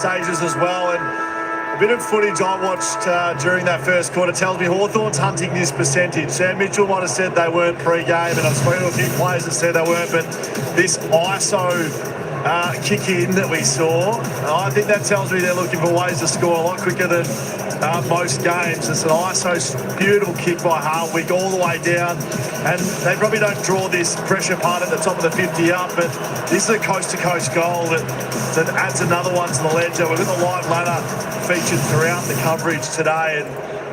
stages as well, and a bit of footage I watched during that first quarter tells me Hawthorn's hunting this percentage. Sam Mitchell might have said they weren't pre-game, and I've spoken to a few players that said they weren't, but this ISO kick in that we saw, I think that tells me they're looking for ways to score a lot quicker than most games. It's an ISO beautiful kick by Hardwick all the way down, and they probably don't draw this pressure part at the top of the 50 up, but this is a coast-to-coast goal that adds another one to the ledger. We've got the live ladder featured throughout the coverage today, and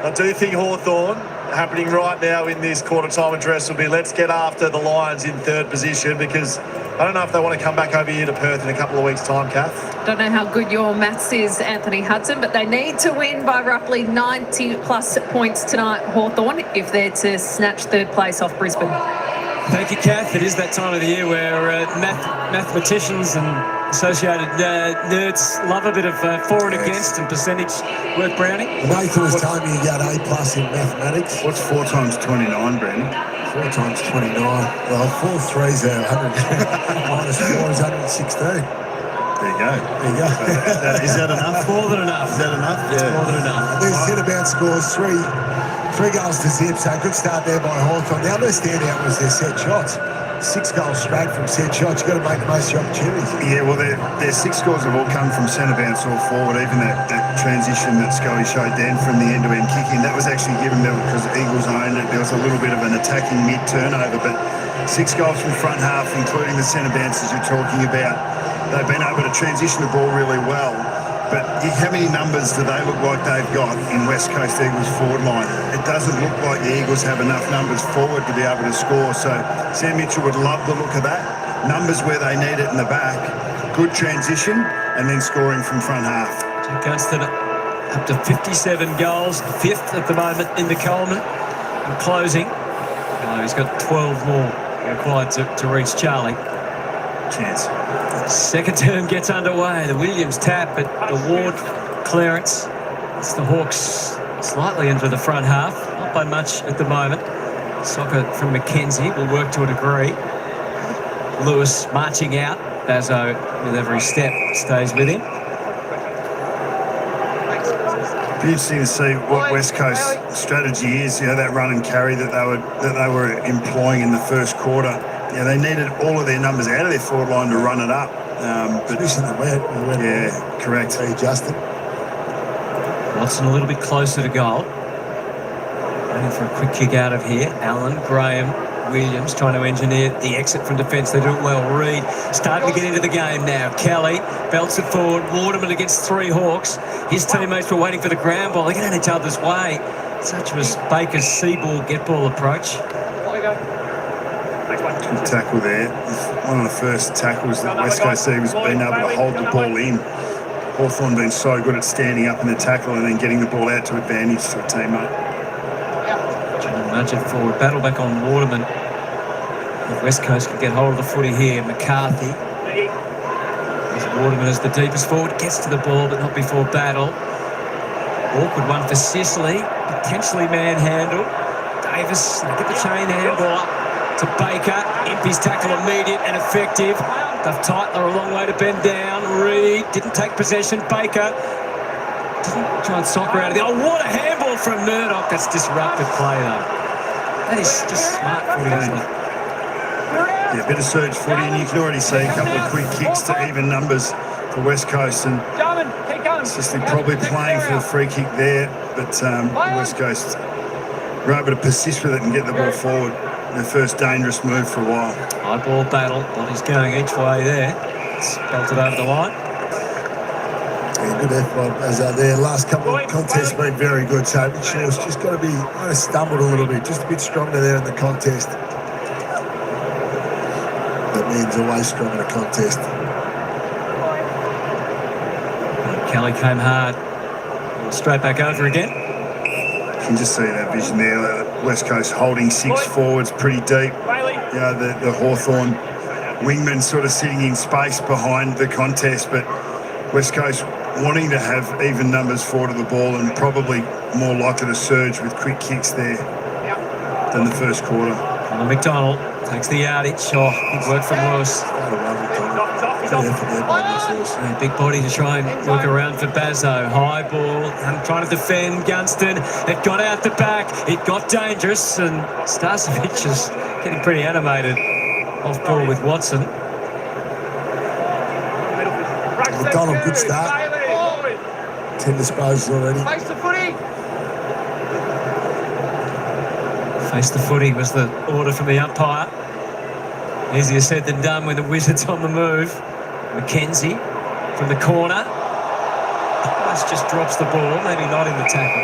I do think Hawthorn, happening right now in this quarter-time address, will be let's get after the Lions in third position, because I don't know if they want to come back over here to Perth in a couple of weeks' time, Kath. Don't know how good your maths is, Anthony Hudson, but they need to win by roughly 90-plus points tonight, Hawthorn, if they're to snatch third place off Brisbane. Thank you, Kath. It is that time of the year where mathematicians and associated nerds love a bit of for and against and percentage work, Brownie. Nathan was telling me you got A+ in mathematics. What's 4 times 29, Brandon? 4 times 29. Well, 4 threes are 100. Minus 4 is 116. There you go. Is that enough? More than enough. Is that enough? It's more than enough. There's centre-bound scores, three goals to zip, so a good start there by Hawthorn. The other standout was their set shots. 6 goals straight from set shots. You've got to make the most of your opportunities. Yeah, well, their 6 scores have all come from centre bounce or forward. Even that transition that Scully showed then from the end-to-end kicking, that was actually given them because Eagles owned it. There was a little bit of an attacking mid-turnover, but 6 goals from front half, including the centre bounces you're talking about. They've been able to transition the ball really well. But how many numbers do they look like they've got in West Coast Eagles forward line? It doesn't look like the Eagles have enough numbers forward to be able to score. So Sam Mitchell would love the look of that. Numbers where they need it in the back. Good transition and then scoring from front half. Gunston up to 57 goals, 5th at the moment in the Coleman. And closing. He's got 12 more required to reach Charlie. Chance. Second term gets underway. The Williams tap, but the Ward clearance. It's the Hawks slightly into the front half. Not by much at the moment. Soccer from Mackenzie will work to a degree. Lewis marching out. Bazo with every step stays with him. Be interesting to see what West Coast strategy is. You know, that run and carry that they were employing in the first quarter. Yeah, they needed all of their numbers out of their forward line to run it up. But missing the wet. Yeah, correct. They adjusted. Watson a little bit closer to goal. Waiting for a quick kick out of here. Allen, Graham, Williams trying to engineer the exit from defence. They do it well. Reid starting to get into the game now. Kelly belts it forward. Waterman against 3 Hawks. His teammates were waiting for the ground ball. They get in each other's way. Such was Baker's see-ball, get-ball approach. Good tackle there. One of the first tackles that West Coast Eagles have been able to hold the ball in. Hawthorn been so good at standing up in the tackle and then getting the ball out to advantage to a teammate. Nudge it forward. Battle back on Waterman. If West Coast can get hold of the footy here. McCarthy. Waterman is the deepest forward. Gets to the ball, but not before battle. Awkward one for Sicily. Potentially manhandled. Davis get the chain handball up to Baker. Impey's tackle immediate and effective. They've tightened. They're a long way to bend down. Reid didn't take possession. Baker didn't try and soccer out of there. Oh, what a handball from Murdoch. That's disruptive play, though. That is just smart footy, isn't it? Yeah, a bit of surge footy, and you can already see a couple of quick kicks to even numbers for West Coast. And it's just they're probably playing for the free kick there, but West Coast were able to persist with it and get the ball forward. Their first dangerous move for a while. High ball battle. Bodies going each way there. It's belted over the line. Yeah, good effort as their last couple of contests been very good. So Mitchell's just got to be stumbled a little bit, just a bit stronger there in the contest. That means always strong in a contest. Kelly came hard. Straight back over again. You can just see that vision there. West Coast holding 6 forwards pretty deep. You know, the Hawthorn wingman sort of sitting in space behind the contest, but West Coast wanting to have even numbers forward of the ball and probably more likely to surge with quick kicks there than the first quarter. McDonald takes the yardage. Oh, good work from Lewis. Yeah, big body to try and work around for Bazzo. High ball, trying to defend Gunston. It got out the back. It got dangerous, and Starcevic is getting pretty animated off ball with Watson. McDonald, good start. 10 disposals already. Face the footy. Face the footy was the order from the umpire. Easier said than done when the Wizards on the move. McKenzie from the corner. Almost just drops the ball, maybe not in the tackle.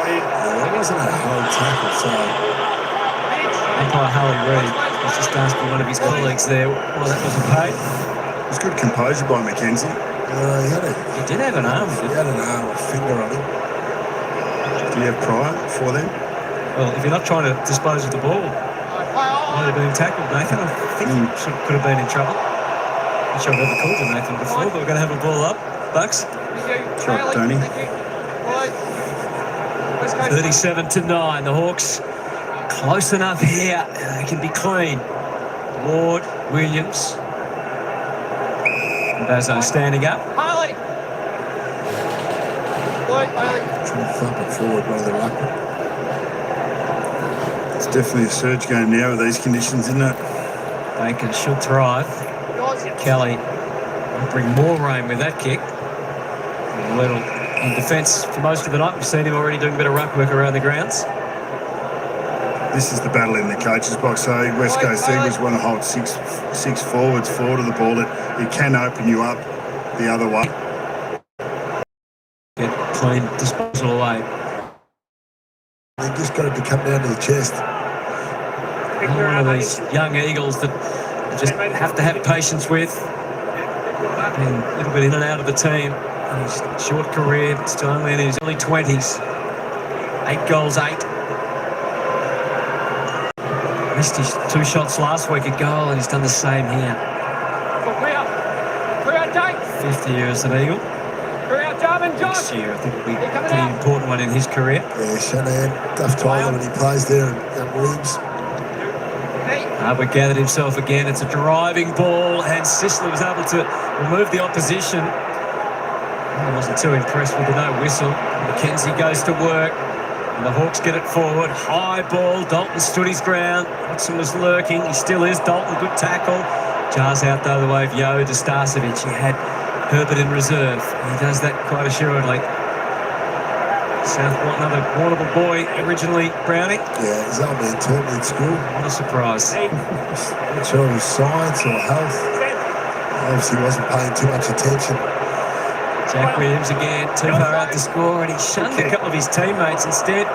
Yeah, that wasn't a hard tackle, so... Umpire Harley Reid was just asking one of his colleagues there why that wasn't paid. It was good composure by McKenzie. He did have an arm. He had an arm, a finger on him. Do you have prior for them? Well, if you're not trying to dispose of the ball, might have been tackled, Nathan. I think he could have been in trouble. I'm sure I've ever called you Nathan before, but we're going to have a ball up. Bucks. Right, Tony. 37-9. The Hawks close enough here. They can be clean. Ward, Williams. And Bazzo standing up. Harley. Lloyd, Harley. Trying to thump it forward by the ruckman. It's definitely a surge game now with these conditions, isn't it? Baker should thrive. Kelly will bring more rain with that kick. And Little in defence for most of the night. We've seen him already doing a bit of ruck work around the grounds. This is the battle in the coach's box. So West Coast Eagles want to hold six forwards forward of the ball. It can open you up the other way. Get clean disposal away. They just got it to come down to the chest. One of these young Eagles that you just have to have patience with. Been a little bit in and out of the team. His short career, but still only in his early 20s. 8 goals, 8. Missed his 2 shots last week at goal, and he's done the same here. Clear out, Jake. 50 years an Eagle. Clear out, Jarman, John. Next year, I think, will be a pretty important one in his career. Yeah, Shanahan, tough time when he plays there at Williams. Harbour gathered himself again. It's a driving ball, and Sicily was able to remove the opposition. I wasn't too impressed with the no whistle. McKenzie goes to work, and the Hawks get it forward. High ball. Dalton stood his ground. Watson was lurking. He still is. Dalton, good tackle. Jars out the other way of Yo to Starcevic. He had Herbert in reserve. He does that quite assuredly. Southport, another Warrnambool boy, originally Brownie. Yeah, his old man taught me at school. What a surprise. Not sure it was science or health. Obviously wasn't paying too much attention. Jack Williams again, too far out to score, and he shunned a couple of his teammates instead.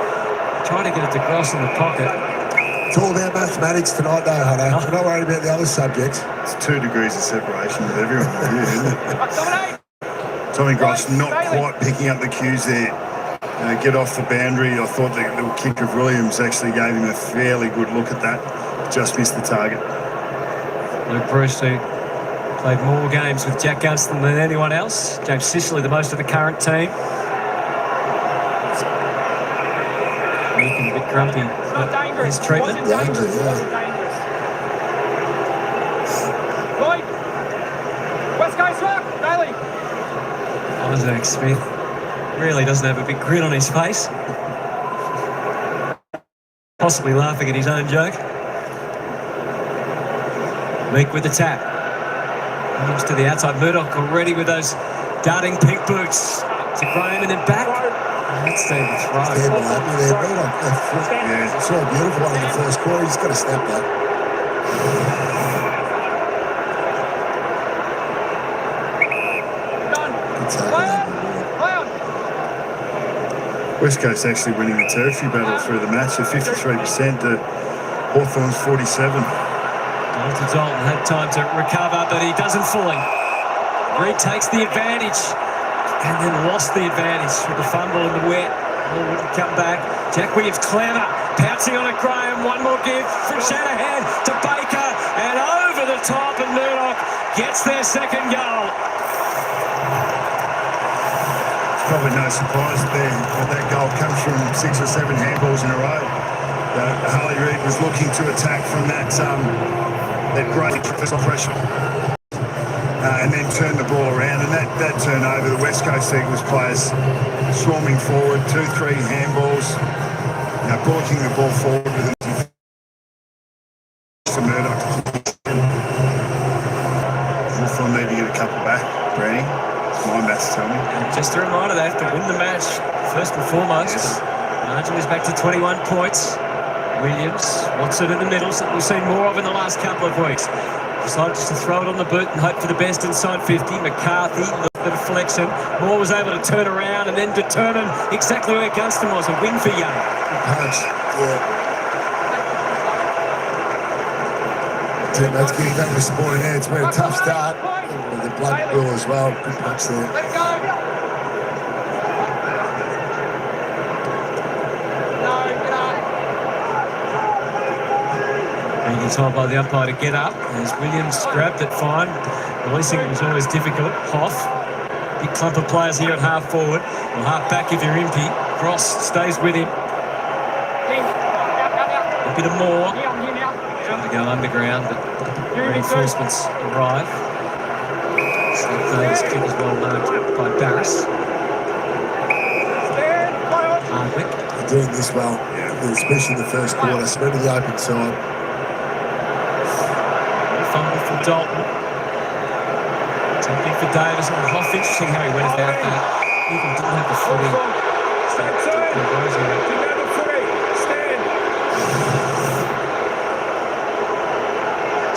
Tried to get it to Gross in the pocket. It's all about mathematics tonight though, Hunter. We're not worried about the other subjects. It's 2 degrees of separation with everyone here, isn't it? Tommy Gross not quite picking up the cues there. Get off the boundary. I thought the little kick of Williams actually gave him a fairly good look at that. Just missed the target. Luke Bruce, who played more games with Jack Gunston than anyone else. James Sicily, the most of the current team. Looking a bit grumpy at his treatment. Dangerous, yeah. Lloyd. West Coast Rock. Daly. Isaac Smith really doesn't have a big grin on his face. Possibly laughing at his own joke. Meek with the tap. Williams to the outside. Murdoch already with those darting pink boots. To Graham and then back. That's Stephen throw. Standing up there, Murdoch. Yeah, it's so beautiful one in the first quarter. He's got to snap that. Good tackle. West Coast actually winning the territory battle through the match at 53% to Hawthorn's 47. Dalton had time to recover, but he doesn't fully. Reid takes the advantage and then lost the advantage with the fumble in the wet. Ball wouldn't come back. Jack Williams clever, pouncing on it. Graham. One more give from Shanahan to Baker and over the top, and Murdoch gets their second goal. Probably no surprise that goal comes from 6 or 7 handballs in a row. Harley Reid was looking to attack from that great pressure. and then turn the ball around. And that turnover, the West Coast Eagles players swarming forward, 2-3 handballs, blocking the ball forward with them to Murdoch. Hawthorn need to get a couple back, Brady. My maths tell me. And just a reminder, they have to win the match first and foremost. Yes. Margin is back to 21 points. Williams, Watson in the middle, something we've seen more of in the last couple of weeks. Decided just to throw it on the boot and hope for the best inside 50. McCarthy, a bit of flexion. Moore was able to turn around and then determine exactly where Gunston was. A win for Young. Punch, yeah. Teammates getting back to sporting there. It's been a tough start. With the blood rule as well. Good punch there. Let go. No, get up. Being told by the umpire to get up as Williams grabbed it fine. Releasing it was always difficult. Hoff, big clump of players here at half forward. Or half back if you're Impey. Cross stays with him. A bit of more. Trying to go underground, but reinforcements arrive. So Davis kick is well marked by Barris. Hardwick. They're doing this well, especially in the first quarter. Spreading the open side. Fumble from Dalton. Something for Davis. And Hoff, interesting how he went about that. Even didn't have the footy.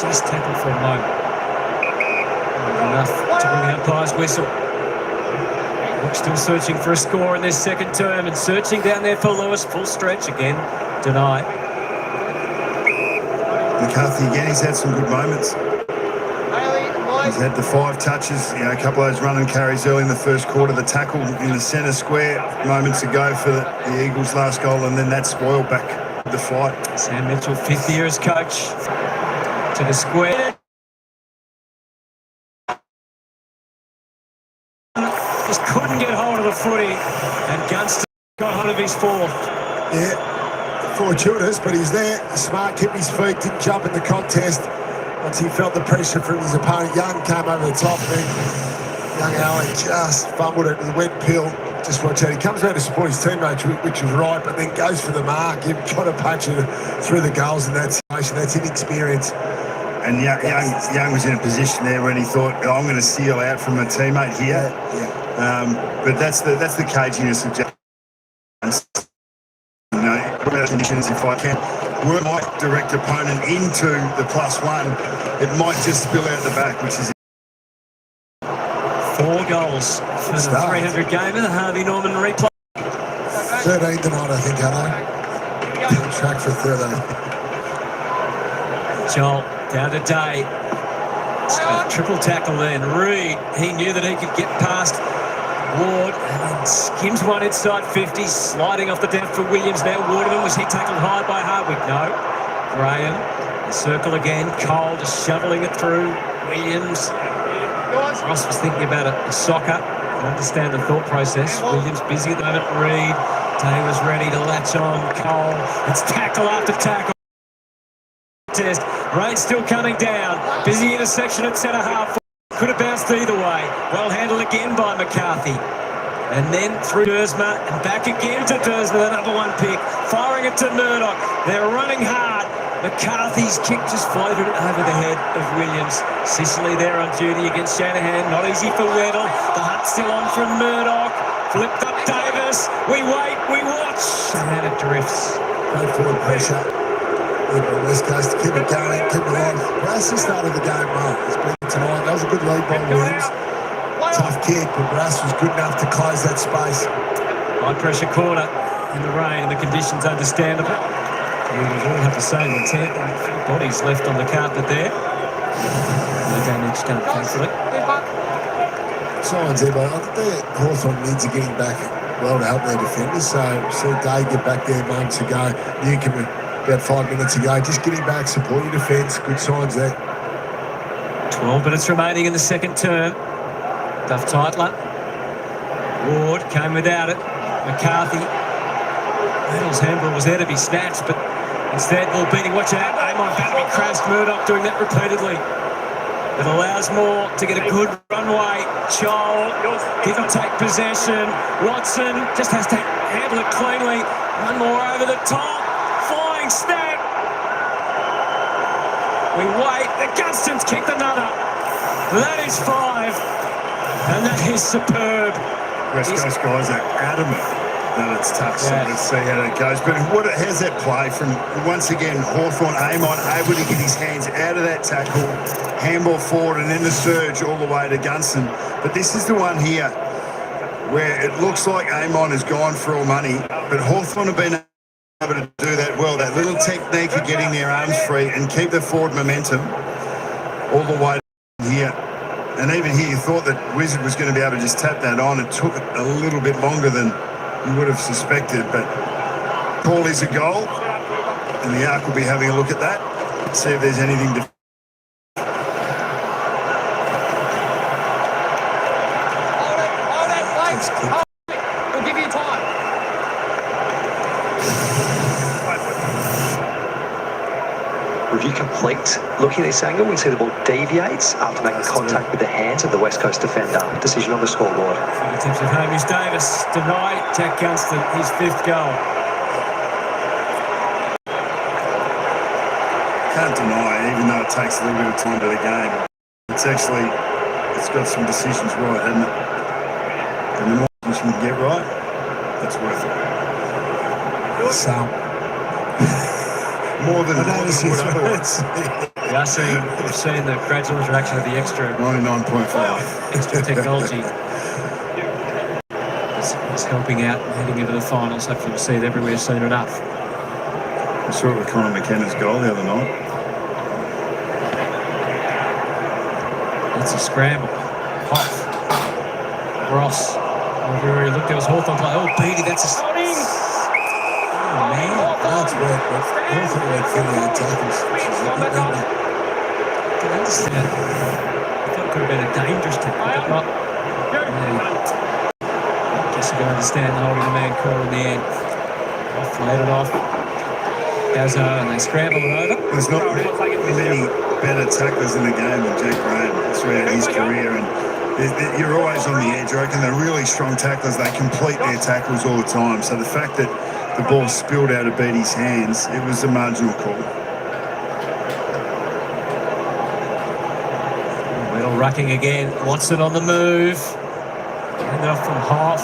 Just tackled for a moment. Enough to bring the umpire's whistle. Look, still searching for a score in this second term and searching down there for Lewis. Full stretch again. Denied. McCarthy again, he's had some good moments. He's had the 5 touches, a couple of those run and carries early in the first quarter, the tackle in the centre square moments ago for the Eagles' last goal, and then that spoiled back the fight. Sam Mitchell, 5th year as coach. To the square. Just couldn't get hold of the footy, and Gunston got hold of his 4th. Yeah, fortuitous, but he's there. Smart, kept his feet, didn't jump in the contest. Once he felt the pressure from his opponent, Young came over the top. Then young Allen just fumbled it with a wet pill. Just watch out. He comes out to support his teammates, which was right, but then goes for the mark. You've got to punch it through the goals in that situation. That's inexperience. And Young was in a position there when he thought, I'm going to seal out from a teammate here. But that's the caginess of Jack. Conditions, if I can work my direct opponent into the +1, it might just spill out the back, which is 4 goals for the 300 gamer, the Harvey Norman replay. 13 tonight, I think, Hello. Track for 13. Joel down to Day. Triple tackle then. Reed, he knew that he could get past Ward and then skims one inside 50, sliding off the depth for Williams now. Waterman, was he tackled high by Hardwick? No. Graham, the circle again. Cole just shoveling it through. Williams. Ross was thinking about a soccer. I understand the thought process. Williams busy at the moment. Reed. Day was ready to latch on. Cole. It's tackle after tackle. Test. Rain still coming down. Busy intersection at centre half. Could have bounced either way. Well handled again by McCarthy. And then through Dersma and back again to Dersma, the number 1 pick. Firing it to Murdoch. They're running hard. McCarthy's kick just floated over the head of Williams. Sicily there on duty against Shanahan. Not easy for Weddle. The hunt still on from Murdoch. Flipped up Davis. We wait, we watch. And then it drifts. Great forward pressure. West Coast to keep it going, keep it on. Brass has started the game well. He's been tonight. That was a good lead by Williams. Tough kick, but Brass was good enough to close that space. High pressure corner in the rain, and the conditions understandable. We all have the same intent. A few bodies left on the carpet there. No damage done, thankfully. Signs there, but I think the Hawthorn needs are getting back well to help their defenders. So see Day get back there moments ago. Newcomb about 5 minutes ago. Just getting back, support your defence. Good signs there. 12 minutes remaining in the second term. Duff Titler. Ward came without it. McCarthy. Reynolds' handball was there to be snatched, but instead ball beating. Watch out. Amon Battery crashed. Murdoch doing that repeatedly. It allows more to get a good runway. Joel didn't take possession. Watson just has to handle it cleanly. One more over the top. Flying snap. We wait. The Gunston's kicked another. That is 5. And that is superb. West Coast guys are adamant that it's tough, so Yeah. let's see how that goes. But how's that play from, once again, Hawthorn, Amon able to get his hands out of that tackle, handball forward, and then the surge all the way to Gunston. But this is the one here where it looks like Amon has gone for all money, but Hawthorn have been able to do that well. That little technique of getting their arms free and keep the forward momentum all the way here. And even here, you thought that Wizard was going to be able to just tap that on. It took a little bit longer than you would have suspected, but call is a goal, and the Arc will be having a look at that, see if there's anything to... Hold it, Blake. Hold it. We'll give you time. Review complete. Looking at this angle, we see the ball deviates after making contact with the hands of the West Coast defender. Decision on the scoreboard. Attempts of Hamish Davis denied. Jack Gunston, his 5th goal. Can't deny, even though it takes a little bit of time to the game, it's got some decisions right, hasn't it? And the more you can get right, that's worth it. So, More than analysis would otherwise. We've seen the gradual interaction of the extra 99.5. extra technology. It's helping out and heading into the finals. Hopefully we'll see it everywhere soon enough. I saw it with Conor McKenna's goal the other night. It's a scramble. Hoff. Ross. Where he looked, there was Hawthorn play. Oh, Beatty, that's a... Oh, man. that's work, but Hawthorn went fully on tackles, which is a good number. I can understand. I thought it could have been a dangerous tackle, but not... I guess you can understand holding the man call in the end. Off, laid it off. Gazzo, and they scramble it over. There's not many better tacklers in the game than Jack Graham throughout his career, and you're always on the edge. I reckon they're really strong tacklers. They complete their tackles all the time. So the fact that the ball spilled out of Beatty's hands, it was a marginal call. Little rucking again. Watson on the move. Handed off from Hoff.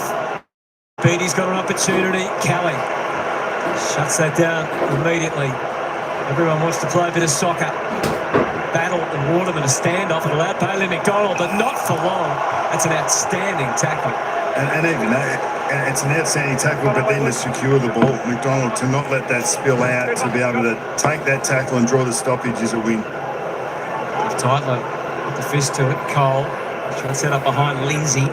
Beatty's got an opportunity. Kelly shuts that down immediately. Everyone wants to play a bit of soccer. Battle and Waterman, a standoff. It allowed Bailey McDonald, but not for long. That's an outstanding tackle. And even that, it's an outstanding tackle, but then to secure the ball, McDonald, to not let that spill out, to be able to take that tackle and draw the stoppage is a win. Tightly with the fist to it. Cole trying to set up behind Lindsay.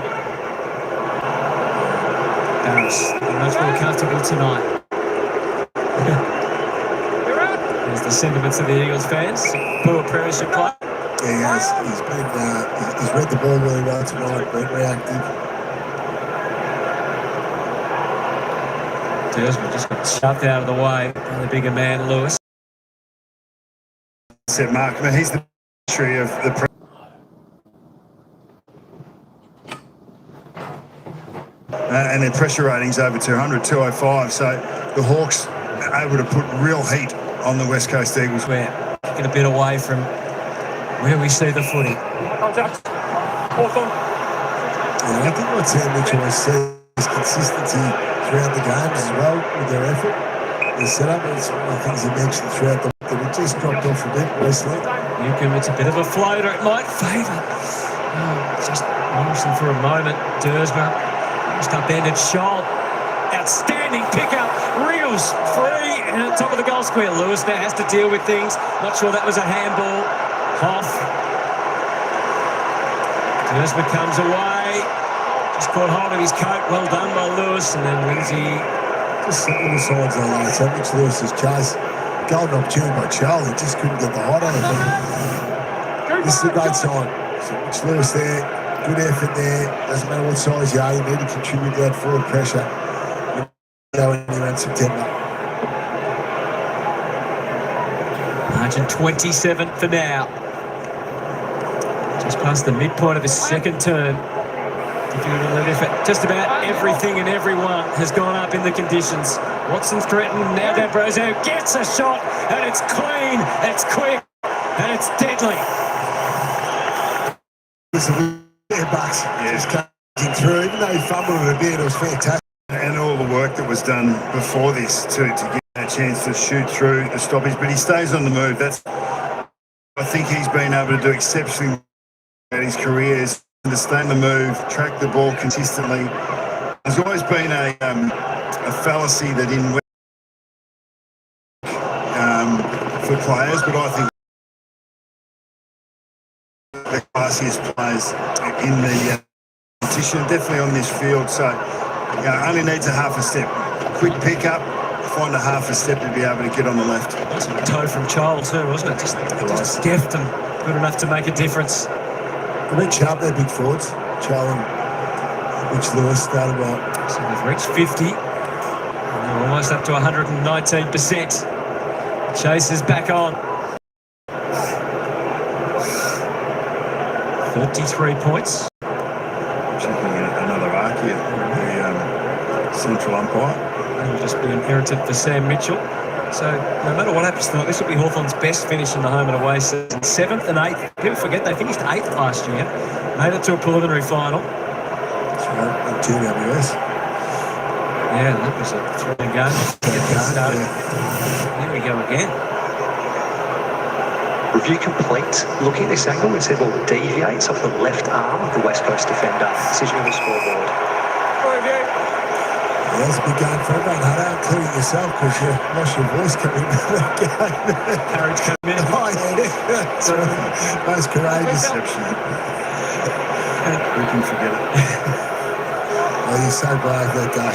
Barris, much more comfortable tonight. There's the sentiments of the Eagles fans. Poor premiership play. Yeah, he has. He's read the ball really well tonight, been reactive. Dersman just got shoved out of the way by the bigger man, Lewis. Said Mark, man, he's the tree of the... and their pressure rating's over 200, 205, so the Hawks are able to put real heat on the West Coast Eagles. We're getting a bit away from where we see the footy. Contact. Hawthorn. Yeah, I think what Sam Mitchell has said is consistency throughout the games as well with their effort. Their setup is one of the things he mentioned throughout the week that it just dropped off a bit recently. Newcomb, it's a bit of a floater. It might favour. Just noticing for a moment. Dersmer, just upended Scholl. Outstanding pickup. Reels free and on top of the goal square. Lewis now has to deal with things. Not sure that was a handball. Hoff. Dersmer comes away. Just caught hold of his coat. Well done by Lewis. And then Lindsay. Just little signs like that. So Mitch Lewis's chase. Golden opportunity by Charlie. He just couldn't get the height on it. This is a great sign. So Mitch Lewis there. Good effort there. Doesn't matter what size you are. You need to contribute to that forward pressure. Go anywhere in September. Margin 27 for now. Just past the midpoint of his second term. Just about everything and everyone has gone up in the conditions. Watson's threatened, now D'Ambrosio gets a shot, and it's clean, it's quick, and it's deadly. Bucks just cutting through. Even though he fumbled it a bit, it was fantastic. And all the work that was done before this to get a chance to shoot through the stoppage, but he stays on the move. That's, I think he's been able to do exceptionally well in his career, is to stay on the move, track the ball consistently. There's always been a fallacy that in for players, but I think the classiest players in the competition, definitely on this field. So only needs a half a step. Quick pick up, find a half a step to be able to get on the left. That's a toe from Charles too, wasn't it? Just deft and good enough to make a difference. They've been sharp, their big forwards. Charles and Rich Lewis started well. So they've reached 50. And they're almost up to 119%. Chase is back on. 33 points. Checking another arc here, the central umpire. That'll just be inherited for Sam Mitchell. So no matter what happens tonight, this will be Hawthorn's best finish in the home and away season. 7th and 8th. People forget they finished 8th last year. Made it to a preliminary final. That's right, GWS. Yeah, that was a thrilling game. Here we go again. Review complete. Looking at this angle, we said ball deviates off the left arm of the West Coast defender. Decision on the scoreboard. Yeah, it's a big game for everyone, Hutto, including yourself, because you lost your voice coming into that game. Courage coming in. Oh, yeah, that's right. Most courageous. We can forget it. Oh, you're so brave that day.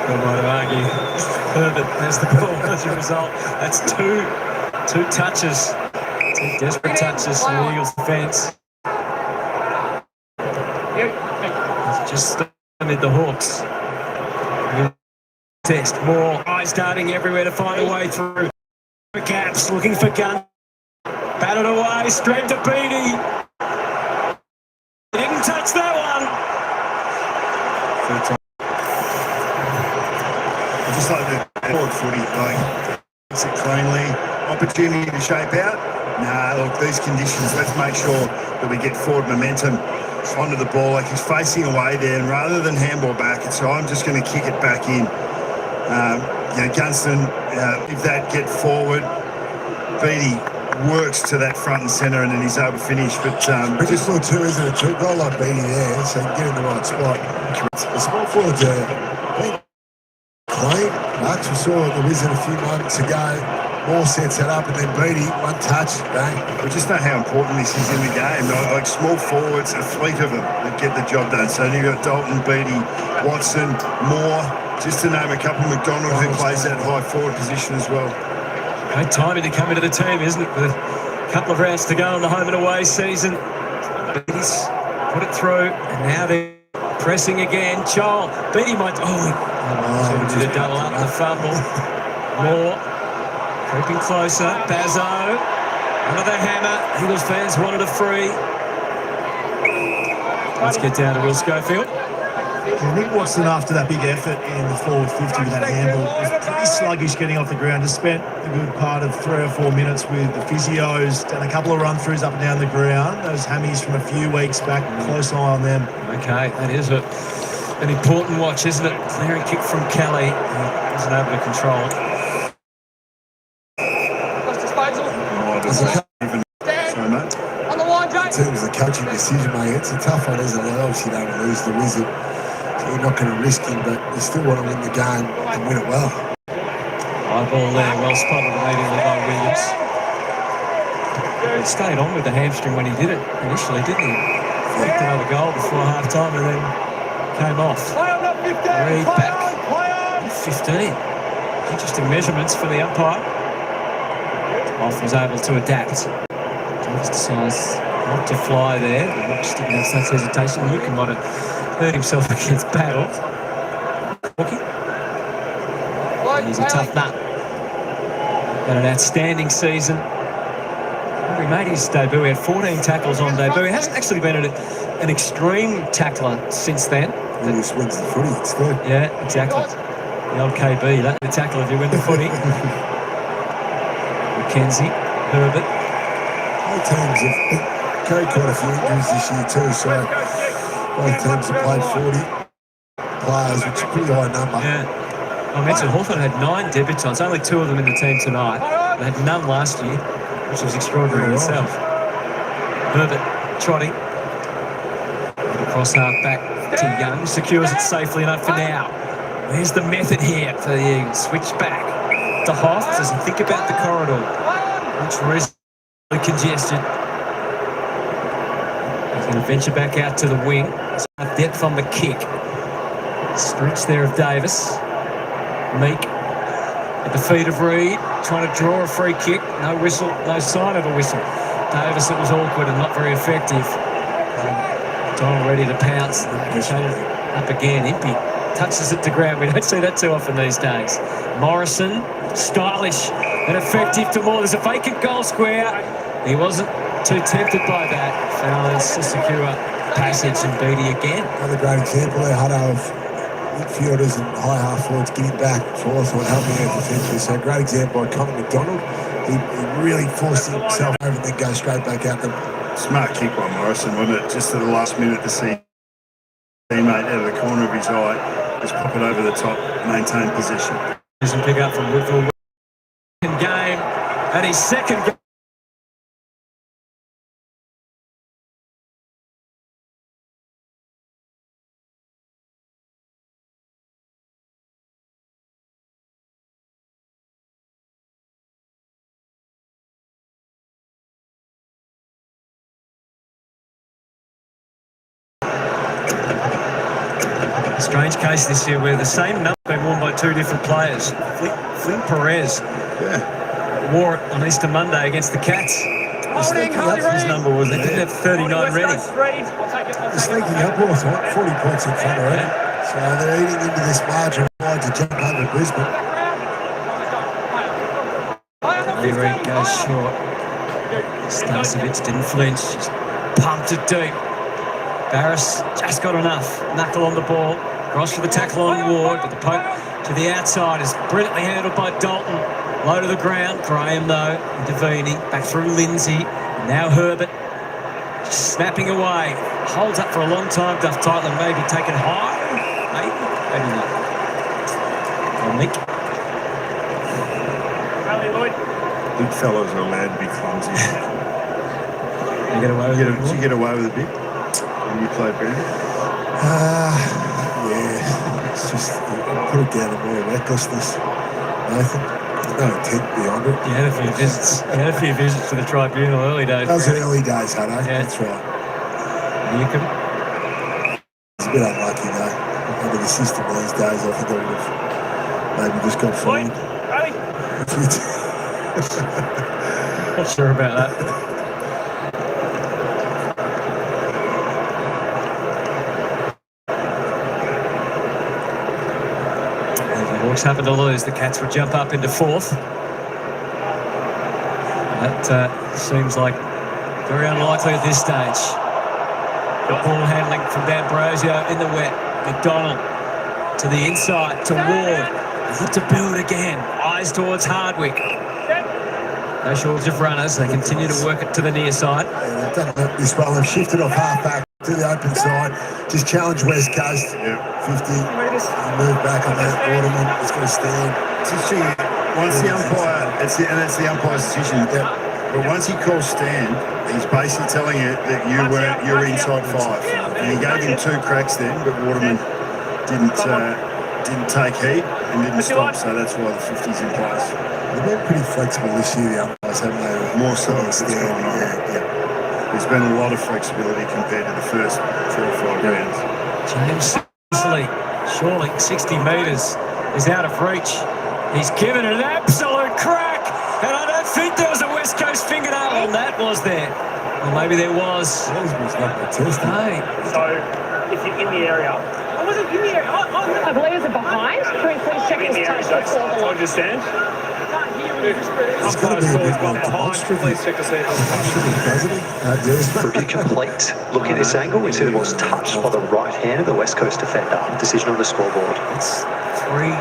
I might argue. Herbert has the ball as a result. That's two touches. Two desperate touches from the Eagles' defence. It's just amid the Hawks. Text more eyes darting everywhere to find a way through. Gaps looking for Gunn. Batted away straight to Beattie. He didn't touch that one. I just like the forward footy, like it's it cleanly. Opportunity to shape out. Nah, look, these conditions, let's make sure that we get forward momentum onto the ball. Like he's facing away there, and rather than handball back, so I'm just going to kick it back in. Gunston, if that get forward, Beattie works to that front and centre, and then he's able to finish. But British forward too, isn't it? Two goal like Beattie there, so you can get in the right spot. The small forwards are being clean. Marks, we saw the Wizard a few moments ago. Moore sets that up, and then Beattie, one touch, bang. we just know how important this is in the game. Like small forwards, a fleet of them that get the job done. So you've got Dalton, Beattie, Watson, Moore, just to name a couple. McDonald, who plays that high forward position as well. Great timing to come into the team, isn't it? With a couple of rounds to go in the home and away season. Beattie's put it through, and now they're pressing again. Chol, Beattie might... did a double up the fumble. Moore creeping closer. Bazzo, another hammer. Eagles fans wanted a free. Let's get down to Will Schofield. I think Watson, after that big effort in the forward 50 with that handball, was pretty sluggish getting off the ground. Just spent a good part of 3 or 4 minutes with the physios, done a couple of run-throughs up and down the ground. Those hammies from a few weeks back, close eye on them. Okay, that is an important watch, isn't it? Clearing kick from Kelly. Wasn't able to control it. On the line, Jake. In terms of the coaching decision, mate, it's a tough one, isn't it? Obviously, you don't want to lose the Wizard, so you're not going to risk him, but you still want to win the game and win it well. High ball there, well spotted immediately by Williams. He stayed on with the hamstring when he did it initially, didn't he? Flicked another goal before half-time and then came off. Reed back 15. Interesting measurements for the umpire. Off was able to adapt. Jones decides not to fly there. Just didn't have such hesitation. Lucan might have hurt himself against Battle. He's a tough nut. Had an outstanding season. Every made his debut. He had 14 tackles on debut. He hasn't actually been an extreme tackler since then. He just wins the footy instead. Yeah, exactly. The old KB, you don't need to tackle if you win the footy. McKenzie, Herbert. Both teams have carried quite a few injuries this year too, so both teams have played 40 players, which is a pretty high number. Yeah. I mentioned Hawthorn had 9 debutants, only 2 of them in the team tonight. They had none last year, which was extraordinary in itself. Herbert trotting. Cross half back to Young, secures it safely enough for now. Where's the method here for the Eagles? Switch back to Hoff. Does he think about the corridor? Looks reasonably congested. He's going to venture back out to the wing. There's enough depth on the kick. Stretch there of Davis. Meek at the feet of Reed, trying to draw a free kick. No whistle, no sign of a whistle. Davis, it was awkward and not very effective. Donald ready to pounce. Up again, Impey touches it to ground. We don't see that too often these days. Morrison, stylish and effective to Moore. There's a vacant goal square. He wasn't too tempted by that. Fowler's to secure passage, and Beattie again. Another great example there, Hutto, of midfielders and high half forwards getting back forth or helping out defensively. So a great example by Connor McDonald. He really forced himself over and then go straight back out them. Smart kick by Morrison, wasn't it? Just at the last minute to see teammate out of the corner of his eye, just pop it over the top, maintain possession. Doesn't pick up from Woodville. Game and his second game. Strange case this year where the same number been worn by 2 different players. Flynn Perez wore it on Easter Monday against the Cats. His number was, they didn't have 39 ready. They're sneaking up with 40 points in front already. So they're eating into this margin to jump over Brisbane. Reed goes short. Starcevich didn't flinch, just pumped it deep. Barris just got enough. Knuckle on the ball. Cross for the tackle on Ward, but the poke to the outside is brilliantly handled by Dalton. Low to the ground. Graham, though, intervening. Back through Lindsay. Now Herbert. Just snapping away. Holds up for a long time. Duff Tightland maybe taken high. Maybe not. Nick. Big fellows are allowed to be clumsy. You get away with it? Did you get away with it, big? When you played Brandon? Yeah, it's just put it down to more recklessness. Nathan, there's no intent beyond it. You had a few visits. You had a few visits to the tribunal early days. Those are early days, Hutto. Yeah. That's right. Newcomb. It's a bit unlucky though. Under the system these days, I think I would have maybe just got fined. Not sure about that. Hawks happen to lose. The Cats would jump up into 4th. That seems like very unlikely at this stage. The ball handling from D'Ambrosio in the wet. McDonald to the inside to Ward. They look to build again. Eyes towards Hardwick. No shortage of runners. They continue to work it to the near side. Yeah, they've done that this well. They've shifted off half back to the open side. Just challenge West Coast. 50. Move back on that. Waterman is going to stand. It's interesting. Once the umpire, it's the umpire's decision. But once he calls stand, he's basically telling you that you're inside 5. And he gave him 2 cracks then, but Waterman didn't take heed and didn't stop. So that's why the 50's in place. They've been pretty flexible this year, the umpires, haven't they? More so. Yeah. There's been a lot of flexibility compared to the first 4 or 5 rounds. James Sicily, surely 60 metres is out of reach. He's given it an absolute crack, and I don't think there was a West Coast fingernail on that, was there? Well, maybe there was. Hey. So, if you're in the area, I wasn't in the area. I believe it's a behind. Can we please check this touch before the line? Understand? He's got to be a bit more demonstrative, doesn't he? Review complete. Looking at this angle, we see the ball's touched by the right hand of the West Coast defender. Decision on the scoreboard. It's 3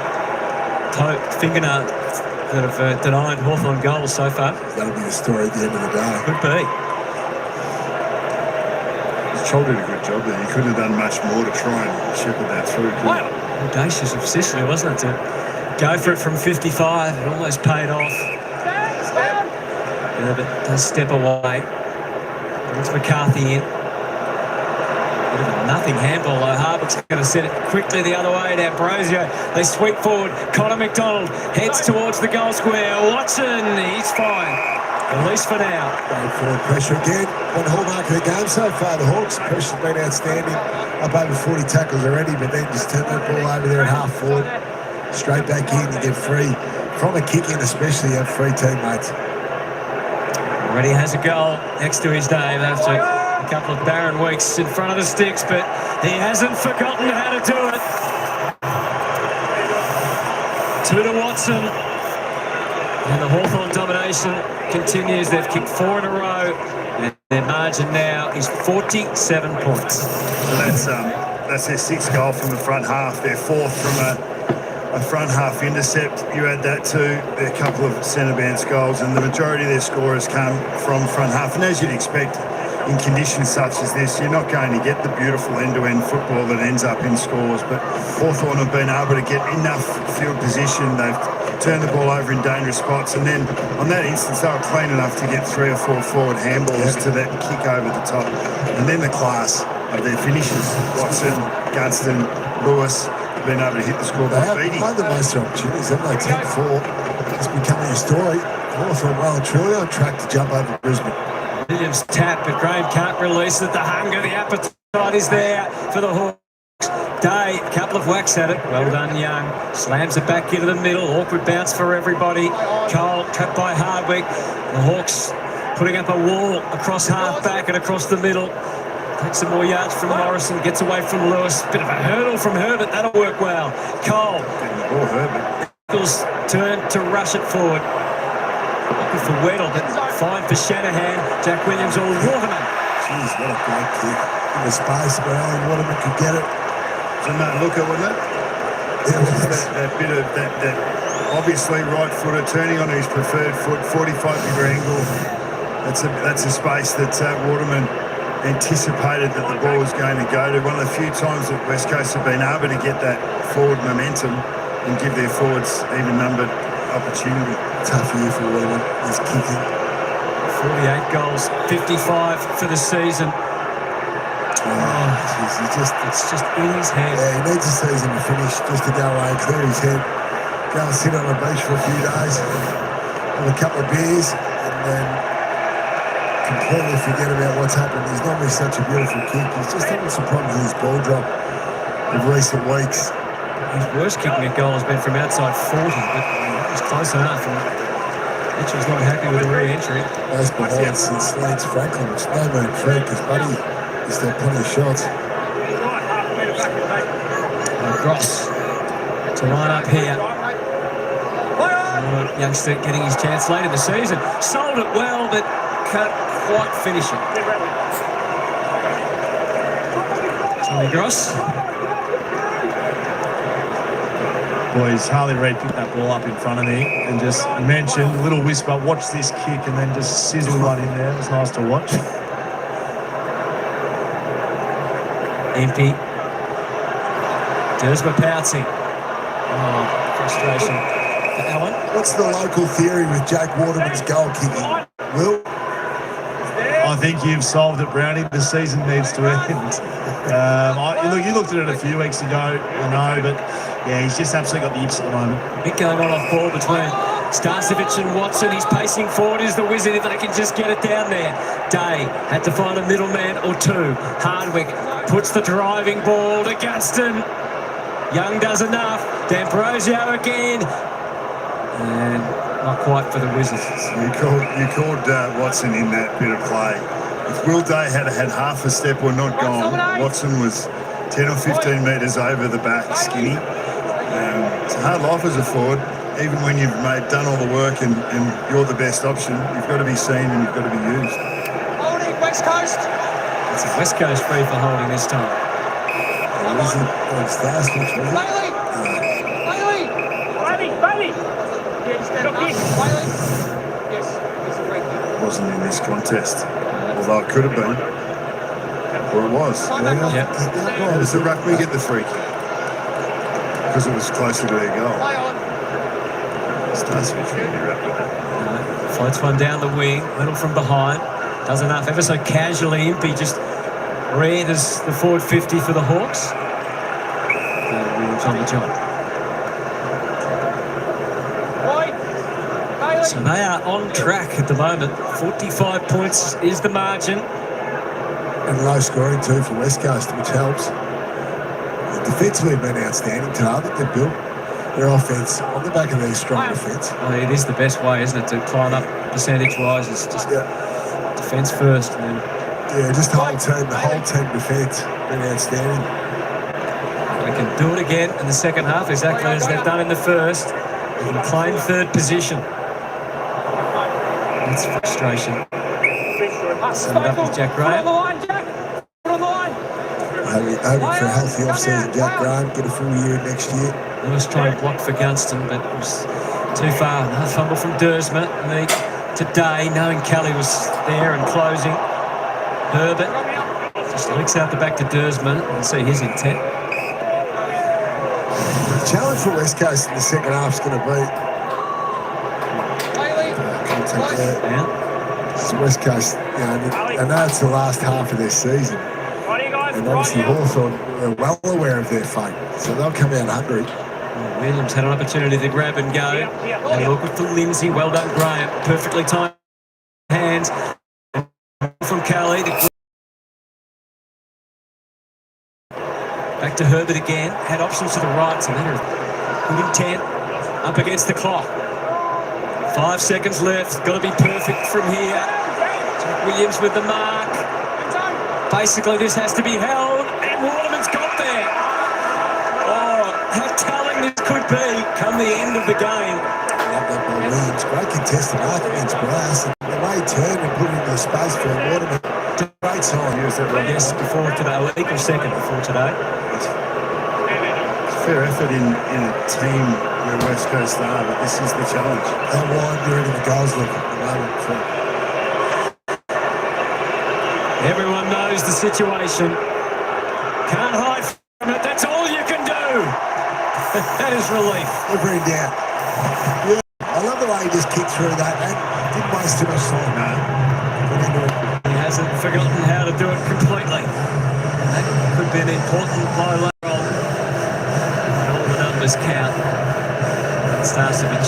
fingernails that have denied Hawthorn goals so far. That'll be the story at the end of the day. Could be. Troll did a good job there. He couldn't have done much more to try and shepherd that through. Audacious of Sicily, wasn't it, to go for it from 55. It almost paid off. Herbert does step away. Brings McCarthy in. Bit of a nothing handball though. Harbuck's going to set it quickly the other way. D'Ambrosio. They sweep forward. Connor McDonald heads towards the goal square. Watson, he's fine. At least for now. Great forward pressure again. One hallmark of the game so far. The Hawks' pressure's been outstanding. Up over 40 tackles already, but then just turn that ball over there at half forward. Straight back in to get free. From a kick in especially, have free teammates. Already has a goal next to his name after a couple of barren weeks in front of the sticks, but he hasn't forgotten how to do it. 2 to Watson. And the Hawthorn domination continues. They've kicked 4 in a row, and their margin now is 47 points. So that's their 6th goal from the front half. Their 4th from a front half intercept. You add that to their couple of centre bounce goals, and the majority of their scorers come from front half. And as you'd expect, in conditions such as this, you're not going to get the beautiful end-to-end football that ends up in scores. But Hawthorn have been able to get enough field position. They've turned the ball over in dangerous spots, and then on that instance they were clean enough to get 3 or 4 forward handballs to that kick over the top. And then the class of their finishes. Watson, Gunston, Lewis have been able to hit the scoreboard. They have the most opportunities, haven't they? 10-4. It's becoming a story. Hawthorn well and truly on track to jump over Brisbane. Williams tap, but Graham can't release it. The hunger, the appetite is there for the Hawks. Day, a couple of whacks at it. Well done, Young. Slams it back into the middle. Awkward bounce for everybody. Cole trapped by Hardwick. The Hawks putting up a wall across half back and across the middle. Takes some more yards from Morrison. Gets away from Lewis. Bit of a hurdle from Herbert. That'll work well. Cole. Or Herbert. Eagles turn to rush it forward. Looking for Weddle, but fine for Shanahan. Jack Williams or Waterman. Jeez, what a great kick. In the space where only Waterman could get it. So Matt Looker, wasn't it? Yeah, that bit of that obviously right footer turning on his preferred foot, 45-degree angle. That's a space that Waterman anticipated that the ball was going to go to. One of the few times that West Coast have been able to get that forward momentum and give their forwards even-numbered opportunity. Tough year for Waterman. He's kicking. 48 goals, 55 for the season. Oh, geez, It's just in his head. yeah, he needs a season to finish, just to go away, clear his head, go and sit on a beach for a few days, have a couple of beers, and then completely forget about what's happened. He's normally such a beautiful kick. He's just having some problems with his ball drop in recent weeks. His worst kicking at goal has been from outside 40, but it was close enough. And Mitchell's not happy with the re-entry. Most behind since Lance Franklin, which no mean feat, because Buddy has had plenty of shots. Gross to line up here. Youngster getting his chance late in the season. Sold it well, but can't quite finish it. Tommy Gross. Boys, Harley Reid picked that ball up in front of me and just mentioned, a little whisper, watch this kick, and then just sizzle one in there. It was nice to watch. Empty. Dersma pouncing. Oh, frustration for Allen. What's the local theory with Jake Waterman's goal kicking? Will? I think you've solved it, Brownie. The season needs to end. Look, you looked at it a few weeks ago, I know, but yeah, he's just absolutely got the yips at the moment. Bit going on off ball between Starcevic and Watson. He's pacing forward as the Wizard if they can just get it down there. Day had to find a middleman or two. Hardwick puts the driving ball to Gunston. Young does enough. D'Ambrosio again. And not quite for the Wizards. You called Watson in that bit of play. If Will Day had had half a step or not gone, Watson was 10 or 15 metres over the back, skinny. It's a hard life as a forward. even when you've done all the work and you're the best option, you've got to be seen and you've got to be used. Holding, West Coast. It's a West Coast free for holding this time. Bailey. Bailey. Yes, Bailey. Yes, it's a great thing. Wasn't in this contest, although it could have been. Or it was. Yep. Does the ruckman get the free kick? Because it was closer to their goal. Play on. Starts with Andy Ruckman. Floats one down the wing, little from behind. Does enough ever so casually. Impey just re-enters the forward 50 for the Hawks. Williams on the job. So they are on track at the moment. 45 points is the margin. And low scoring too for West Coast, which helps. Defensively have been outstanding today. I think they've built their offence on the back of their strong defence. Well, it is the best way, isn't it, to climb up percentage-wise? It's just defence first. And then just the whole team defence been outstanding. they can do it again in the second half, exactly as they've done in the first. They can claim third position. That's frustration. Send it up with Jack Graham. Hoping for a healthy off-season, Jack Graham, get a full year next year. Lewis trying to block for Gunston, but it was too far. Another fumble from Dersma. Today, knowing Kelly was there and closing. Herbert just licks out the back to Dersma and see his intent. The challenge for West Coast in the second half is going to be contact there. Yeah. It's West Coast. I know it's the last half of their season. And obviously Hawthorn are well aware of their fate, so they'll come out hungry. Well, Williams had an opportunity to grab and go. They look for Lindsay. Well done, Graham. Perfectly timed hands from Kelly. Back to Herbert again. Had options to the right, so matter of good intent. Up against the clock. 5 seconds left. Got to be perfect from here. Jack Williams with the mark. Basically, this has to be held, and Waterman's got there. Oh, how telling this could be come the end of the game. Love that by Williams. Great contested mark against Brass. And the way he turned and put it into the space for Waterman. Great sign. Yes, before today. Well, equal second before today. It's fair effort in a team where West Coast are, but this is the challenge. How wide do you reckon the goals look at the moment for? Everyone knows the situation. Can't hide from it. That's all you can do. That is relief. Never in doubt. Yeah, I love the way he just kicked through that and didn't waste too much time. No. He hasn't forgotten how to do it completely. That could be an important low roll. All the numbers count. Starcevic.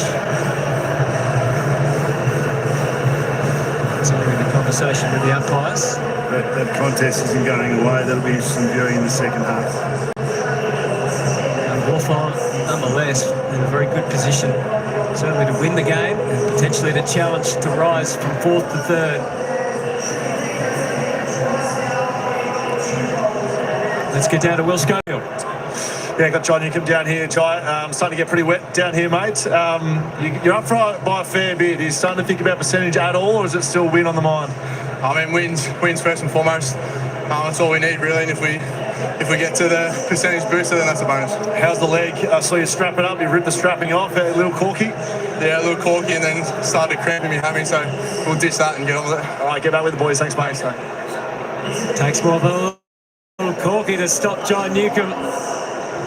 Continuing the conversation with the umpires. That contest isn't going away. That'll be some viewing in the second half. And Hawthorn, nonetheless, in a very good position, certainly to win the game and potentially to challenge to rise from fourth to third. Let's get down to Will Schofield. Yeah, got John Newcomb down here, Jai. Starting to get pretty wet down here, mate. You're up by a fair bit. Are you starting to think about percentage at all, or is it still win on the mind? I mean, wins first and foremost. That's all we need, really. And if we get to the percentage booster, then that's a bonus. How's the leg? I saw you strap it up. You ripped the strapping off. A little corky. Yeah, a little corky, and then started cramping me hammy. So we'll ditch that and get on with it. All right, get back with the boys. Thanks, mate. Takes more than a little corky to stop John Newcomb.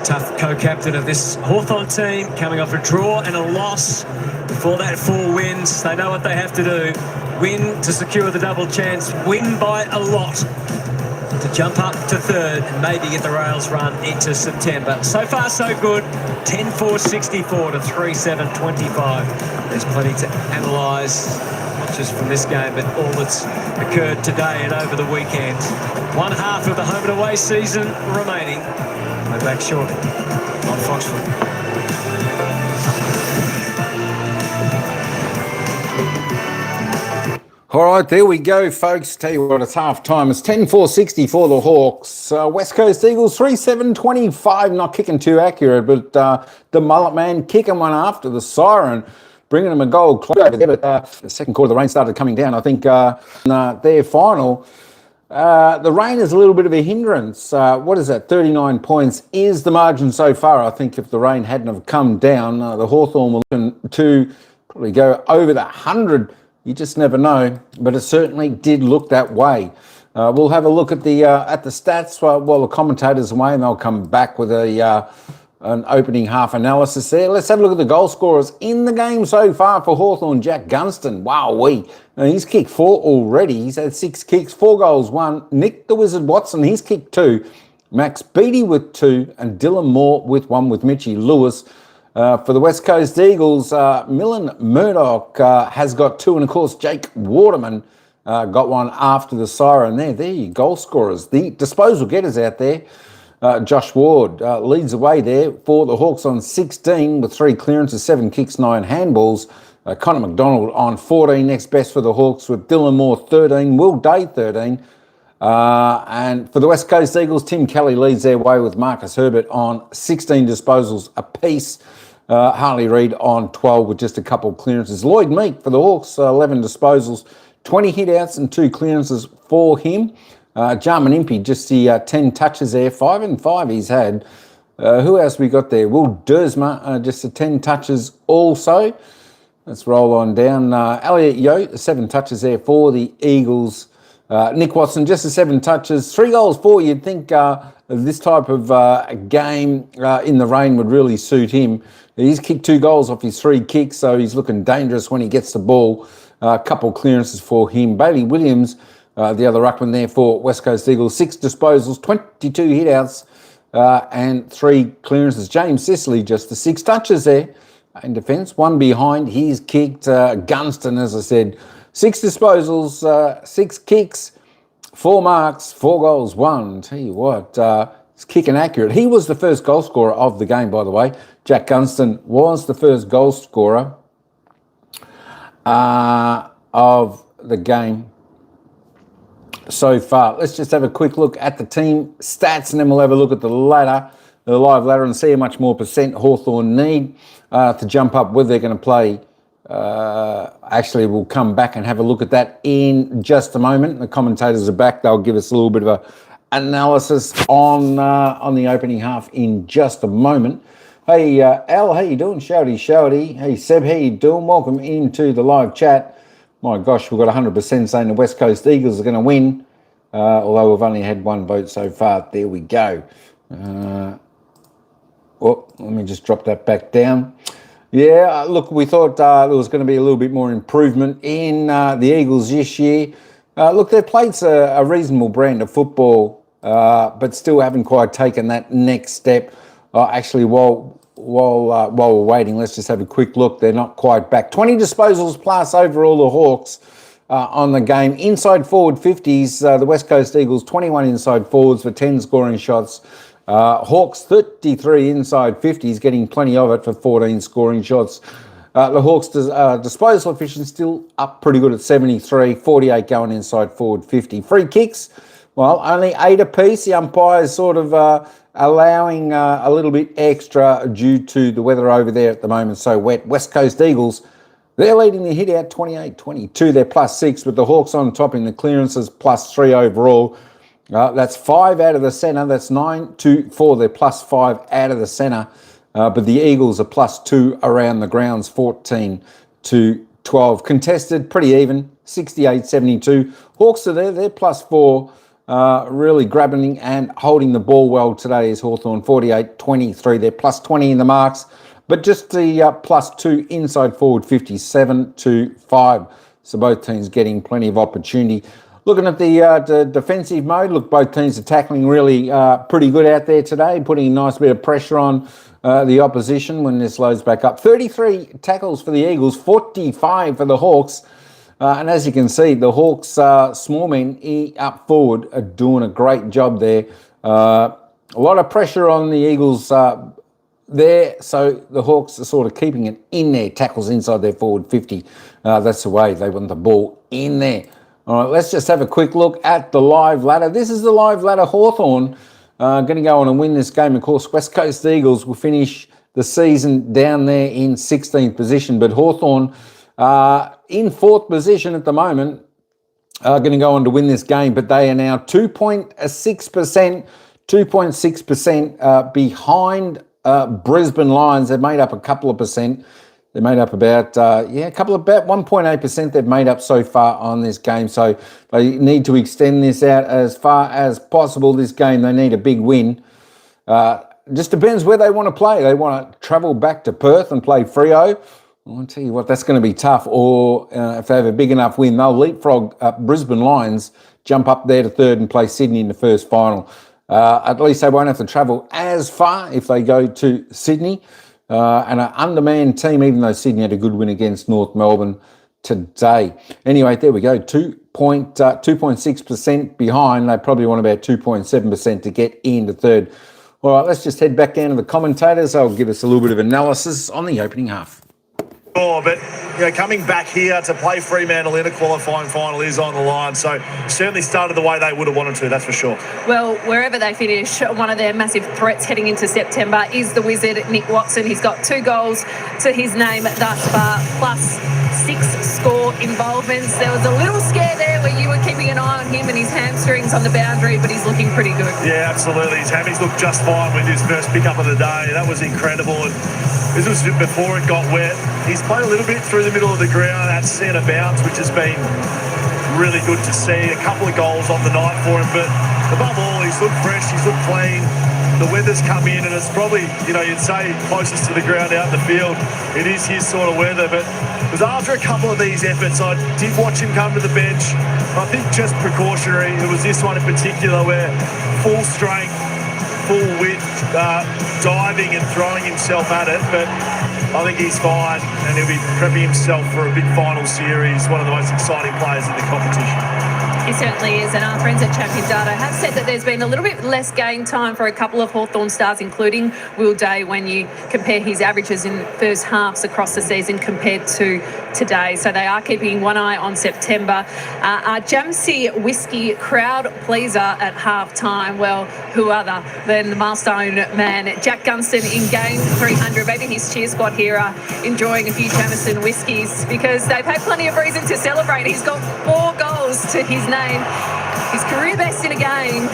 Tough co-captain of this Hawthorn team, coming off a draw and a loss. Before that, 4 wins. They know what they have to do. Win to secure the double chance. Win by a lot to jump up to third and maybe get the rails run into September. So far, so good. 10-4-64 to 3-7-25. There's plenty to analyse, not just from this game, but all that's occurred today and over the weekend. One half of the home and away season remaining. We're back shortly on Foxford. All right, there we go, folks. Tell you what, it's half time. It's 10-4-60 for the Hawks. West Coast Eagles 3-7-25, not kicking too accurate, but the mullet man kicking one after the siren, bringing them a goal close over there. But the second quarter, the rain started coming down. I think their final, the rain is a little bit of a hindrance. What is that? 39 points is the margin so far. I think if the rain hadn't have come down, the Hawthorn were looking to probably go over the 100. You just never know, but it certainly did look that way. We'll have a look at the stats while the commentators are away, and they'll come back with an opening half analysis there. Let's have a look at the goal scorers in the game so far for Hawthorn. Jack Gunston, wowee. Now, he's kicked 4 already. He's had 6 kicks, 4 goals, 1. Nick the Wizard Watson, he's kicked 2. Max Beattie with 2, and Dylan Moore with 1 with Mitchie Lewis. For the West Coast Eagles, Millen Murdoch has got 2, and of course Jake Waterman got 1 after the siren there. There you goal scorers. The disposal getters out there, Josh Ward leads the way there for the Hawks on 16 with 3 clearances, 7 kicks, 9 handballs. Connor McDonald on 14, next best for the Hawks with Dylan Moore 13, Will Day 13. And for the West Coast Eagles, Tim Kelly leads their way with Marcus Herbert on 16 disposals apiece. Harley Reid on 12 with just a couple of clearances. Lloyd Meek for the Hawks, 11 disposals, 20 hit-outs and 2 clearances for him. Jarman Impey, just the 10 touches there, 5 and 5 he's had. Who else we got there? Will Dersma, just the 10 touches also. Let's roll on down. Elliot Yeo, 7 touches there for the Eagles. Nick Watson, just the 7 touches, 3 goals, 4. You'd think this type of game in the rain would really suit him. He's kicked 2 goals off his 3 kicks, so he's looking dangerous when he gets the ball. A couple clearances for him. Bailey Williams, the other ruckman there for West Coast Eagles, 6 disposals, 22 hit-outs and 3 clearances. James Sicily, just the 6 touches there in defence. 1 behind. He's kicked. Gunston, as I said, 6 disposals, 6 kicks, 4 marks, 4 goals, 1. Tell you what, it's kicking accurate. He was the first goal scorer of the game, by the way. Jack Gunston was the first goal scorer of the game so far. Let's just have a quick look at the team stats, and then we'll have a look at the ladder, the live ladder, and see how much more percent Hawthorn need to jump up, whether they're going to play. Actually, we'll come back and have a look at that in just a moment. The commentators are back. They'll give us a little bit of a analysis on the opening half in just a moment. Hey, Al, how you doing? Shouty. Hey, Seb, how you doing? Welcome into the live chat. My gosh, we've got 100% saying the West Coast Eagles are going to win, although we've only had 1 vote so far. There we go. Let me just drop that back down. Yeah, look, we thought there was going to be a little bit more improvement in the Eagles this year. Look, they've played a reasonable brand of football, but still haven't quite taken that next step. Actually, while we're waiting, let's just have a quick look. They're not quite back. 20 disposals plus overall the Hawks on the game. Inside forward 50s, the West Coast Eagles, 21 inside forwards for 10 scoring shots. Hawks 33 inside 50s, getting plenty of it for 14 scoring shots. The Hawks' disposal efficiency still up pretty good at 73, 48 going inside forward 50. Free kicks, well, only 8 apiece. The umpires sort of allowing a little bit extra due to the weather over there at the moment, so wet. West Coast Eagles, they're leading the hit out 28-22. They're +6, with the Hawks on top in the clearances, +3 overall. That's 5 out of the centre. That's 9-4. They're +5 out of the centre. But the Eagles are +2 around the grounds, 14-12. Contested, pretty even, 68-72. Hawks are there. They're +4. Really grabbing and holding the ball well today is Hawthorn, 48-23. They're +20 in the marks, but just the +2 inside forward, 57-5. So both teams getting plenty of opportunity. Looking at the defensive mode, look, both teams are tackling really pretty good out there today, putting a nice bit of pressure on the opposition when this loads back up. 33 tackles for the Eagles, 45 for the Hawks. And as you can see, the Hawks small men up forward are doing a great job there. A lot of pressure on the Eagles' there. So the Hawks are sort of keeping it in there, tackles inside their forward 50. That's the way they want the ball in there. All right, let's just have a quick look at the live ladder. This is the live ladder. Hawthorn going to go on and win this game. Of course, West Coast Eagles will finish the season down there in 16th position, but Hawthorn in 4th position at the moment are going to go on to win this game, but they are now 2.6% behind Brisbane Lions. They've made up a couple of percent. They made up about, about 1.8% they've made up so far on this game. So they need to extend this out as far as possible. This game, they need a big win. Just depends where they want to play. They want to travel back to Perth and play Freo. I'll tell you what, that's going to be tough. Or if they have a big enough win, they'll leapfrog Brisbane Lions, jump up there to 3rd and play Sydney in the first final. At least they won't have to travel as far if they go to Sydney. And an undermanned team, even though Sydney had a good win against North Melbourne today. Anyway, there we go, 2.6% behind. They probably want about 2.7% to get into 3rd. All right, let's just head back down to the commentators. They'll give us a little bit of analysis on the opening half. But coming back here to play Fremantle in a qualifying final is on the line. So certainly started the way they would have wanted to, that's for sure. Well, wherever they finish, one of their massive threats heading into September is the Wizard, Nick Watson. He's got 2 goals to his name thus far, plus 6 score involvements. There was a little scare there where you were keeping an eye on him and his hamstrings on the boundary, but he's looking pretty good. Yeah, absolutely. His hammies looked just fine with his first pickup of the day. That was incredible. And this was before it got wet. He's played a little bit through the middle of the ground at centre bounce, which has been really good to see. A couple of goals on the night for him, but above all, he's looked fresh, he's looked clean. The weather's come in, and it's probably, you'd say closest to the ground out in the field. It is his sort of weather, but it was after a couple of these efforts, I did watch him come to the bench. I think just precautionary. It was this one in particular where full strength, full width, diving and throwing himself at it, but I think he's fine, and he'll be prepping himself for a big final series, one of the most exciting players in the competition. He certainly is, and our friends at Champion Data have said that there's been a little bit less game time for a couple of Hawthorn stars, including Will Day, when you compare his averages in first halves across the season compared to today. So they are keeping one eye on September. Our Jamsey Whiskey crowd pleaser at half-time, well, who other than the milestone man, Jack Gunston, in game 300. Maybe his cheer squad here are enjoying a few Jameson whiskies because they've had plenty of reason to celebrate. He's got 4 goals to his name. His career best in a game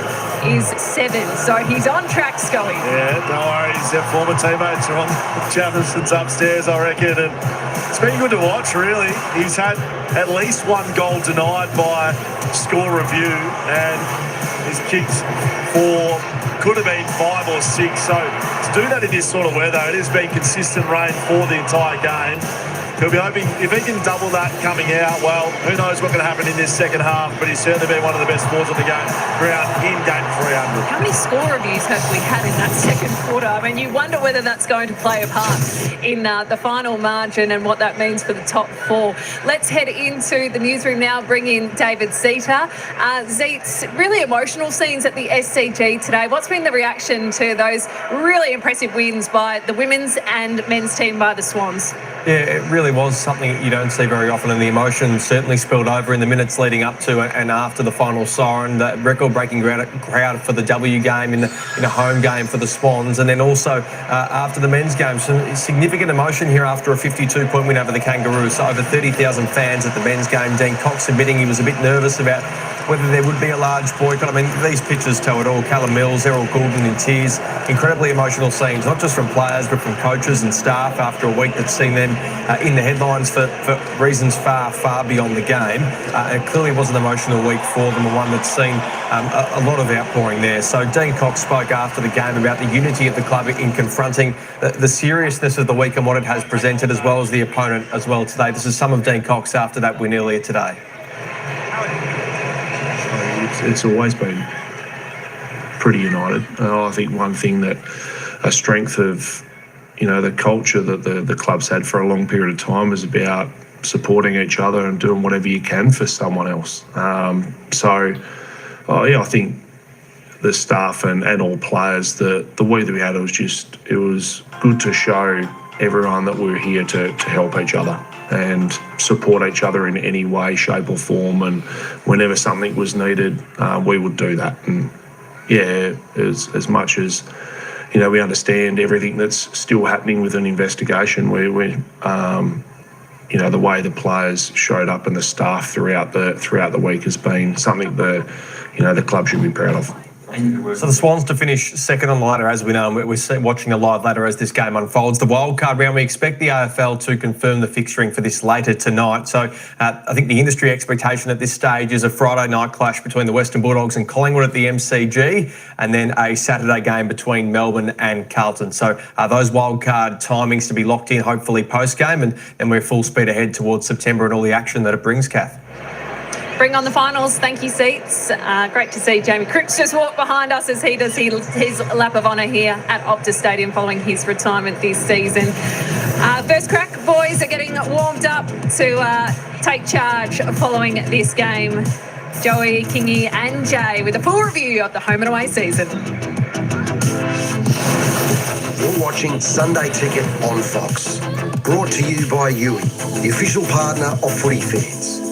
is 7, so he's on track, Scully. Yeah, no worries. Their former teammates are on Jefferson's upstairs, I reckon, and it's been good to watch, really. He's had at least 1 goal denied by score review, and he's kicked 4, could have been 5 or 6. So to do that in this sort of weather, it has been consistent rain for the entire game. He'll be hoping, if he can double that coming out, well, who knows what's going to happen in this second half, but he's certainly been one of the best scores of the game ground in game 300. How many score reviews have we had in that second quarter? I mean, you wonder whether that's going to play a part in the final margin and what that means for the top 4. Let's head into the newsroom now, bring in David Zeta. Zeets, really emotional scenes at the SCG today. What's been the reaction to those really impressive wins by the women's and men's team by the Swans? Yeah, it really was something you don't see very often, and the emotion certainly spilled over in the minutes leading up to and after the final siren. The record-breaking crowd for the W game in a home game for the Swans, and then also after the men's game, some significant emotion here after a 52-point win over the Kangaroos. So over 30,000 fans at the men's game. Dean Cox admitting he was a bit nervous about whether there would be a large boycott. I mean, these pictures tell it all. Callum Mills, Errol Goulden in tears. Incredibly emotional scenes, not just from players, but from coaches and staff after a week that's seen them in the headlines for reasons far, far beyond the game. It clearly was an emotional week for them, and one that's seen a lot of outpouring there. So Dean Cox spoke after the game about the unity of the club in confronting the seriousness of the week and what it has presented, as well as the opponent as well today. This is some of Dean Cox after that win earlier today. It's always been pretty united. I think one thing that a strength of, the culture that the club's had for a long period of time is about supporting each other and doing whatever you can for someone else. I think the staff and all players, the week that we had, it was good to show everyone that we were here to help each other and support each other in any way, shape or form. And whenever something was needed, we would do that. And yeah, as much as, you know, we understand everything that's still happening with an investigation, we you know, the way the players showed up and the staff throughout the week has been something that, you know, the club should be proud of. So the Swans to finish second on the ladder, as we know, and we're watching a live ladder as this game unfolds. The wildcard round, we expect the AFL to confirm the fixturing for this later tonight. So I think the industry expectation at this stage is a Friday night clash between the Western Bulldogs and Collingwood at the MCG, and then a Saturday game between Melbourne and Carlton. So those wildcard timings to be locked in, hopefully post-game, and we're full speed ahead towards September and all the action that it brings, Kath. Bring on the finals. Thank you, Seats. Great to see Jamie Cripps just walk behind us as he does his lap of honour here at Optus Stadium following his retirement this season. First crack, boys are getting warmed up to take charge following this game. Joey, Kingy and Jay with a full review of the home and away season. You're watching Sunday Ticket on Fox. Brought to you by Yui, the official partner of footy fans.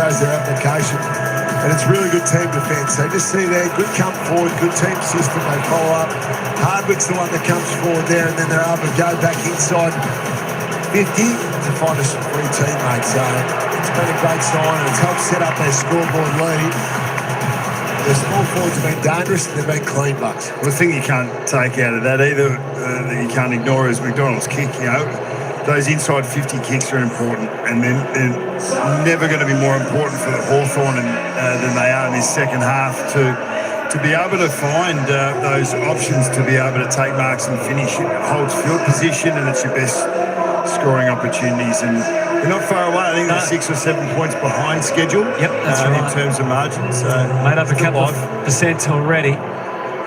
shows their application. And it's really good team defence. They just see there, good come forward, good team system, they follow up. Hardwick's the one that comes forward there, and then they're able to go back inside 50 to find us some free teammates. So it's been a great sign, and it's helped set up their scoreboard lead. The small forwards have been dangerous, and they've been clean bucks. Well, the thing you can't take out of that either, that you can't ignore, is McDonald's kick. You know, those inside 50 kicks are important, and they're never going to be more important for the Hawthorn than they are in this second half to be able to find those options to be able to take marks and finish. It holds field position, and it's your best scoring opportunities. And they're not far away. I think they're 6 or 7 points behind schedule. Yep, that's right. In terms of margin. So made up a couple of percent already.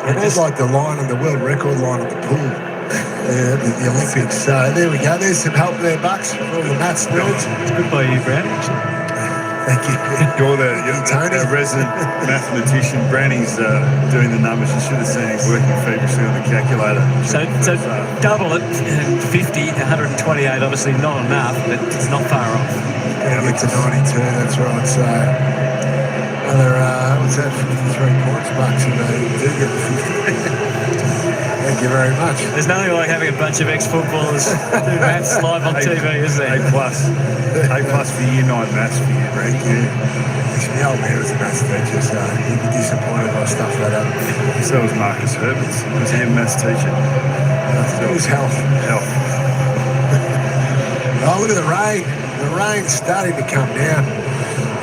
It was like the line on the world record line of the pool. The Olympics. So there we go. There's some help there, Bucks, for all the maths nerds. It's good by you, Brad, actually. Thank you. You're the resident mathematician. Brownie's doing the numbers. You should have seen him working feverishly on the calculator. So double it, 50, 128, obviously not enough, but it's not far off. Yeah, get to 92, that's right. So another, what's that, 53 points, Bucks, and they do get the 50. Thank you very much. There's nothing like having a bunch of ex-footballers do maths live on TV, is there? A plus for year 9 maths for you, Brad. Actually, the old man was a maths teacher, so he'd be disappointed if I stuff that up. So was Marcus Herbert. Was he a maths teacher? It was health. Oh, look at the rain. The rain's starting to come down.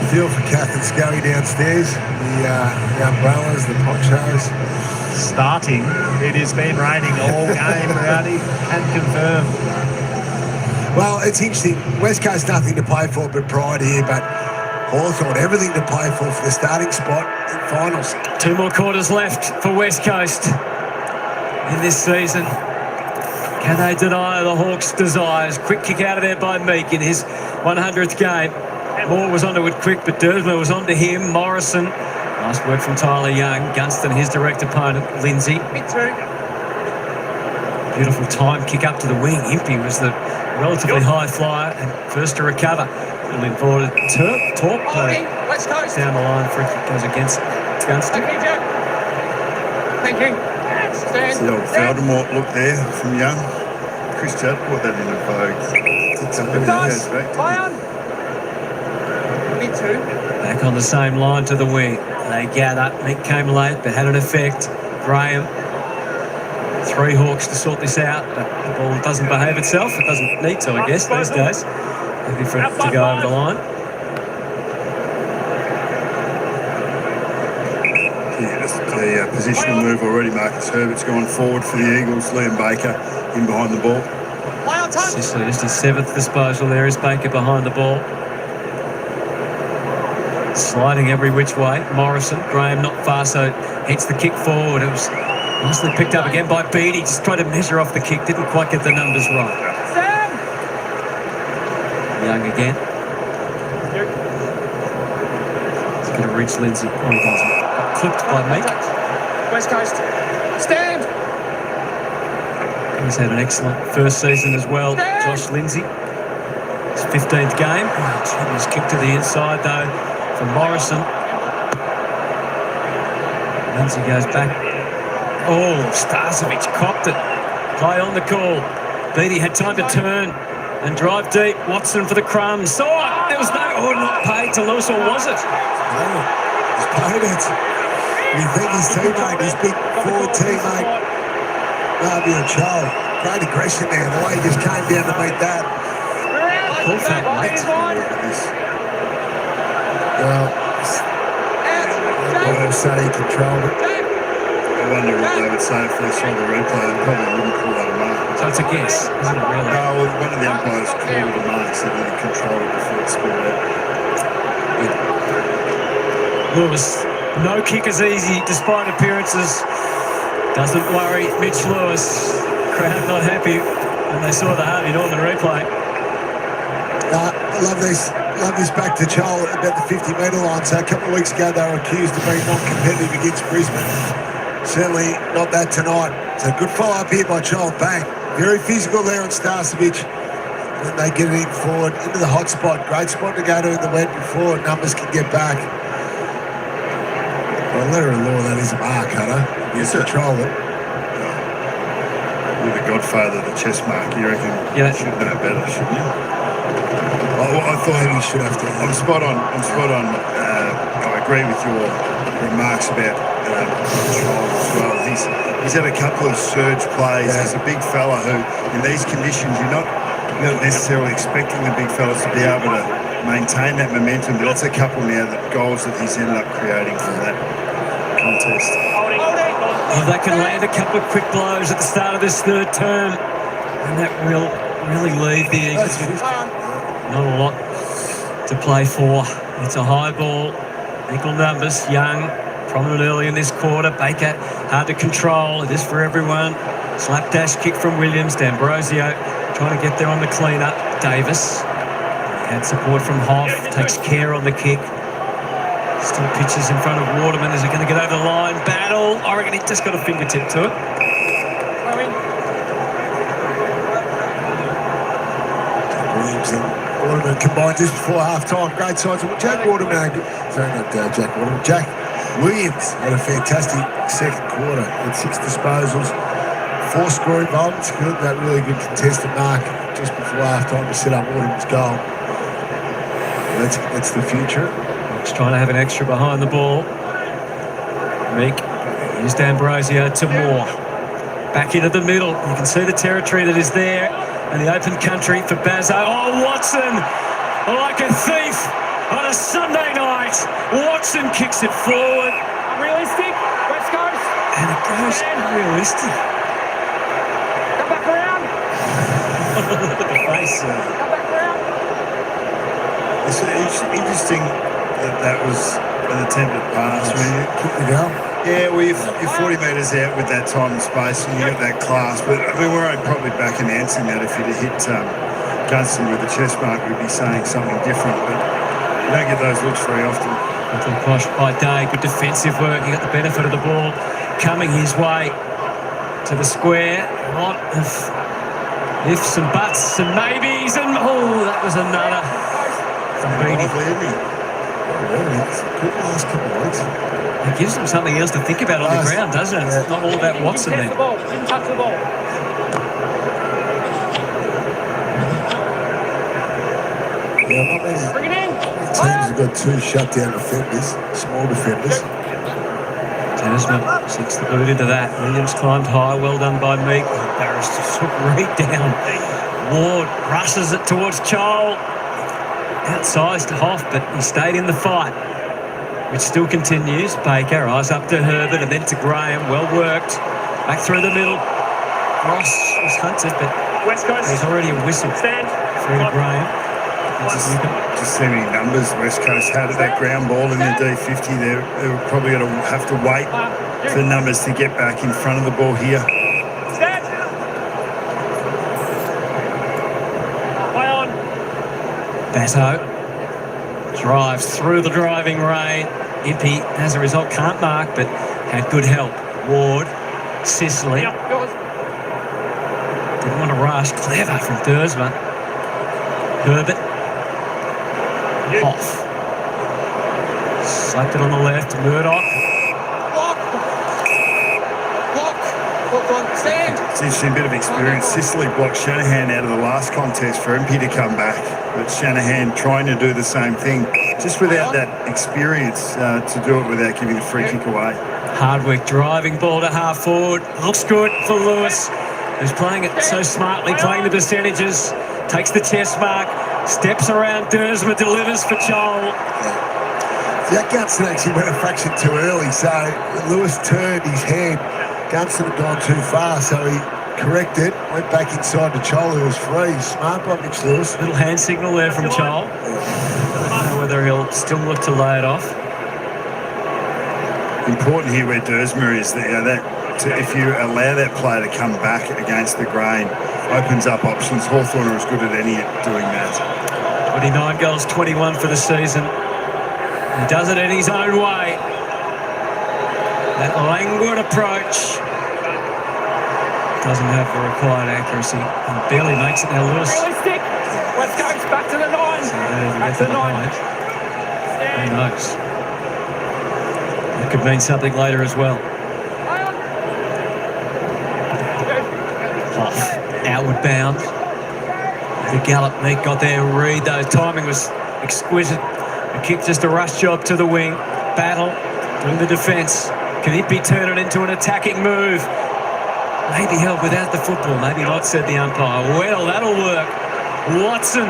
Feel for Kath and Scully downstairs. The umbrellas, the ponchos. Starting. It has been raining all game, Rowdy, and confirmed. Well, it's interesting. West Coast nothing to play for but pride here, but Hawthorn everything to play for the starting spot in finals. 2 more quarters left for West Coast in this season. Can they deny the Hawks' desires? Quick kick out of there by Meek in his 100th game. Moore was onto it quick, but Dersmer was onto him. Morrison. Nice work from Tyler Young. Gunston, his direct opponent, Lindsay. Beautiful time kick up to the wing. Impey was the relatively high flyer and first to recover. Little inverted torp down the line. Free kick goes against Gunston. Thank you. It's the old Feldemort look there from Young. Chris Judd brought that into vogue. Back on the same line to the wing. They gather. Mick came late, but had an effect. Graham. 3 Hawks to sort this out, but the ball doesn't behave itself. It doesn't need to, I guess, these days. Happy for it to go over the line. Yeah, that's the positional move already. Marcus Herbert's gone forward for the Eagles. Liam Baker in behind the ball. Sicily just his 7th disposal there is Baker behind the ball. Sliding every which way. Morrison. Graham not far, so hits the kick forward. It was nicely picked up again by Beattie. Just tried to measure off the kick. Didn't quite get the numbers right. Young again. He's going to reach Lindsay. Oh, he doesn't. Clipped by Meek. West Coast. Stand. He's had an excellent first season as well. Josh Lindsay. His 15th game. He's kicked to the inside, though, for Morrison. Lindsay goes back. Oh, Starcevic copped it. Play on the call. Beattie had time to turn and drive deep. Watson for the crumbs. Oh, there was no, not paid to Lewis, or was it? No, he's paid it. You think his teammate, his big forward teammate, Darby O'Chall. Great aggression there. The way he just came down to meet that. Full fat late. Well, I'll say he controlled it. I wonder what they would say if they saw the replay. They probably wouldn't call that a mark. So it's a guess, isn't it, really? No, well, one of the umpires called it a mark, said that he controlled it before it spilled out. Lewis, no kick is easy despite appearances. Doesn't worry Mitch Lewis. Crowd not happy when they saw the Harvey Norman replay. I love this. Love this back to Chol about the 50-metre line. So a couple of weeks ago they were accused of being non-competitive against Brisbane. Certainly not that tonight. So good follow-up here by Chol. Bang. Very physical there on Starcevic. Then they get it in forward into the hot spot. Great spot to go to in the wet before numbers can get back. Well, letter of law, that is a mark, Hunter. You control it. You're the godfather of the chess mark. You reckon you should know better, shouldn't you? I thought he should have to. I'm spot on. I agree with your remarks about control as well. He's had a couple of surge plays. He's a big fella who, in these conditions, you're not necessarily expecting the big fellas to be able to maintain that momentum, but that's a couple now of goals that he's ended up creating from that contest. Oh, they can land a couple of quick blows at the start of this third term, and that will really leave the Eagles with not a lot to play for. It's a high ball, equal numbers, Young, prominent early in this quarter. Baker, hard to control. It is for everyone. Slapdash kick from Williams. D'Ambrosio trying to get there on the clean-up. Davis had support from Hoff, takes care on the kick. Still pitches in front of Waterman. Is he going to get over the line? Battle. I reckon he just got a fingertip to it. Williams and Waterman combined just before half-time. Great sides. Jack Waterman, sorry, not Jack Waterman, Jack Williams had a fantastic second quarter with 6 disposals, 4 scoring involvements. Good, that really good contested mark just before half-time to set up Waterman's goal. That's the future. He's trying to have an extra behind the ball. Meek, here's D'Ambrosio to Moore. Back into the middle. You can see the territory that is there and the open country for Bazzo. Oh, Watson, like a thief on a Sunday night. Watson kicks it forward. Unrealistic. West Coast. And it goes unrealistic. Come back around. Look at the face. Come back around. It's interesting that was an attempted pass. I mean, Kick the goal. yeah, well, you're 40 metres out with that time and space, and you get that class. But I mean, we're only probably back in answering that. If you'd have hit Gunston with the chest mark, we'd be saying something different. But you don't get those looks very often. Good push by Day, good defensive work. He got the benefit of the ball coming his way to the square. A lot of ifs and buts and maybes, and oh, that was another. Good last couple of weeks. It gives them something else to think about on the ground, doesn't it? It's not all about Watson Touch there. the ball. Didn't touch the ball. Yeah, not many Bring it in. teams have got 2 shutdown defenders, small defenders. Tasman sits the boot into that. Williams climbed high. Well done by Meek. Barris just took right down. Ward rushes it towards Chol. Outsized Hoff, but he stayed in the fight, which still continues. Baker, eyes up to Herbert and then to Graham. Well worked. Back through the middle. Ross was hunted, but West Coast. there's already a whistle. Stand. Through to Graham. Just see many numbers West Coast had at that ground ball in the D50. They were probably going to have to wait for numbers to get back in front of the ball here. Stand. Play on. Basso drives through the driving rain. Impey, as a result, can't mark, but had good help. Ward, Sicily. Didn't want to rush. Clever from Dersma. Herbert. Hoff. Slapped it on the left. Murdoch. Block. Stand. It's an interesting bit of experience. Sicily blocked Shanahan out of the last contest for MP to come back, but Shanahan trying to do the same thing, just without that experience to do it without giving the free kick away. Hardwick driving ball to half forward. Looks good for Lewis, who's playing it so smartly, playing the percentages. Takes the chest mark, steps around Dersma, delivers for Chol. That Gunston actually went a fraction too early, so when Lewis turned his head, Gunston had gone too far, so he corrected, went back inside to Chol, who was free. Smart by Mitch Lewis. Little hand signal there from Chol. I don't know whether he'll still look to lay it off. Important here where Dersma is, if you allow that player to come back against the grain, opens up options. Hawthorn are as good at any at doing that. 29 goals, 21 for the season. He does it in his own way. That languid approach doesn't have the required accuracy and barely makes it now. Lewis. Realistic. Let's go. Back to the 9. Back to the 9. Who knows? It could mean something later as well. Off, outward bound. The gallop Meek got there. Reed, though, timing was exquisite. The kick, just a rush job to the wing. Battle doing the defence. Can it be turned into an attacking move? Maybe held without the football. Maybe not, said the umpire. Well, that'll work. Watson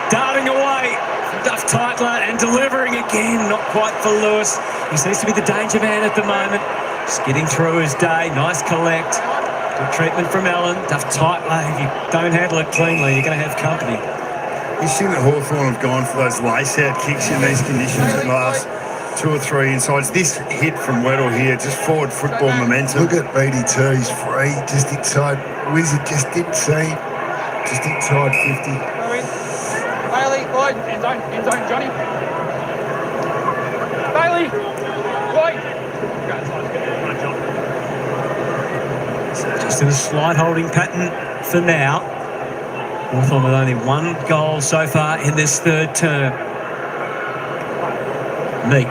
darting away. Duff Titler and delivering again. Not quite for Lewis. He seems to be the danger man at the moment. Skidding through his day. Nice collect. Good treatment from Allen. Duff Titler. If you don't handle it cleanly, you're going to have company. You've seen that Hawthorn have gone for those lace-out kicks in these conditions in the last 2 or 3 insides. This hit from Weddle here, just forward football momentum. Look at BD2, he's free, just inside. Wizard just didn't see. Just inside 50. Bailey, Lloyd, end zone, Johnny. Bailey, Lloyd. Just in a slight holding pattern for now. Hawthorn with only 1 goal so far in this third term. Meek.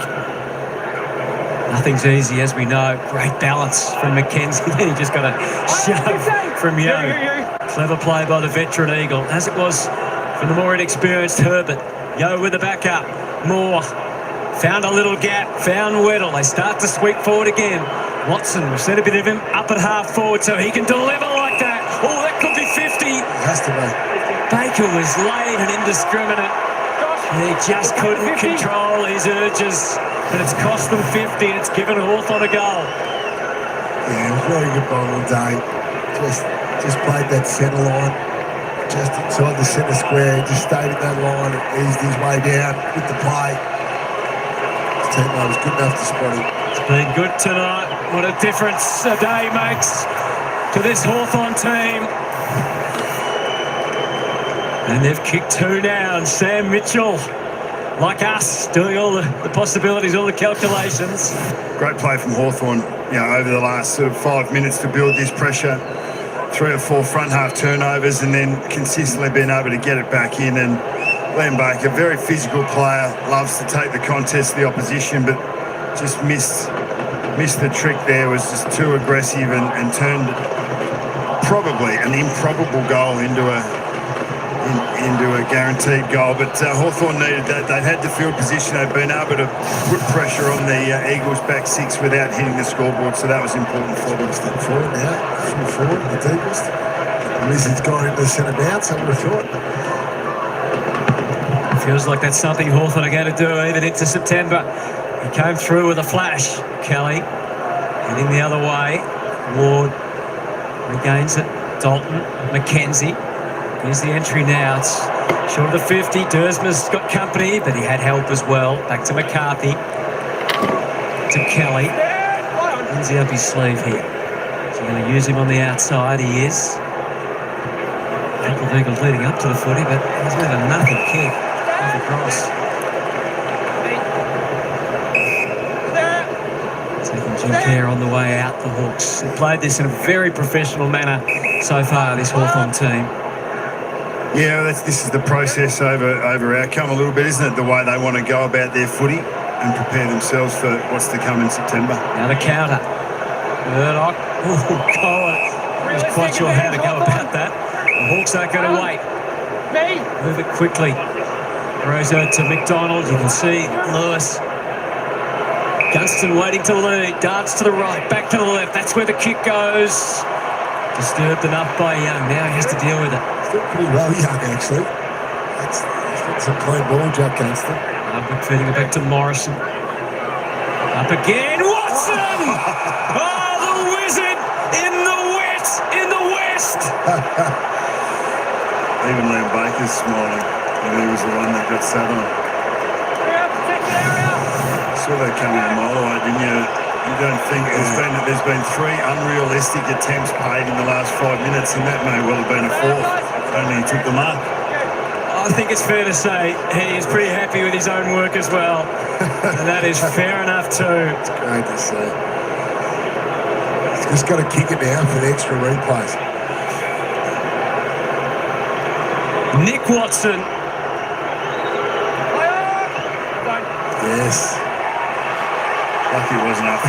Nothing's easy, as we know. Great balance from Mackenzie. Then he just got a shove from Yo. Clever play by the veteran Eagle, as it was from the more inexperienced Herbert. Yo with the backup. Moore found a little gap, found Weddle. They start to sweep forward again. Watson, we've seen a bit of him up at half forward, so he can deliver like that. Oh, that could be 50. Has to be. Baker was late and indiscriminate. He just couldn't control his urges, but it's cost them 50 and it's given Hawthorn a goal. Yeah, it was very good ball all day. Just played that centre line, just inside the centre square. Just stayed in that line and eased his way down with the play. His teammate was good enough to spot him. It's been good tonight. What a difference a day makes to this Hawthorn team. And they've kicked 2 now, and Sam Mitchell, like us, doing all the possibilities, all the calculations. Great play from Hawthorn, over the last sort of 5 minutes to build this pressure. 3 or 4 front half turnovers and then consistently being able to get it back in. And Liam Baker, very physical player, loves to take the contest to the opposition, but just missed the trick there, was just too aggressive and turned probably an improbable goal into a guaranteed goal. But Hawthorn needed that. They'd had the field position. They'd been able to put pressure on the Eagles' back 6 without hitting the scoreboard, so that was important for them. Step forward now, full forward, the deepest. Wizard's gone into the centre bounce, I would have thought. Feels like that's something Hawthorn are going to do even into September. He came through with a flash. Kelly heading the other way. Ward regains it. Dalton, Mackenzie. Here's the entry now. It's short of the 50. Dersmer's got company, but he had help as well. Back to McCarthy. To Kelly. Lindsay up his sleeve here. Is he going to use him on the outside? He is. A couple of Eagles leading up to the footy, but he's made a nothing kick off across. Taking Jim Kerr on the way out, the Hawks. They played this in a very professional manner so far, this Hawthorn team. Yeah, this is the process over outcome a little bit, isn't it? The way they want to go about their footy and prepare themselves for what's to come in September. Now the counter. Murdoch. Oh, God. I wasn't quite sure how to go about that. The Hawks aren't going to wait. Move it quickly. Throws out to McDonald. You can see Lewis. Gunston waiting to lead. Darts to the right, back to the left. That's where the kick goes. Disturbed enough by Young. Now he has to deal with it. Still pretty well Young, actually. That's a clean ball, Jack Gunston. Feeding it back to Morrison. Up again. Watson! Oh, the Wizard in the wet, in the west. Even Liam Baker's smiling, and he was the one that got sat on. Saw that coming a mile away, didn't you? You don't think there's been 3 unrealistic attempts paid in the last 5 minutes, and that may well have been a 4th. Only he took the mark. I think it's fair to say he is pretty happy with his own work as well. And that is fair enough too. It's great to see. It's Just got to kick it now for the extra replays. Nick Watson. Yes. Lucky it wasn't after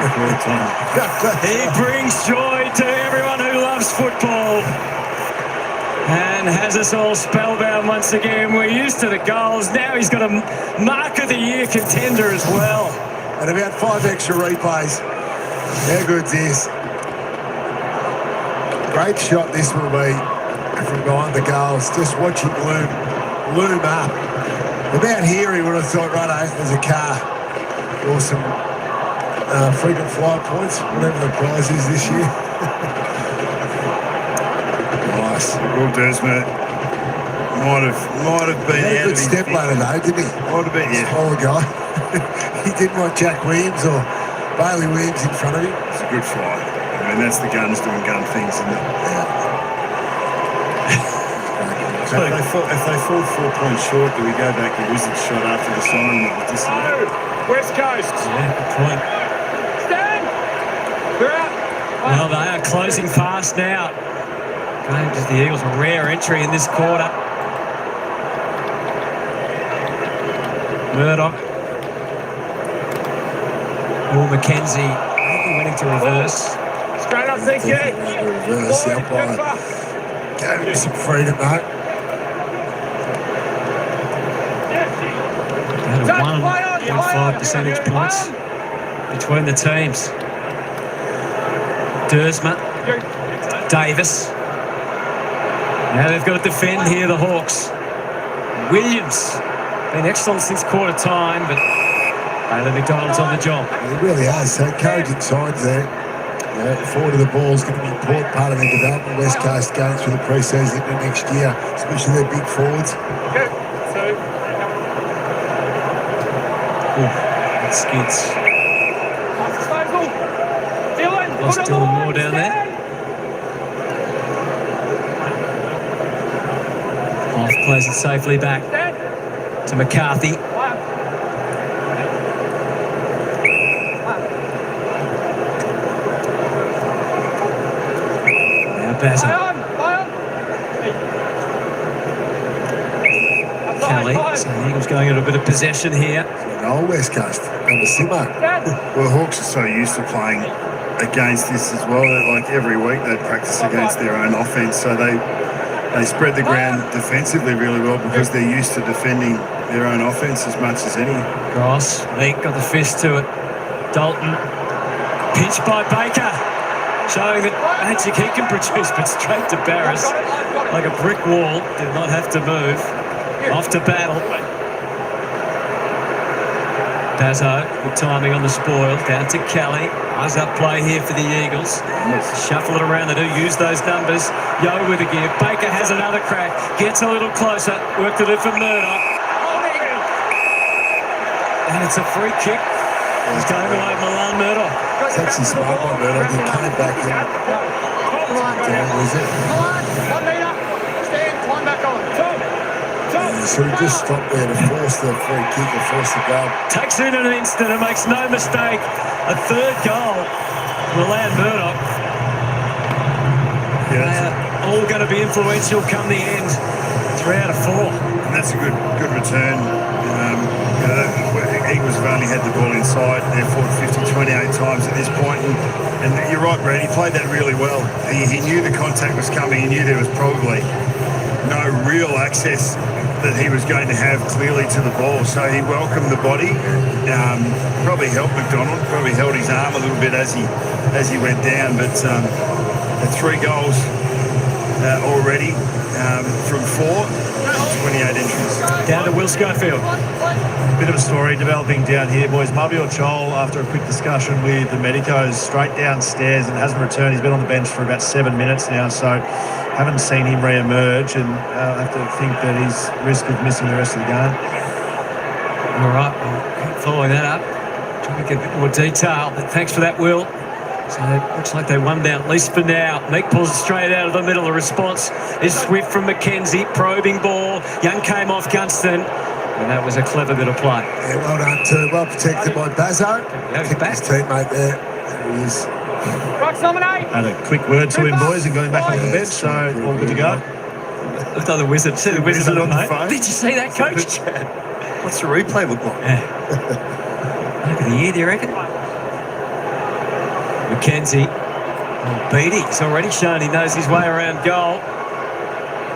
the quarter time. He brings joy to everyone who loves football and has us all spellbound once again. We're used to the goals. Now he's got a Mark of the Year contender as well. And about 5 extra replays. How good's this? Great shot this will be from behind the goals. Just watch him loom up. About here he would have thought, righto, there's a car. Or some frequent flyer points, whatever the prize is this year. Nice. Will Dersma might have been Had a out good of his step ladder though, didn't he? Might have been, yeah. Smaller guy. He didn't want Jack Williams or Bailey Williams in front of him. It's a good fly. I mean, that's the guns doing gun things, isn't it? Yeah. If they fall 4 points short, do we go back to Wizards shot after the siren? West Coast. Yeah, good point. Stand. We're out. Well, they are closing fast now. Going to the Eagles, a rare entry in this quarter. Murdoch. Paul McKenzie. He went into reverse. Straight up, CQ. Reverse, the umpire gave him some freedom, mate. Down to 1.5 percentage points between the teams. Dersma. Davis. Now they've got to defend here, the Hawks. Williams. Been excellent since quarter time, but Bailey McDonald's on the job. He really has. So encouraging signs there. Forward of the ball is going to be an important part of their development. West Coast going through the pre-season into next year, especially their big forwards. That skids. Lost Dylan Moore down there. Off plays it safely back to McCarthy. Now Bazza. Kelly. So the Eagles going into a bit of possession here. Oh, West Coast on the simmer. Well, the Hawks are so used to playing against this as well. That like every week they practice against their own offense, so they spread the ground defensively really well because they're used to defending their own offense as much as any. Cross. Leak got the fist to it. Dalton. Pinched by Baker. Showing that magic he can produce, but straight to Barris. Like a brick wall. Did not have to move. Off to Battle. Dazzo, good timing on the spoil. Down to Kelly. Eyes up play here for the Eagles. Shuffle it around. They do use those numbers. Yo with a give. Baker has another crack. Gets a little closer. Work to do for Murdoch. And it's a free kick. He's going away Milan Murdoch. It's actually smart by Murdoch. He came back in. Down, was it? 1 metre. Stand. Climb back on. So he just stopped there to force the free kick or force the goal. Takes it in an instant and makes no mistake. A third goal will land Murdoch. Yeah, They are all going to be influential come the end. 3 out of 4. and that's a good return. The Eagles have only had the ball inside. They've fought 28 times at this point, and you're right, Brad. He played that really well. He knew the contact was coming. He knew there was probably no real access that he was going to have clearly to the ball, so he welcomed the body. Probably helped McDonald. Probably held his arm a little bit as he went down. But 3 goals already from 4. 28 entries. Down to Will Schofield. Bit of a story developing down here, boys. Mabior Chol, after a quick discussion with the medicos, straight downstairs and hasn't returned. He's been on the bench for about 7 minutes now, so haven't seen him re-emerge, and I have to think that he's risk of missing the rest of the game. All right, well, following that up, trying to get a bit more detail, but thanks for that, Will. So it looks like they won down, at least for now. Meek pulls it straight out of the middle. The response is swift from McKenzie. Probing ball. Young came off Gunston. And that was a clever bit of play. Yeah, well done too. Well protected by Bazzo. Yeah, he's back. His teammate there. There he is. Had a quick word to him, boys, and going back on the bench, so all good to go. Looked like the wizard. See the wizard on the phone. Did you see that, Coach? What's the replay look like? Look at the year, do you reckon? McKenzie. Oh, Beattie's already shown he knows his way around goal.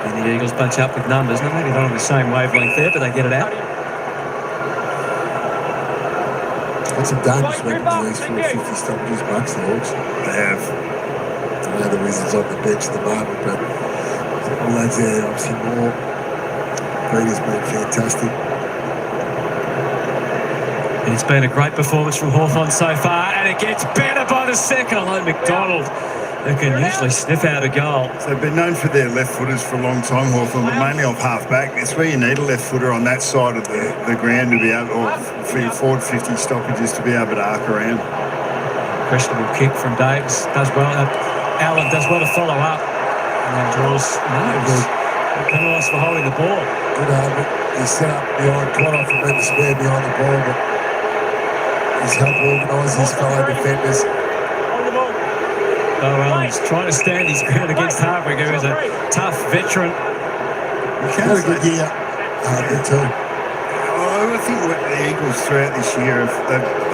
And the Eagles bunch up with numbers. Not maybe not on the same wavelength there, but they get it out. Got some dangerous weapons in these 450 stoppages, Bucks, the Hawks. They have. I know the Wizards on the bench at the moment, but the lads there, obviously more. Peter's been fantastic. And it's been a great performance from Hawthorn so far, and it gets better by the second. Although McDonald, who can usually sniff out a goal. So they've been known for their left footers for a long time, Hawthorn, but mainly off half back. It's where you need a left footer on that side of the ground to be able, or for your forward 50 stoppages to be able to arc around. Questionable kick from Davis. Does well. Allen does well to follow up. And then draws penalised for holding the ball. Good argument. He's set up behind Connor from being spare behind the ball, but he's helped organise his fellow defenders. Oh, well, he's trying to stand his ground against Hardwick, who is a tough veteran. Had a good year. Good too. I think what the Eagles throughout this year, I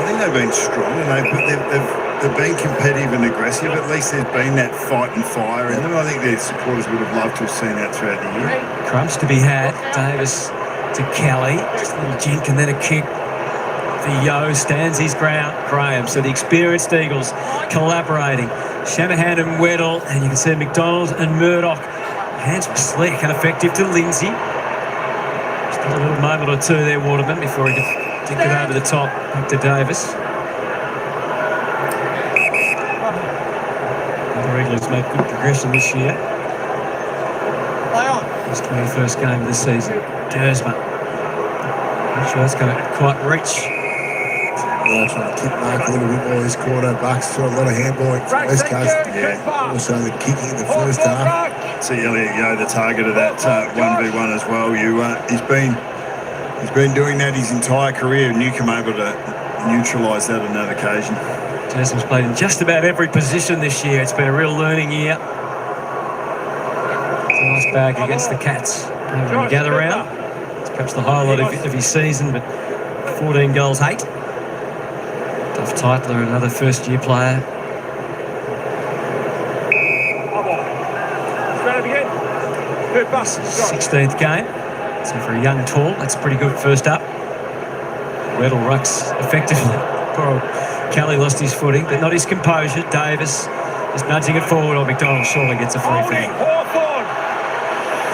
think they've been strong and they've been competitive and aggressive. At least there's been that fight and fire in them. I think their supporters would have loved to have seen that throughout the year. Crunch to be had. Davis to Kelly. Just a little jink and then a kick. The Yo stands his ground. Graham. So the experienced Eagles collaborating. Shanahan and Weddle. And you can see McDonald and Murdoch. Hands were slick and effective to Lindsay. Just a little moment or two there, Waterman, before he could dink it over the top. Back to Davis. The Eagles made good progression this year. His 21st game of the season. Dersma. Not sure that's going to quite reach. Trying to kick Mark a little bit more this quarter. Bucks saw a lot of handballing from West Coast. Yeah. Also the kicking in the first half. See Elliot Yo, the target of that 1v1 as well. He's been doing that his entire career, and you come able to neutralise that on that occasion. Jason's played in just about every position this year. It's been a real learning year. It's a nice bag against the Cats. Having a gather round. It's perhaps the highlight of his season, but 14 goals, 8. Duff Titler, another first-year player. Good bus. 16th game. So for a young tall, that's pretty good first up. Weddle rucks effectively. Poor old Kelly lost his footing, but not his composure. Davis is nudging it forward, or McDonald surely gets a free for him. Hawthorn.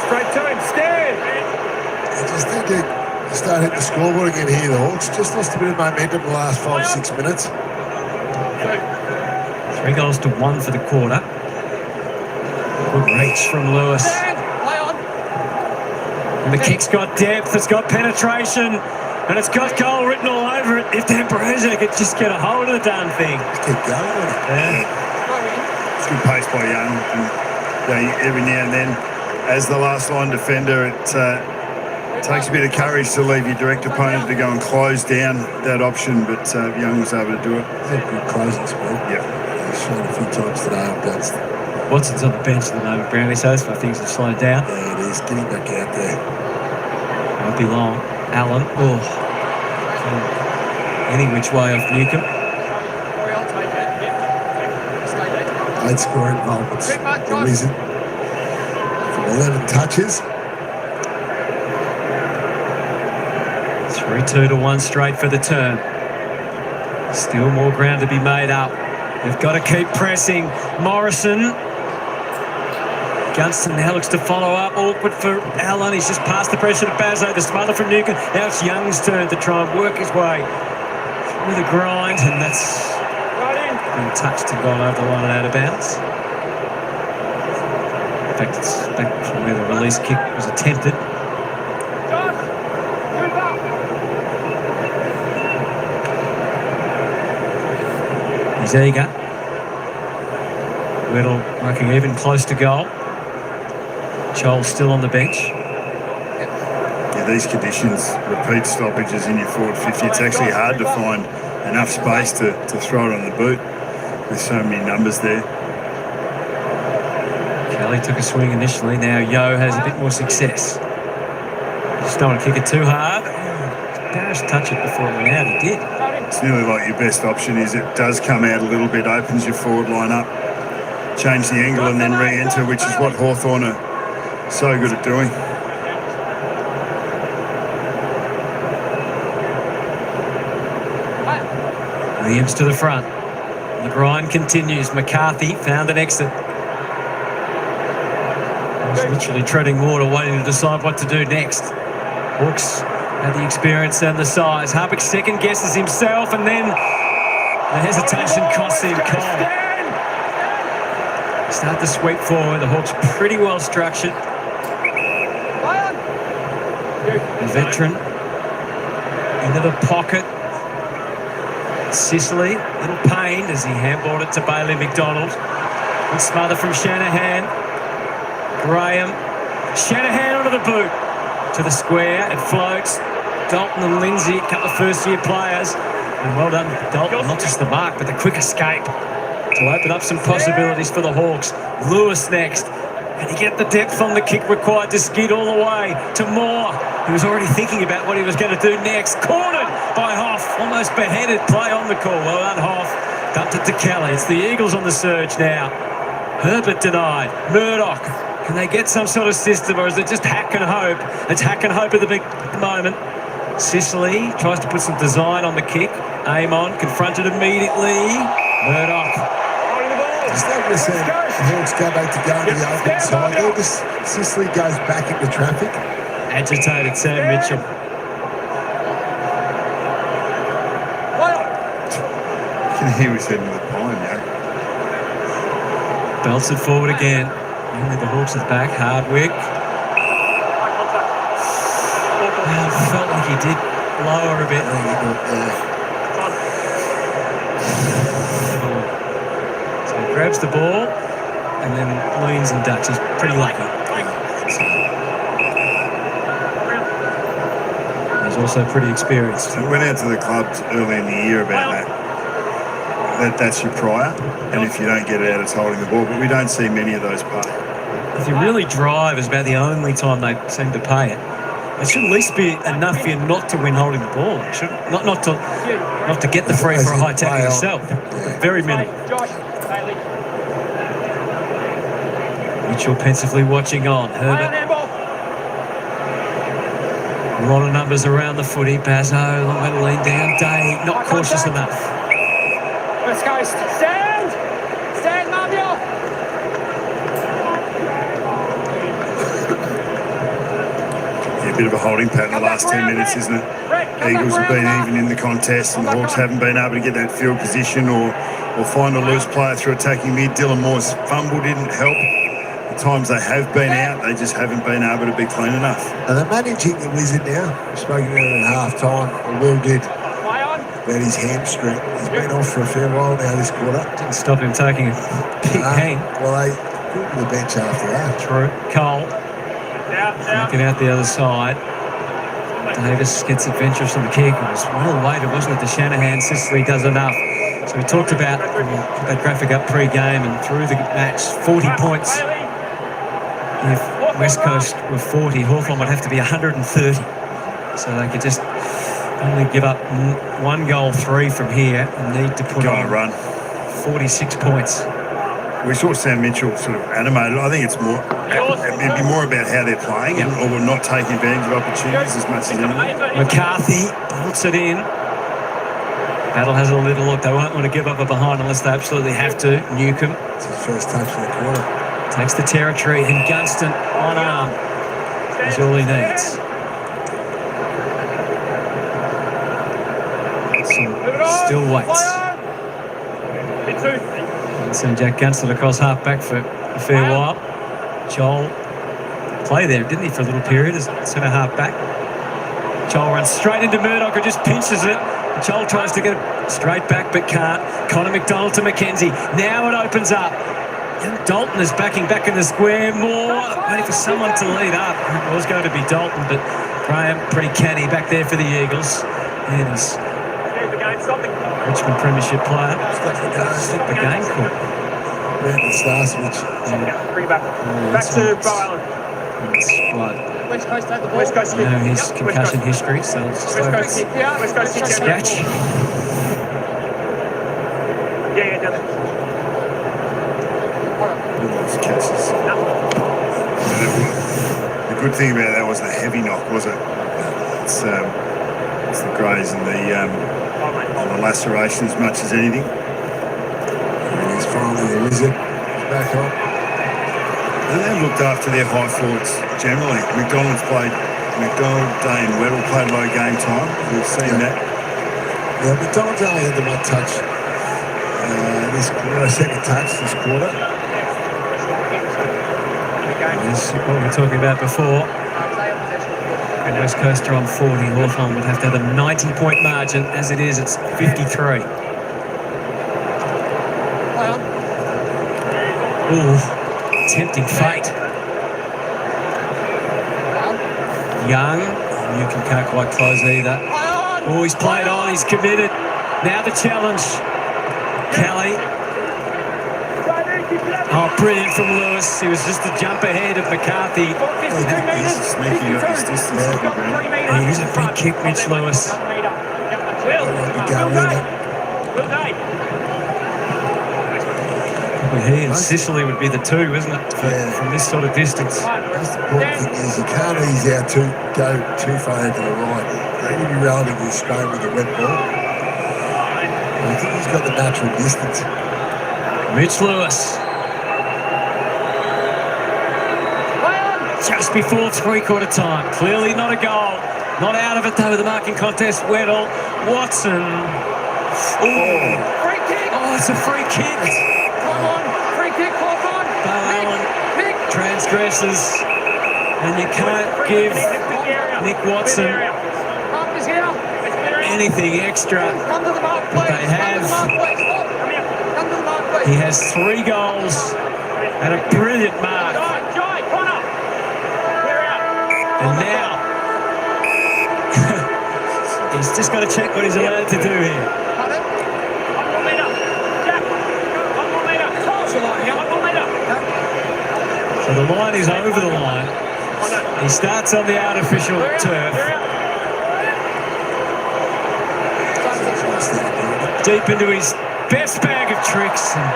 Straight to him. Stand. I just think they start hitting the scoreboard again here, the Hawks. Just lost a bit of momentum in the last 5-6 minutes. 3 goals to 1 for the quarter. Good reach from Lewis. And the kick's got depth, it's got penetration, and it's got goal written all over it. If D'Ambrosio could just get a hold of the darn thing. Keep going. Yeah. It's good pace by Young. And, every now and then, as the last line defender, it takes a bit of courage to leave your direct opponent to go and close down that option, but Young was able to do it. Good closing speed. Yeah. He's shown a few times today against. Watson's on the bench at the moment, Brownie, so that's why things have slowed down. Yeah, it is. Getting back out there. Won't be long. Allen, any which way off Newcomb. 8 score involvements. The Wizard from 11 touches. 3-2 to 1 straight for the turn. Still more ground to be made up. They've got to keep pressing. Morrison. Gunston now looks to follow up. Awkward for Allen. He's just passed the pressure to Bazzo. The smother from Newcomb. Now it's Young's turn to try and work his way through the grind, and that's been touched and gone over the line and out of bounds. In fact, it's back from where the release kick was attempted. He's eager. Weddle working even close to goal. Chol still on the bench. Yeah, these conditions, repeat stoppages in your forward 50, it's actually hard to find enough space to throw it on the boot. with so many numbers there. Kelly took a swing initially. Now Yo has a bit more success. Just don't want to kick it too hard. Barris touch it before it went out. He did. It's nearly like your best option is it does come out a little bit, opens your forward line up, change the angle and then re-enter, which is what Hawthorn are so good at doing. Williams to the front. The grind continues. McCarthy found an exit. He's literally treading water, waiting to decide what to do next. Hawks had the experience and the size. Harvick second guesses himself, and then the hesitation costs him Cole. Start to sweep forward. The Hawks pretty well structured. The veteran into the pocket. Sicily, a little pained as he handballed it to Bailey McDonald. Good smother from Shanahan. Graham. Shanahan onto the boot. To the square, it floats. Dalton and Lindsay, a couple of first-year players. And well done, Dalton, not just the mark, but the quick escape to open up some possibilities for the Hawks. Lewis next. And he get the depth on the kick required to skid all the way to Moore. He was already thinking about what he was going to do next. Cornered by Hoff. Almost beheaded play on the call. Well done, Hoff. Dumped it to Kelly. It's the Eagles on the surge now. Herbert denied. Murdoch. Can they get some sort of system, or is it just hack and hope? It's hack and hope at the big moment. Sicily tries to put some design on the kick. Amon confronted immediately. Murdoch. Just love to see the Hawks go back to going to the open side. There, just Sicily goes back into traffic. Agitated Sam Mitchell. You can hear us heading to the pine, yeah. Belts it forward again. Only the Hawks at the back. Hardwick. Felt like he did lower a bit. So he grabs the ball and then leans and ducks. He's pretty lucky. He's also pretty experienced. So we went out to the clubs early in the year about that. That's your prior, and if you don't get it out, it's holding the ball. But we don't see many of those pay. If you really drive, is about the only time they seem to pay it. It should at least be enough for you not to win holding the ball. It should not to get the free for a high tackle yourself. Very minimal. Mitchell pensively watching on. Herbert. A lot of numbers around the footy. Bazzo, long way to lean down. Day not cautious enough. Let's go. Stand! Stand, Marvia! Yeah, a bit of a holding pattern the last 10 minutes, isn't it? Eagles have been even in the contest, and the Hawks haven't been able to get that field position or find a loose player through attacking mid. Dylan Moore's fumble didn't help. The times they have been out, they just haven't been able to be clean enough. And they're managing the Wizard now. We've spoken about it at half-time. Will did. About his hamstring. He's been off for a fair while now this quarter. Didn't stop him taking a big hang. Well, they put him to the bench after that. True. Cole. Looking out the other side. Davis gets adventurous on the kick. It was well weighted, wasn't it? The Shanahan. Sicily does enough. So we talked about that graphic up pre-game and through the match, 40 points. If West Coast were 40, Hawthorn would have to be 130. So they could just only give up 1 goal 3 from here and need to put on a run. 46 points. We saw Sam Mitchell sort of animated. I think it'd be more about how they're playing or not taking advantage of opportunities as much as anything. McCarthy puts it in. Battle has a little look. They won't want to give up a behind unless they absolutely have to. Newcomb. It's his first touch for the quarter. Takes the territory, and Gunston on arm is all he needs. Still waits. So Jack Gunston across half-back for a fair while. Joel played there, didn't he, for a little period as centre half-back. Joel runs straight into Murdoch, who just pinches it. Joel tries to get it straight back, but can't. Connor McDonald to McKenzie. Now it opens up. And Dalton is backing back in the square. More waiting for someone to lead up. It was going to be Dalton, but Graham pretty canny back there for the Eagles. And he's Richmond Premiership player. The game call. Brandon Starcevich. Back to Bow Island. Blood. West Coast had the ball. West Coast You know his concussion history, so it's just West Coast kick out. West Coast kick out. scratch. Yeah, down there. Those catches. The good thing about that was the heavy knock, was it? It's the graze and the laceration as much as anything. And he's finally there, is it? He's back on. And they've looked after their high forwards generally. McDonald, Day and Weddle played low game time. We've seen that. Yeah, McDonald's only had the one touch this quarter, second touch this quarter. This is what we were talking about before. And West Coast are on 40. Hawthorn would have to have a 90-point margin. As it is, it's 53. Ooh, tempting fate. Young, Newcombe can't quite close either. Oh, he's played on, he's committed. Now the challenge. Kelly. Oh, brilliant from Lewis. He was just a jump ahead of McCarthy. He's sneaky up his distance. He's a big kick, Mitch Lewis. Well, he and Sicily would be the two, isn't it, from this sort of distance? The most important thing is you can't ease out go too far over the right. You need to be relatively straight with the wet ball. I think he's got the natural distance. Mitch Lewis. Just before three-quarter time. Clearly not a goal. Not out of it, though, with the marking contest. Weddle. Watson. Free kick. Oh, it's a free kick. Come on. Free kick. Hawthorn. Bow Allen transgresses. And you can't give Nick Watson anything extra. But they have. He has 3 goals and a brilliant mark. And now, he's just got to check what he's allowed to do here. So the line is over the line. He starts on the artificial turf. Deep into his best bag of tricks and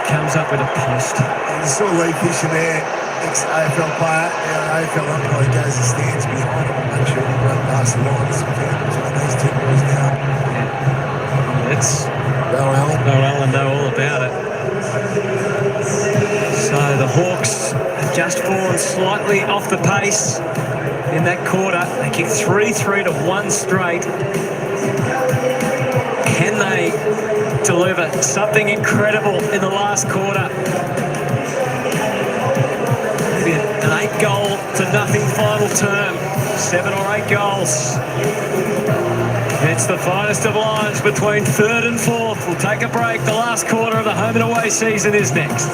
comes up with a post. You saw Lee Fisher there. Ex-AFL player, now AFL umpire goes and stands behind him and makes sure he runs past the line. There's some between these two boys now. It's Bow Allen. Bow Allen know all about it. So the Hawks have just fallen slightly off the pace in that quarter. They kicked 3-3 to 1 straight. Can they deliver something incredible in the last quarter? An 8-goal to nothing final term. 7 or 8 goals. It's the finest of lines between 3rd and 4th. We'll take a break. The last quarter of the home and away season is next.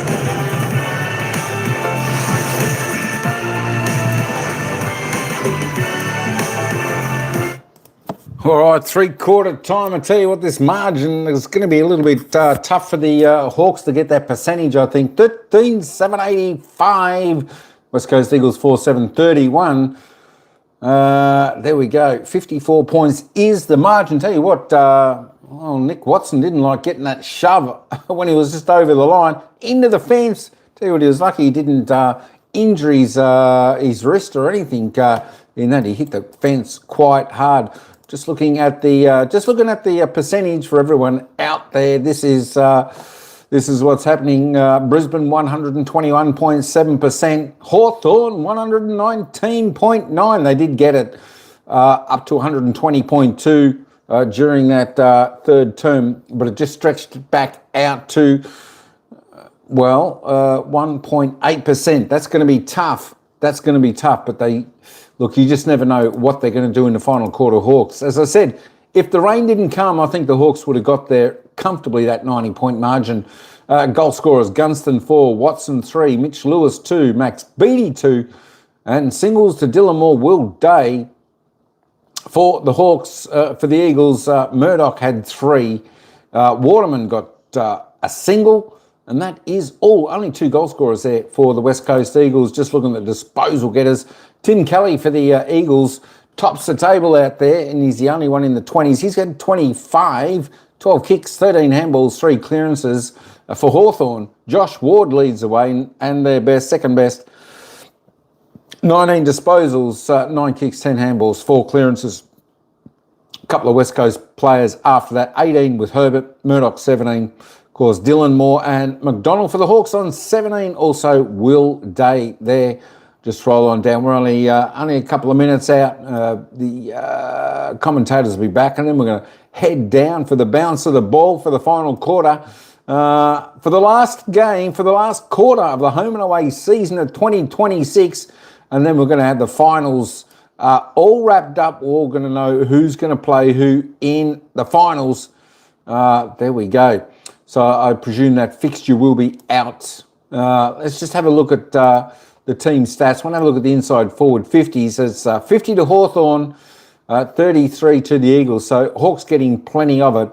All right, three-quarter time. I tell you what, this margin is going to be a little bit tough for the Hawks to get that percentage, I think. 13,785. West Coast Eagles 4,731. There we go. 54 points is the margin. Tell you what, Nick Watson didn't like getting that shove when he was just over the line into the fence. Tell you what, he was lucky he didn't injure his wrist or anything in that. He hit the fence quite hard. Just looking at the percentage for everyone out there. This is what's happening. Brisbane 121.7%. Hawthorn 119.9%. They did get it up to 120.2% during that third term, but it just stretched back out to 1.8%. That's going to be tough. But look, you just never know what they're going to do in the final quarter, Hawks. As I said, if the rain didn't come, I think the Hawks would have got there comfortably, that 90-point margin. Goal scorers, Gunston 4, Watson 3, Mitch Lewis 2, Max Beattie 2, and singles to Dylan Moore, Will Day, For the Hawks, for the Eagles, Murdoch had 3. Waterman got a single, and that is all. Only 2 goal scorers there for the West Coast Eagles. Just looking at the disposal getters. Tim Kelly for the Eagles tops the table out there, and he's the only one in the 20s. He's got 25, 12 kicks, 13 handballs, 3 clearances. For Hawthorn, Josh Ward leads the way, and their second best, 19 disposals, 9 kicks, 10 handballs, 4 clearances. A couple of West Coast players after that, 18 with Herbert, Murdoch 17, of course Dylan Moore and McDonald for the Hawks on 17. Also Will Day there. Just roll on down. We're only a couple of minutes out. The commentators will be back, and then we're going to head down for the bounce of the ball for the final quarter. For the last game, for the last quarter of the home and away season of 2026, and then we're going to have the finals all wrapped up. We're all going to know who's going to play who in the finals. There we go. So I presume that fixture will be out. Let's just have a look at the team stats. We'll have a look at the inside forward 50s. It's 50 to Hawthorn, 33 to the Eagles. So Hawks getting plenty of it.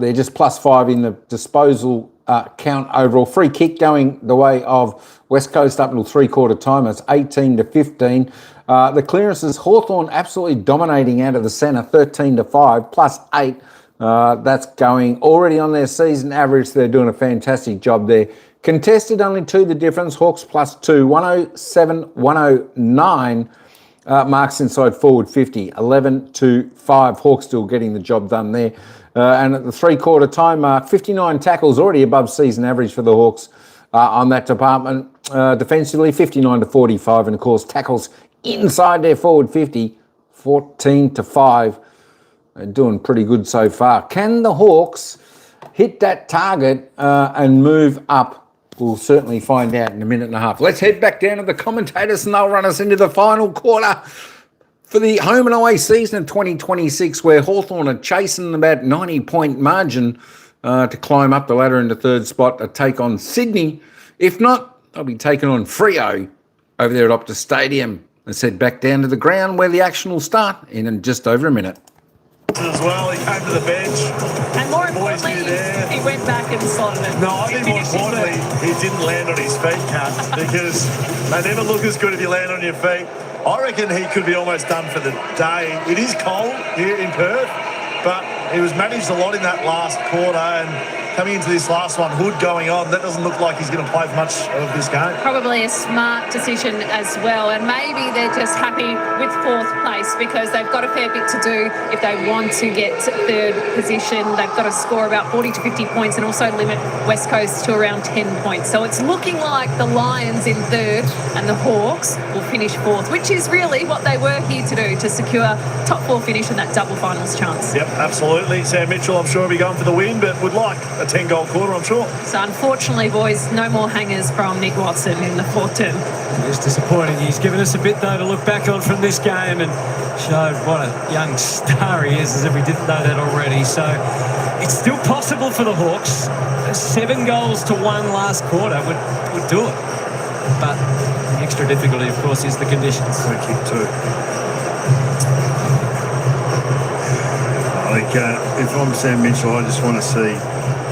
They're just +5 in the disposal count overall. Free kick going the way of West Coast up until 3/4 time. It's 18 to 15. The clearances, Hawthorn absolutely dominating out of the centre, 13 to 5, +8. That's going already on their season average. They're doing a fantastic job there. Contested only 2 the difference. Hawks +2, 107, 109. Marks inside forward 50, 11 to 5. Hawks still getting the job done there. And at the 3/4 time mark, 59 tackles, already above season average for the Hawks on that department. Defensively, 59 to 45. And of course, tackles inside their forward 50, 14 to 5. They're doing pretty good so far. Can the Hawks hit that target and move up? We'll certainly find out in a minute and a half. Let's head back down to the commentators, and they'll run us into the final quarter for the home and away season of 2026, where Hawthorn are chasing about 90-point margin to climb up the ladder into third spot to take on Sydney. If not, they'll be taking on Freo over there at Optus Stadium. Let's head back down to the ground where the action will start in just over a minute. As well, he came to the bench. And more importantly, he went back and slotted it. No, I think more importantly, he didn't land on his feet, Kat, because they never look as good if you land on your feet. I reckon he could be almost done for the day. It is cold here in Perth, but he was managed a lot in that last quarter, and coming into this last one, Hood going on, that doesn't look like he's going to play much of this game. Probably a smart decision as well, and maybe they're just happy with 4th place because they've got a fair bit to do if they want to get 3rd position. They've got to score about 40 to 50 points and also limit West Coast to around 10 points. So it's looking like the Lions in 3rd and the Hawks will finish 4th, which is really what they were here to do, to secure top 4 finish and that double finals chance. Yep, absolutely. Sam Mitchell, I'm sure, will be going for the win, but would like a 10-goal quarter, I'm sure. So unfortunately, boys, no more hangers from Nick Watson in the 4th term. It's disappointing. He's given us a bit, though, to look back on from this game and showed what a young star he is, as if we didn't know that already. So it's still possible for the Hawks. 7 goals to 1 last quarter would do it. But the extra difficulty, of course, is the conditions. Free kick too. I think if I'm Sam Mitchell, I just want to see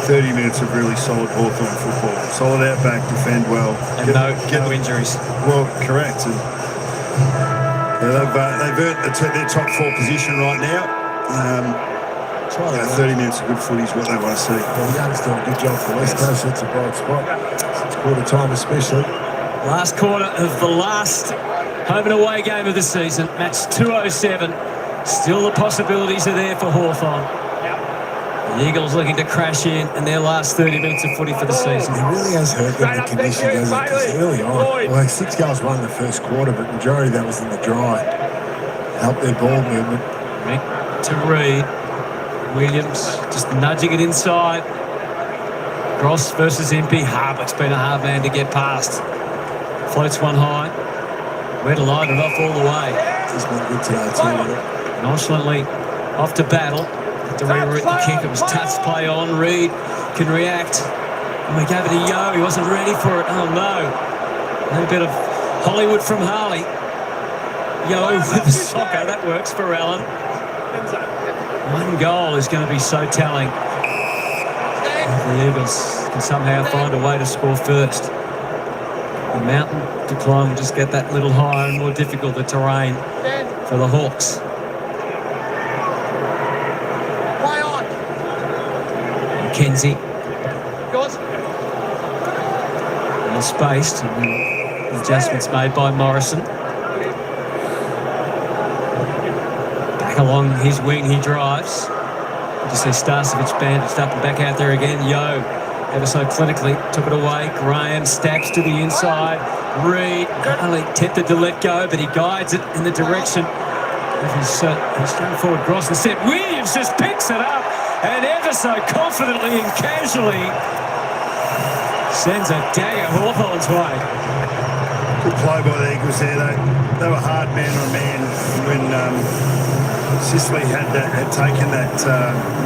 30 minutes of really solid Hawthorn football. Solid out back, defend well. And no injuries. Well, correct. And they've earned their top 4 position right now. 30 minutes of good footy is what they want to see. Well, the Young's doing a good job for West Coast. It's a bright spot. It's quarter time especially. Last quarter of the last home and away game of the season. Match 207. Still the possibilities are there for Hawthorn. The Eagles looking to crash in their last 30 minutes of footy for the season. It really has hurt them, the condition, doesn't it? Because early on, like 6 goals won in the first quarter, but majority of that was in the dry. Helped their ball movement. Mick to Reed. Williams just nudging it inside. Gross versus Impey. Harbert's been a hard man to get past. Floats one high. Where to line it off all the way. He's been good today too. Nonchalantly off to battle. To reroute the kick. It was touched play on. Reed can react. And we gave it a Yo. He wasn't ready for it. Oh no. A little bit of Hollywood from Harley. Yo with the soccer. That works for Allen. One goal is going to be so telling. The Eagles can somehow find a way to score first. The mountain to climb will just get that little higher and more difficult, the terrain for the Hawks. Mackenzie. Well spaced, and then adjustments made by Morrison. Back along his wing, he drives. You see Starcevic bandaged up and back out there again. Yo, ever so clinically, took it away. Graham stabs to the inside. Reed, only tempted to let go, but he guides it in the direction of his straight forward cross. Instead, Williams just picks it up and ever so confidently and casually sends a dagger Hawthorn's way. Good play by the Eagles there. They were hard man on man when Sicily had taken that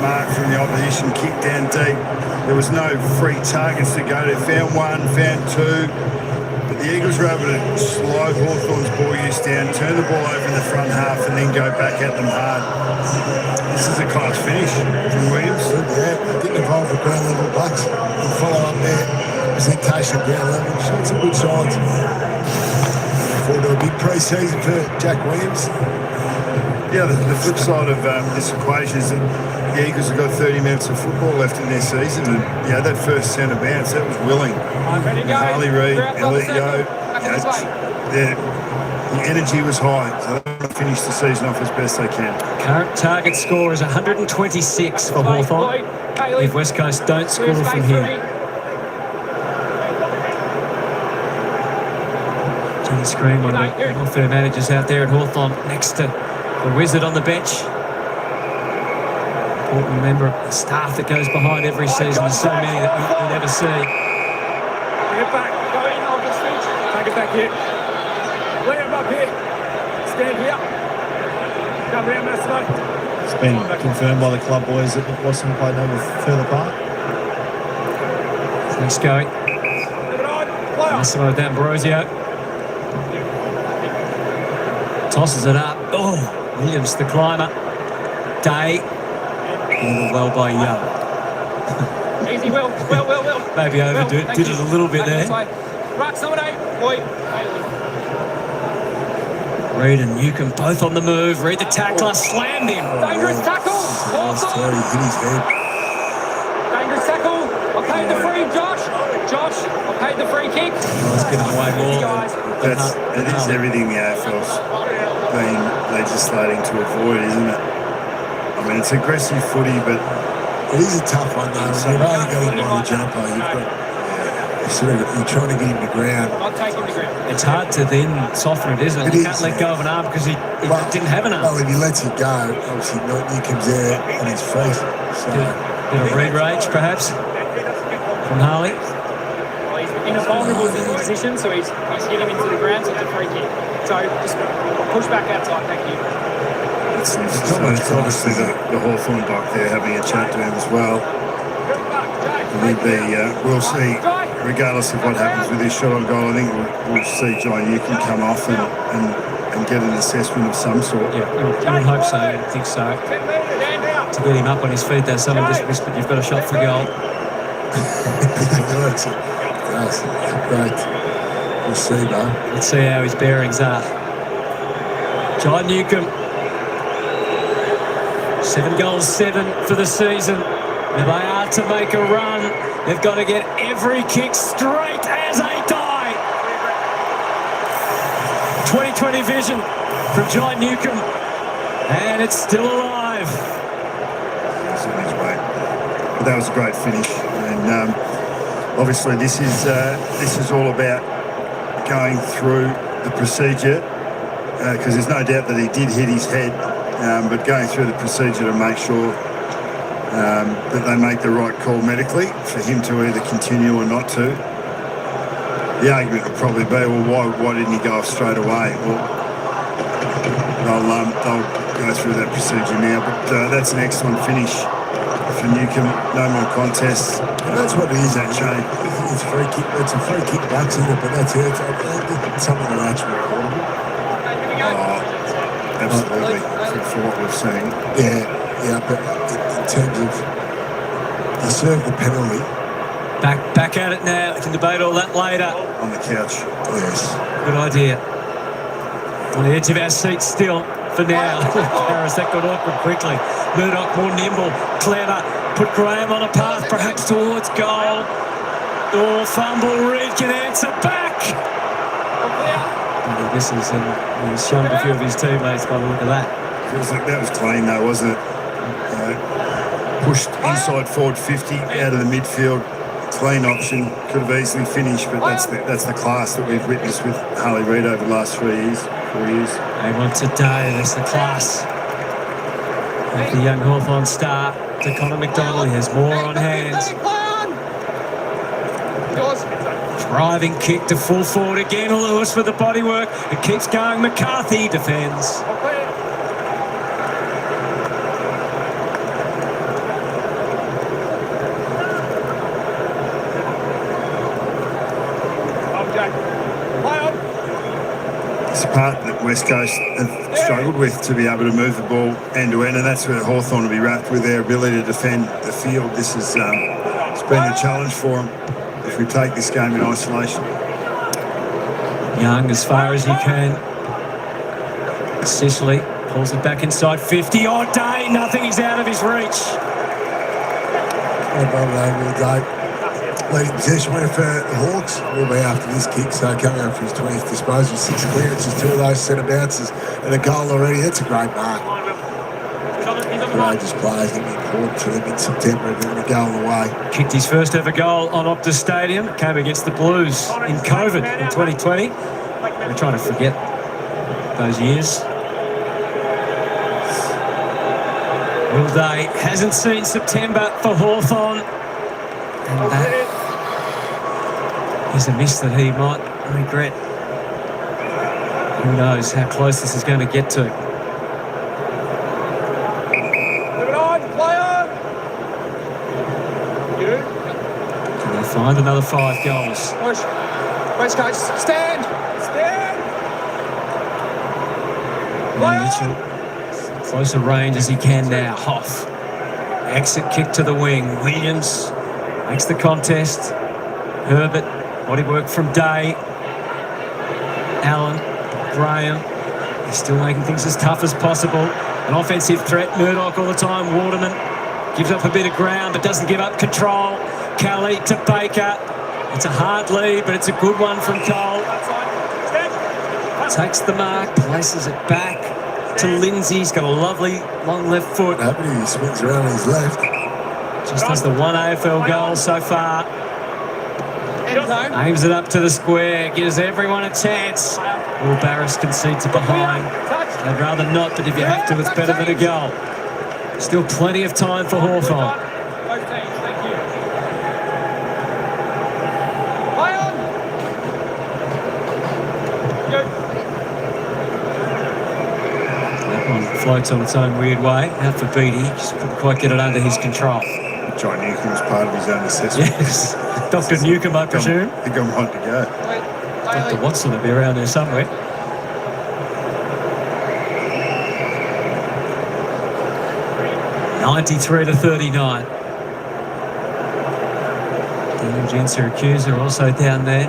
mark from the opposition, kicked down deep. There was no free targets to go to. Found one, found two. But the Eagles were able to slow Hawthorn's ball use down, turn the ball over in the front half and then go back at them hard. This is a class finish from Williams. Yeah, didn't involve the ground level blacks. And follow up there. Presentation ground level. Showed some good signs. Looking forward to a big pre-season for Jack Williams. Yeah, the flip side of this equation is that the Eagles have got 30 minutes of football left in their season, and that first centre bounce, that was willing. Harley Reid, Elliot Yo, the energy was high, so they want to finish the season off as best they can. Current target score is 126 for Hawthorn. If West Coast don't score from here. Johnny Screen, one of the welfare managers out there at Hawthorn, next to the Wizard on the bench. Important member of the staff that goes behind every season. There's so many that we never see. Get back, go in on the switch. Take it back here. Lay him up here. Stand here. Come around, Massimo. It's been confirmed by the club boys that Watson played over further part. Thanks, Scully. Massimo with that Ambrosio. Tosses it up. Oh, Williams, the climber. Day. Well by Young. Easy, Will. Maybe overdid it a little bit there. Right, someone boy. Reid and Newcomb both on the move. Reid the tackler slammed him. Dangerous tackle. Terry hit his head. Dangerous tackle. I paid the free, Josh. I paid the free kick. Let's give him away more. It is everything the AFL's been legislating to avoid, isn't it? I mean, it's aggressive footy, but it is a tough one though. You've only got him on the jumper. You're trying to get him to ground. I'll take him to ground. It's hard to then soften it, isn't it? You can't let go of an arm because he didn't have an arm. Well, if he lets it go, obviously Newcomb's there on his feet. So. Bit of Reid rage, perhaps, from Harley. Well, he's in a vulnerable position, so he's hit him into the ground, so it's a free kick. So just push back outside, thank you. It's obviously the Hawthorn block there having a chat to him as well. We'll see, regardless of what happens with this shot on goal, I think we'll see John Newcomb come off and get an assessment of some sort. Yeah, you would hope so, I think so. To get him up on his feet, though, someone just whispered, you've got a shot for goal. That's great. We'll see, though. Let's see how his bearings are. John Newcomb. 7 goals, 7 for the season. Now they are to make a run. They've got to get every kick straight as they die. 2020 vision from John Newcomb. And it's still alive. He's on his way. But that was a great finish. And obviously this is all about going through the procedure because there's no doubt that he did hit his head. But going through the procedure to make sure that they make the right call medically for him to either continue or not to. The argument would probably be, well, why didn't he go off straight away? Well, they'll go through that procedure now, but that's an excellent finish for Newcomb. No more contests. That's what it is. That chain. It's a free kick. It's a free kick backs in it, but that's it. It's something that's actually recordable. for what we've seen. Yeah, but in terms of he served the penalty. Back at it now. We can debate all that later. On the couch. Yes. Good idea. On the edge of our seats still for now. Harris, that got awkward quickly. Murdoch more nimble, clever. Put Graham on a path perhaps towards goal. Oh, fumble. Reid can answer back. He misses, and he's shown a few of his teammates by the look of that. Feels like that was clean though, wasn't it? Pushed inside forward 50 out of the midfield. Clean option, could have easily finished, but that's the class that we've witnessed with Harley Reid over the last 4 years. They want today, that's the class of the young Hawthorn star. To Connor McDonald, he has more on hands. Driving kick to full forward again. Lewis with the bodywork. It keeps going. McCarthy defends. It's the part that West Coast have struggled with, to be able to move the ball end to end, and that's where Hawthorn will be wrapped with their ability to defend the field. This is it's been a challenge for them if we take this game in isolation. Young as far as he can. Sicily pulls it back inside 50. Oh, Day, nothing. He's out of his reach. Leading possession winner for the Hawks will be after this kick, so coming up for his 20th disposal, 6 clearances, 2 of those centre bounces and a goal already. That's a great mark. Courageous players, going to be important for them in September and getting a goal away. Kicked his first ever goal on Optus Stadium. Came against the Blues in COVID in 2020. We're trying to forget those years. Will Day hasn't seen September for Hawthorn. And that is a miss that he might regret. Who knows how close this is going to get to. Can they find another 5 goals? Push. West Coast, stand. Mitchell, closer range as he can now. Hoff. Exit kick to the wing. Williams makes the contest. Herbert, bodywork from Day. Allen, Graham. He's still making things as tough as possible. An offensive threat. Murdoch all the time. Waterman gives up a bit of ground but doesn't give up control. Kelly to Baker. It's a hard lead, but it's a good one from Cole. Takes the mark, places it back to Lindsay. He's got a lovely long left foot. He swings around his left. Just has the 1 AFL goal so far. Aims it up to the square, gives everyone a chance. Will Barris concedes it behind. I'd rather not, but if you have to, it's better than a goal. Still plenty of time for Hawthorn. Floats on its own weird way. Out for Beattie. Just couldn't quite get it under his control. John Newcomb was part of his own assessment. Yes. Dr. Newcomb, I presume. I think I'm right to go. Dr. Watson will be around there somewhere. (93-39). Daniel Jen Syracuse are also down there.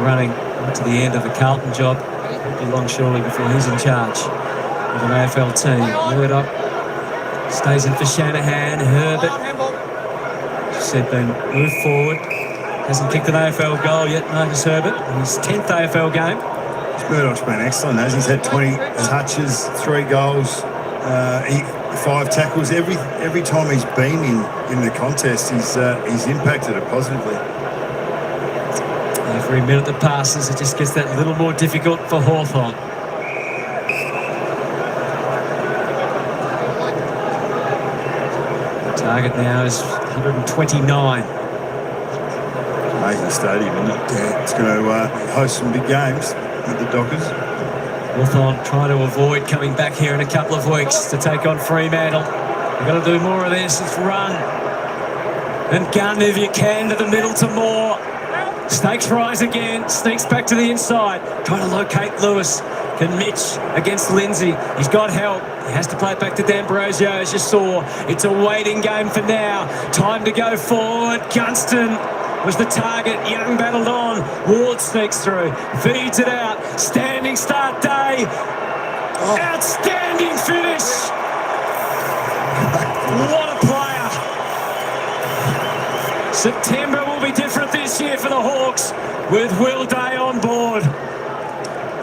Running to the end of the Carlton job. Won't be long surely before he's in charge of an AFL team. Murdoch stays in for Shanahan. Herbert, said, been moved forward. Hasn't kicked an AFL goal yet, Marcus Herbert. His 10th AFL game. Murdoch's been excellent, has he? He's had 20 touches, 3 goals, 5 tackles. Every time he's been in the contest, he's impacted it positively. Every minute that passes, it just gets that little more difficult for Hawthorn. The target now is 129. Amazing stadium, isn't it? Yeah, it's going to host some big games with the Dockers. Hawthorn trying to avoid coming back here in a couple of weeks to take on Fremantle. You've got to do more of this. It's run and gun if you can to the middle to Moore. Snakes rise again, sneaks back to the inside, trying to locate Lewis. Can Mitch against Lindsay. He's got help. He has to play it back to D'Ambrosio, as you saw. It's a waiting game for now. Time to go forward. Gunston was the target. Young battled on. Ward sneaks through. Feeds it out. Standing start day. Outstanding finish. What a player. September will be different this year for the Hawks with Will Day on board.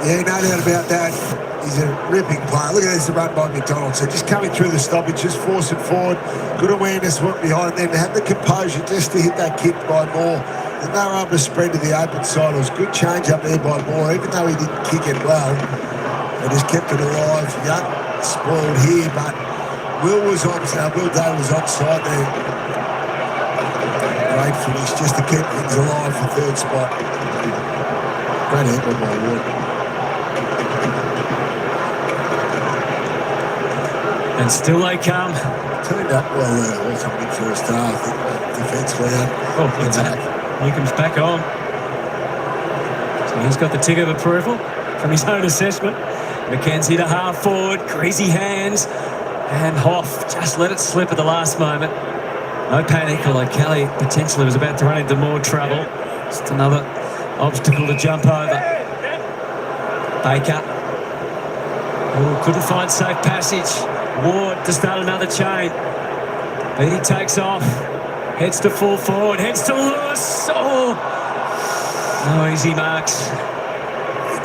Yeah, no doubt about that. He's a ripping player. Look at this run by McDonald. So just coming through the stoppage, just forcing forward. Good awareness, went behind them. To have the composure just to hit that kick by Moore. And they were able to spread to the open side. It was a good change up there by Moore, even though he didn't kick it well. They just kept it alive. Young spoiled here, but Will Day was onside there. Great finish just to keep things alive for third spot. Great handle by Ward. And still they come. Turned up well there. Hawthorn in first half. Defensively attack. Newcomb's back on. So he's got the tick of approval from his own assessment. Mackenzie to half forward. Greasy hands. And Hoff just let it slip at the last moment. No panic, although Kelly potentially was about to run into more trouble. Just another obstacle to jump over. Baker. Oh, couldn't find safe passage. Ward to start another chain. Beatty takes off. Heads to full forward. Heads to Lewis. Oh! No easy marks. He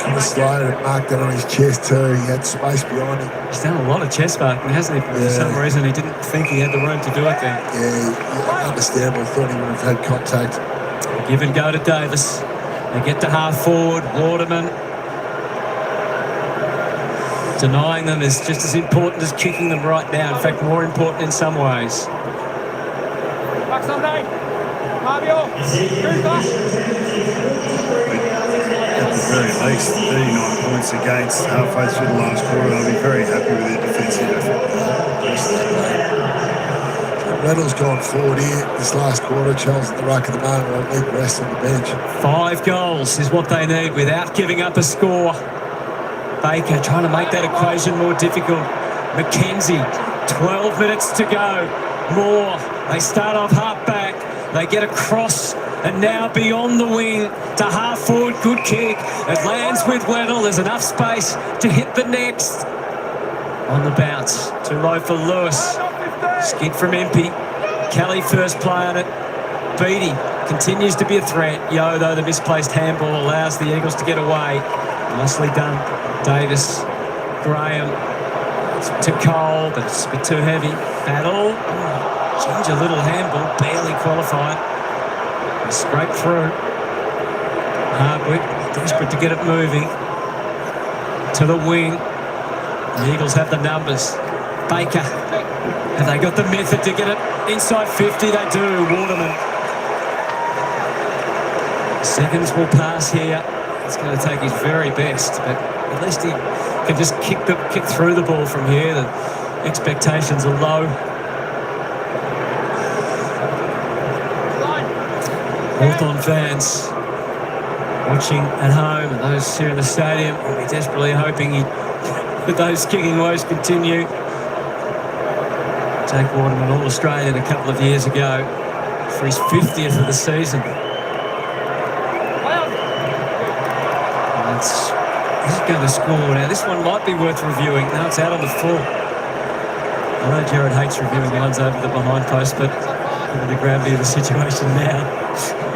could have slowed and marked it on his chest too. He had space behind him. He's done a lot of chest marking, hasn't he? For some reason, he didn't think he had the room to do it then. Yeah, understandable. Thought he would have had contact. Give and go to Davis. They get to half forward. Waterman. Denying them is just as important as kicking them right now. In fact, more important in some ways. Back Sunday. Fabio. At the very least, 39 points against halfway through the last quarter. They'll be very happy with their defensive effort. Reynolds gone forward here this last quarter. Charles at the ruck at the moment. I'll leave the rest on the bench. 5 goals is what they need without giving up a score. Baker trying to make that equation more difficult. Mackenzie, 12 minutes to go. Moore, they start off half back. They get across and now beyond the wing to half forward. Good kick. It lands with Weddle. There's enough space to hit the next. On the bounce. Too low for Lewis. Skid from Impey. Kelly first play on it. Beatty continues to be a threat. Yo, though, the misplaced handball allows the Eagles to get away. Nicely done. Davis, Graham to Cole, but it's a bit too heavy. Battle. Ginger little handball, barely qualified. They scrape through. Hardwick, desperate to get it moving. To the wing. The Eagles have the numbers. Baker. Have they got the method to get it inside 50? They do. Waterman. Seconds will pass here. It's going to take his very best, but at least he can just kick through the ball from here. The expectations are low. Hawthorn fans watching at home and those here in the stadium will be desperately hoping that those kicking woes continue. Jake Waterman, All-Australian a couple of years ago for his 50th of the season. He's going to score now. This one might be worth reviewing. No, it's out on the full. I know Jared hates reviewing ones over the behind post, but given the gravity of the situation now.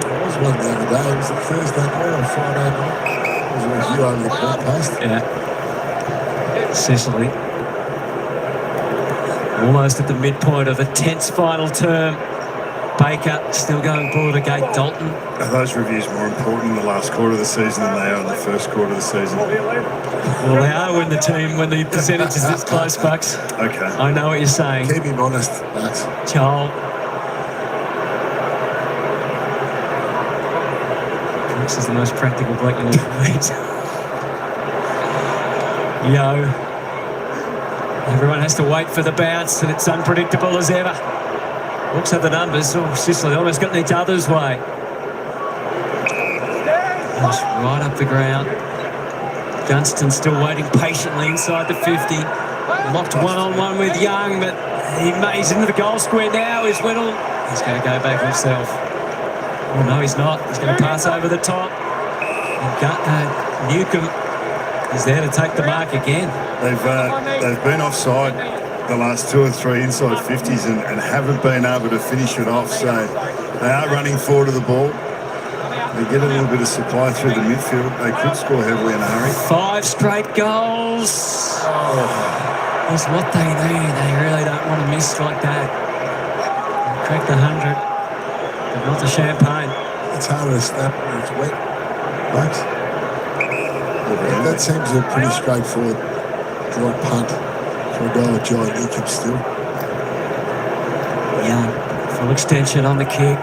There was one the other day. It was the Thursday night or Friday night. It was a review over the behind post. Yeah. Cecily. Almost at the midpoint of a tense final term. Baker still going ball to gate. Dalton. Are those reviews more important in the last quarter of the season than they are in the first quarter of the season? Well, they are when the percentage is this close, Bucks. Okay. I know what you're saying. Keep him honest, Bucks. Joel. This is the most practical bloke you'll ever meet. Yo. Everyone has to wait for the bounce, and it's unpredictable as ever. Hawks have the numbers. Oh, Sicily almost got in each other's way. Just right up the ground. Gunston still waiting patiently inside the 50. Locked one-on-one with Young, but he's into the goal square now. Is Whittle? He's going to go back himself. Oh, no, he's not. He's going to pass over the top. And Newcomb is there to take the mark again. They've been offside the last 2 or 3 inside 50s and haven't been able to finish it off. So they are running forward to the ball. They get a little bit of supply through the midfield. They could score heavily in a hurry. 5 straight goals. That's what they need. They really don't want to miss like that. They crack the 100, but not the champagne. It's harder to snap when it's wet. Bucks. That seems a pretty straightforward draw punt for a guy like Joey Newcomb still. Young, full extension on the kick.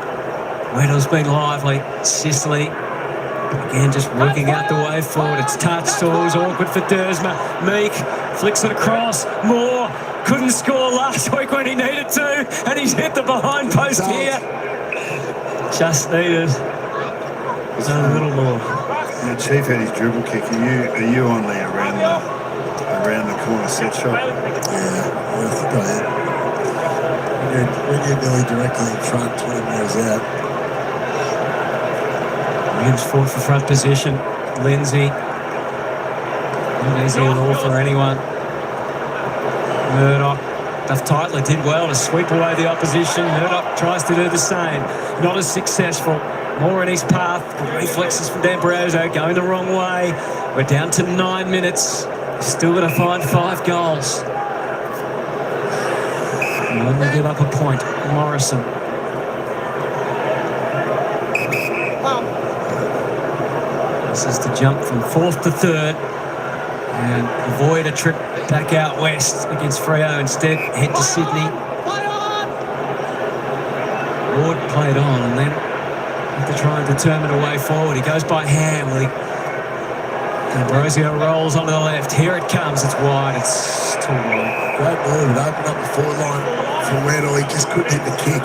Weddle's been lively. Sicily, again, just working out the way forward. It's touched, always awkward for Dersma. Meek flicks it across. Moore couldn't score last week when he needed to, and he's hit the behind post here. Just needed a little more. Yeah, Chief had his dribble kick. Are you on there around the corner set shot? Yeah, I think I am. When you're nearly directly in front, 20 metres out. Williams fought for front position. Lindsay. Not easy at all for anyone. Murdoch. Duff Tytler did well to sweep away the opposition. Murdoch tries to do the same. Not as successful. More in his path. Reflexes from D'Ambrosio going the wrong way. We're down to 9 minutes. Still going to find 5 goals. And when we give up a point, Morrison. This is to jump from 4th to 3rd and avoid a trip back out west against Freo. Instead, head to Sydney. Ward played on and then to try and determine a way forward. He goes by Hamley. Ambrosio rolls onto the left. Here it comes. It's wide. It's too wide. Great move. It opened up the forward line for Weddle. He just couldn't hit the kick.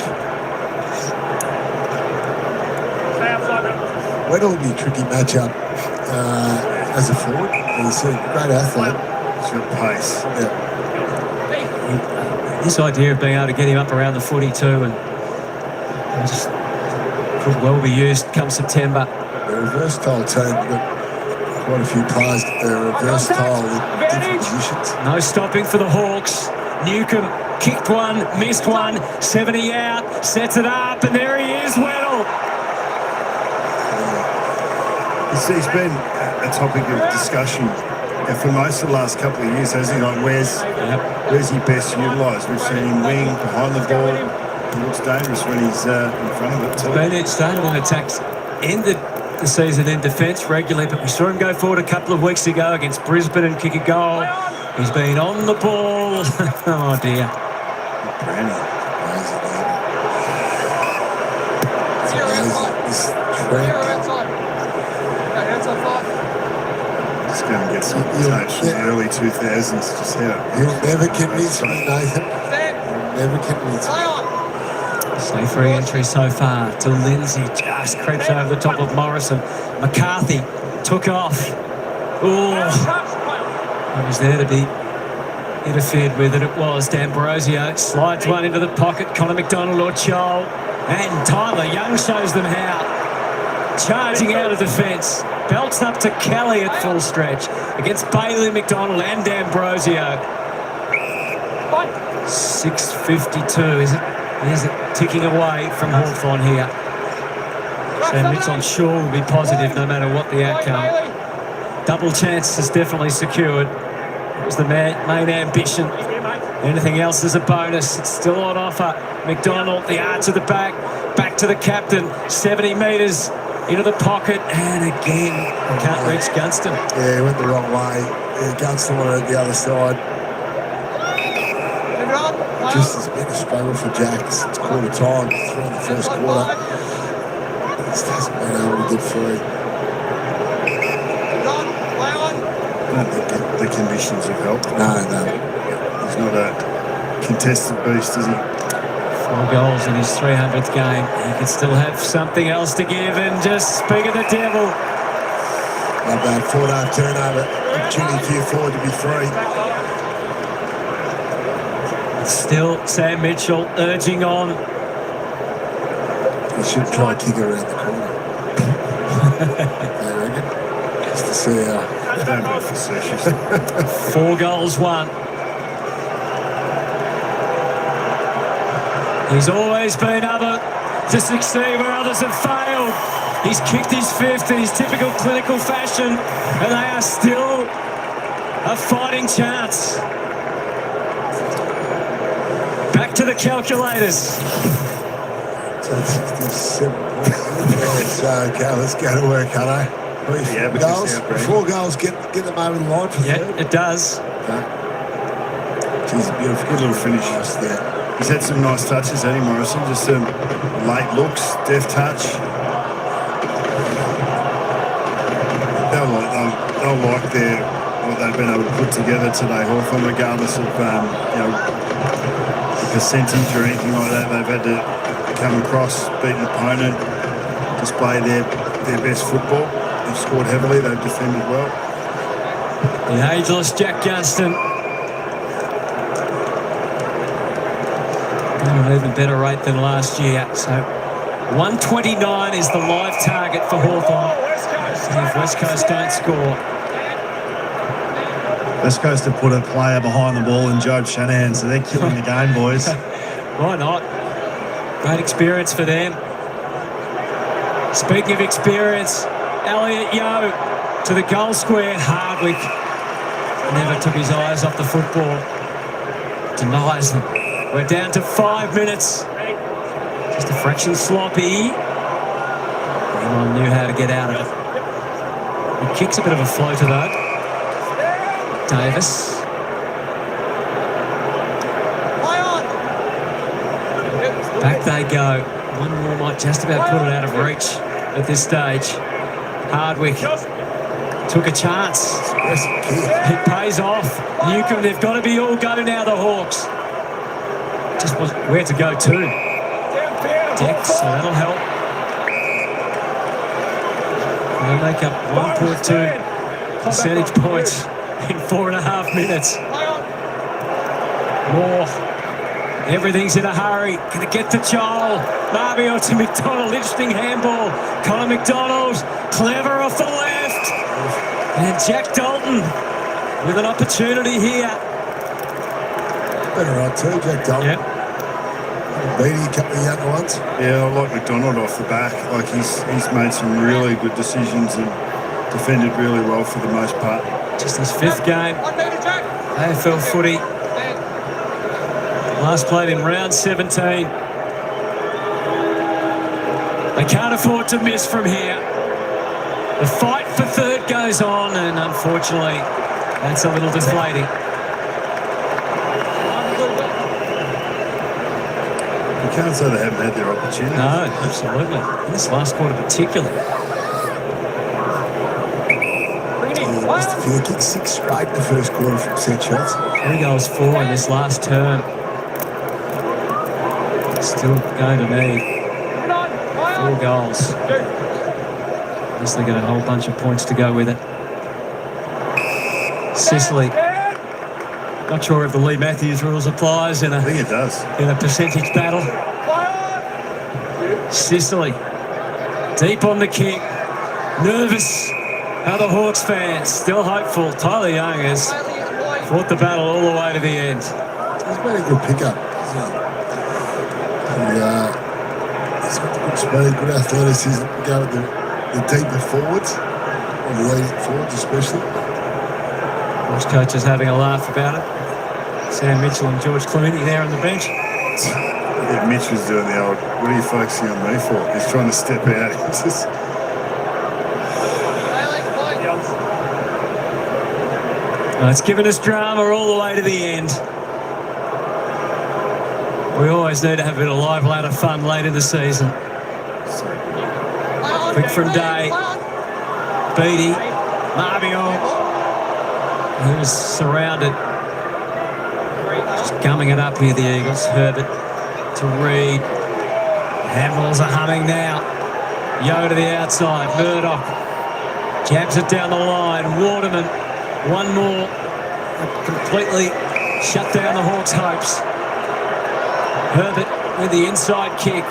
Weddle will be a tricky matchup as a forward. He's a great athlete. He's got pace. Yeah. This idea of being able to get him up around the footy too, and just could well be used come September. They're a versatile team. We've got quite a few players that are versatile in different positions. No stopping for the Hawks. Newcomb kicked one, missed one, 70 out, sets it up, and there he is, Weddle. He's been a topic of discussion for most of the last couple of years, hasn't he? Like, where's he best utilised? We've seen him wing, behind the ball. He looks dangerous when he's in front of it too. Been started in attacks, ended the season in defence regularly, but we saw him go forward a couple of weeks ago against Brisbane and kick a goal. He's been on the ball. Oh dear. Brownie. Just going to get some touch in the early 2000s. Just how He'll never convince me, Nathan. He'll never convince me. Safe re-entry so far to Lindsay. Just creeps over the top of Morrison. McCarthy took off. Oh, he was there to be interfered with, and it was. D'Ambrosio slides one into the pocket. Connor McDonald or Chol. And Tyler Young shows them how. Charging out of defence. Belts up to Kelly at full stretch against Bailey, McDonald and D'Ambrosio. 6:52, is it ticking away from Hawthorn here? So Mitch on sure will be positive no matter what the outcome. Double chance is definitely secured. It was the main ambition. Anything else is a bonus. It's still on offer. McDonald, the arch of the back to the captain. 70 metres into the pocket, and again, can't reach Gunston. Yeah, he went the wrong way. Yeah, Gunston wanted the other side. Just has been a struggle for Jack since quarter time, through the first quarter. He just hasn't been able to get through. I don't think the conditions have helped. No. He's not a contested beast, is he? 4 goals in his 300th game. He could still have something else to give, and just speak of the devil. Not bad, 4.5 turnover. Opportunity for your forward to be free. Still Sam Mitchell urging on. He should try and kick it around the corner. I reckon. Just to see how. Don't be facetious. 4 goals won. He's always been able to succeed where others have failed. He's kicked his 5th in his typical clinical fashion, and they are still a fighting chance. Back to the calculators. So 67 points. Okay, let's go to work, Hutto. Yeah, goals. 4 goals get them over the line for third. It does. Geez, beautiful. Good little finish. Nice there. He's had some nice touches, hasn't he, Morrison? Just some late looks, deft touch. They'll like what they've been able to put together today, Hawthorn, regardless of the percentage or anything like that. They've had to come across, beat an opponent, display their best football. They've scored heavily. They've defended well. The ageless Jack Gunston. An even better rate than last year. So 129 is the live target for Hawthorn. If West Coast don't score. West Coast have put a player behind the ball in Joe Shanahan, so they're killing the game, boys. Why not? Great experience for them. Speaking of experience, Elliot Yeo to the goal square. Hardwick never took his eyes off the football. Denies them. We're down to 5 minutes. Just a fraction sloppy. Everyone knew how to get out of it. He kicks a bit of a floater though. Davis. Back they go. One more might just about put it out of reach at this stage. Hardwick took a chance. It pays off. Newcombe, they've got to be all go now, the Hawks. Just was where to go to. Deck, so that'll help. They'll make up 1.2 percentage points in 4.5 minutes. More. Everything's in a hurry. Gonna get to Joel. Marbio to McDonald. Interesting handball. Connor McDonald. Clever off the left. And Jack Dalton with an opportunity here. Better right too, Jack Dalton. Yep. Beatty, a couple of younger ones. Yeah, I like McDonald off the back. Like he's made some really good decisions and defended really well for the most part. Just his 5th game. AFL footy. Last played in round 17. They can't afford to miss from here. The fight for third goes on, and unfortunately, that's a little deflating. You can't say they haven't had their opportunity. No, absolutely. In this last quarter particularly. Missed a few kicks, 6 straight in the first quarter from set shots. 3 goals, 4 in this last term. Still going to need 4 goals. Unless they get a whole bunch of points to go with it. Sicily. Not sure if the Lee Matthews rules applies in I think it does. a percentage battle. Sicily. Deep on the kick. Nervous are the Hawks fans. Still hopeful. Tyler Young has fought the battle all the way to the end. He's made a good pickup. He's got good speed, good athleticism. Go with the deeper forwards, or the leading forwards especially. Hawks coach is having a laugh about it. Sam Mitchell and George Clooney there on the bench. I think Mitch was doing the old, what are you focusing on me for? He's trying to step out. He's just... It's given us drama all the way to the end. We always need to have a bit of live ladder fun late in the season. Quick from Day. Beatty. Marbion. He was surrounded. Just gumming it up here, the Eagles. Herbert to Reed. Handballs are humming now. Yo to the outside. Murdoch jabs it down the line. Waterman one more. Completely shut down the Hawks' hopes. Herbert with the inside kick.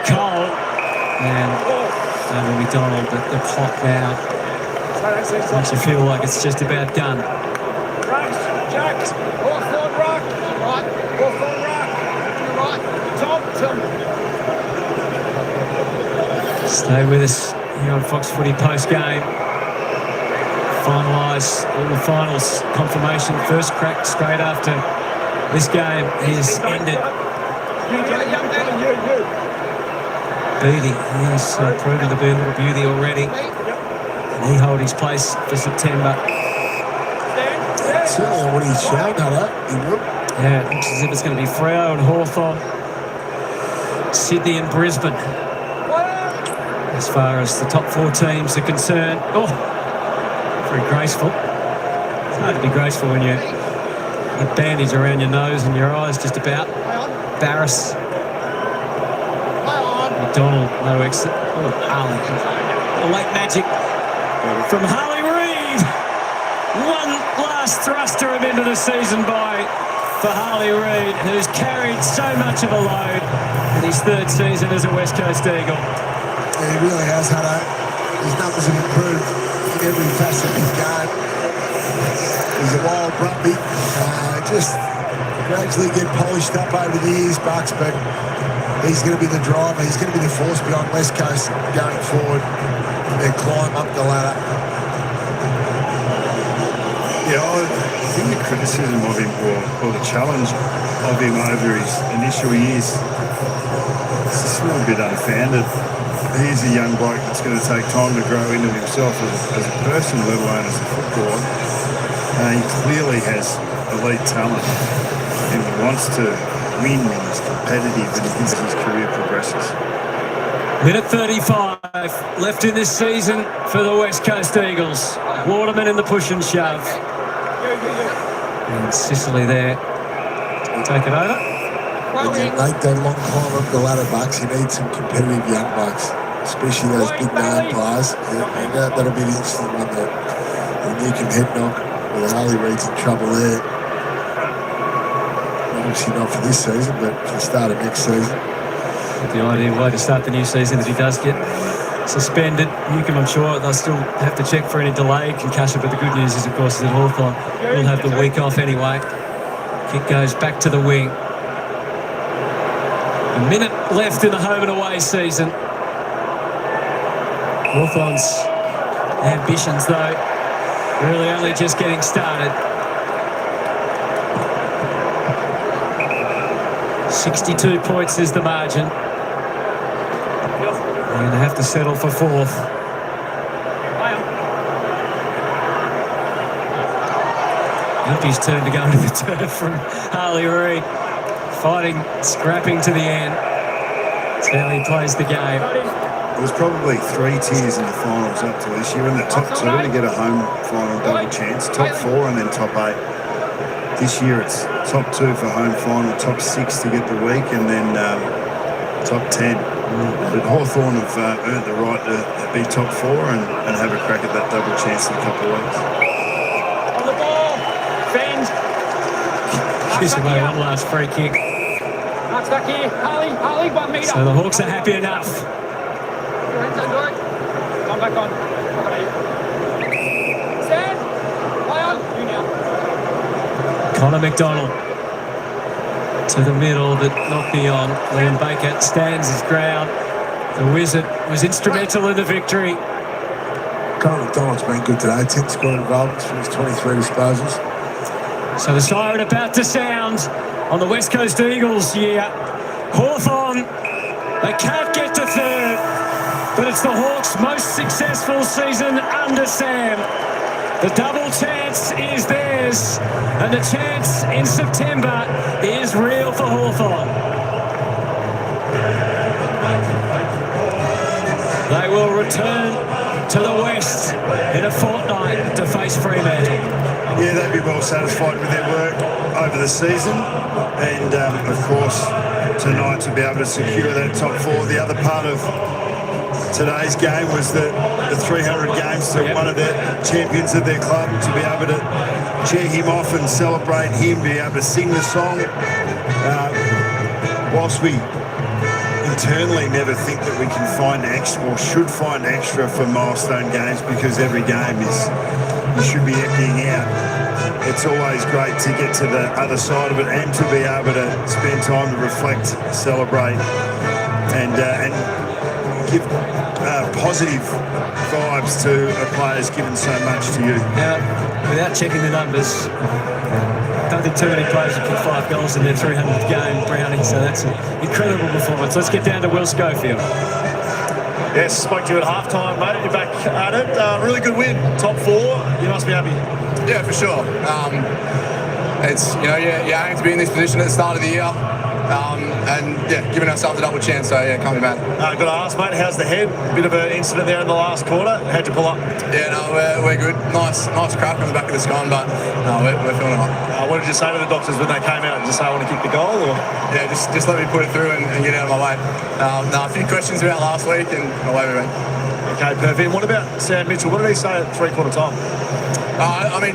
Cole and over McDonald, but the clock now makes you feel like it's just about done. Hawthorn rock. Right. Hawthorn rock. You're right. Tom. Stay with us here on Fox Footy post game. Finalise all the finals confirmation. First crack straight after this game is ended. Beattie, he's proven to be a little beauty already. Can he hold his place for September? Certainly what he's shown, he would. Yeah, it looks as if it's going to be Freo and Hawthorn, Sydney and Brisbane. As far as the top 4 teams are concerned. Oh, very graceful. It's hard to be graceful when you have a bandage around your nose and your eyes just about. Barris. McDonald, no exit. Oh, Harley. The late magic from Harley Reid. One last thrust to him into the season for Harley Reid, who's carried so much of a load in his 3rd season as a West Coast Eagle. Yeah, he really has had his numbers have improved in every facet of his game. He's a wild rugby. Just gradually get polished up over the years, Bucks, but he's going to be the driver. He's going to be the force behind West Coast going forward. Their climb up the ladder. Yeah, I think the criticism of him or the challenge of him over his initial years is just a little bit unfounded. He's a young bloke that's going to take time to grow into himself as a person, let alone as a footballer. He clearly has elite talent and he wants to win and he's competitive and as his career progresses. Minute 35 left in this season for the West Coast Eagles. Waterman in the push and shove. And Sicily there to take it over. When you make that long climb up the ladder, Bucks, you need some competitive young Bucks, especially those big name players. And that'll be the interesting one that you can head knock with Harley Reid's in trouble there. Obviously not for this season, but for the start of next season. The ideal way to start the new season if he does get suspended. Newcombe, I'm sure they'll still have to check for any delayed concussion, but the good news is, of course, that Hawthorn will have the week off anyway. Kick goes back to the wing. A minute left in the home and away season. Hawthorn's ambitions, though, really only just getting started. 62 points is the margin. They're going to have to settle for 4th. Impey's turn to go into the turf from Harley Reid. Fighting, scrapping to the end. That's how he plays the game. There was probably 3 tiers in the finals up to this year. In the top 2 to get a home final double chance, top 4 and then top 8. This year it's top 2 for home final, top 6 to get the week, and then top 10. But Hawthorn have earned the right to be top 4 and have a crack at that double chance in a couple of weeks. On the ball. Fend. Gives away one last free kick. Mark's back here. Harley, 1 metre. So the Hawks are happy enough. Come back on. Stand. Play on. You now. Connor McDonald to the middle, but not beyond. Liam Baker stands his ground. The Wizard was instrumental in the victory. Connor McDonald's been good today. 10 scoring involvements from his 23 disposals. So the siren about to sound on the West Coast Eagles here. Hawthorn, they can't get to 3rd, but it's the Hawks' most successful season under Sam. The double chance is theirs, and the chance in September is real for Hawthorn. They will return to the West in a fortnight to face Fremantle. Yeah, they'd be well satisfied with their work over the season, and of course tonight to be able to secure that top 4. The other part of today's game was the 300 games to one of the champions of their club, to be able to cheer him off and celebrate him, be able to sing the song. Whilst we internally never think that we can find extra or should find extra for milestone games, because every game you should be emptying out. It's always great to get to the other side of it and to be able to spend time to reflect, celebrate, and give positive vibes to a player's given so much to you. Now, without checking the numbers, I don't think too many players have kicked 5 goals in their 300th game, Brownie, so that's an incredible performance. Let's get down to Will Schofield. Yes, spoke to you at halftime, mate. You're back at it. Really good win, top 4. You must be happy. Yeah, for sure. It's, you aim to be in this position at the start of the year. And giving ourselves a double chance, so can't be mad. Got to ask, mate, how's the head? Bit of an incident there in the last quarter. How'd you pull up? Yeah, no, we're good. Nice crack on the back of the scone, but no, we're feeling all right. What did you say to the doctors when they came out? Did you say I want to kick the goal? Or? Yeah, just let me put it through and get out of my way. A few questions about last week and away we went. Okay, perfect. And what about Sam Mitchell? What did he say at 3/4 time?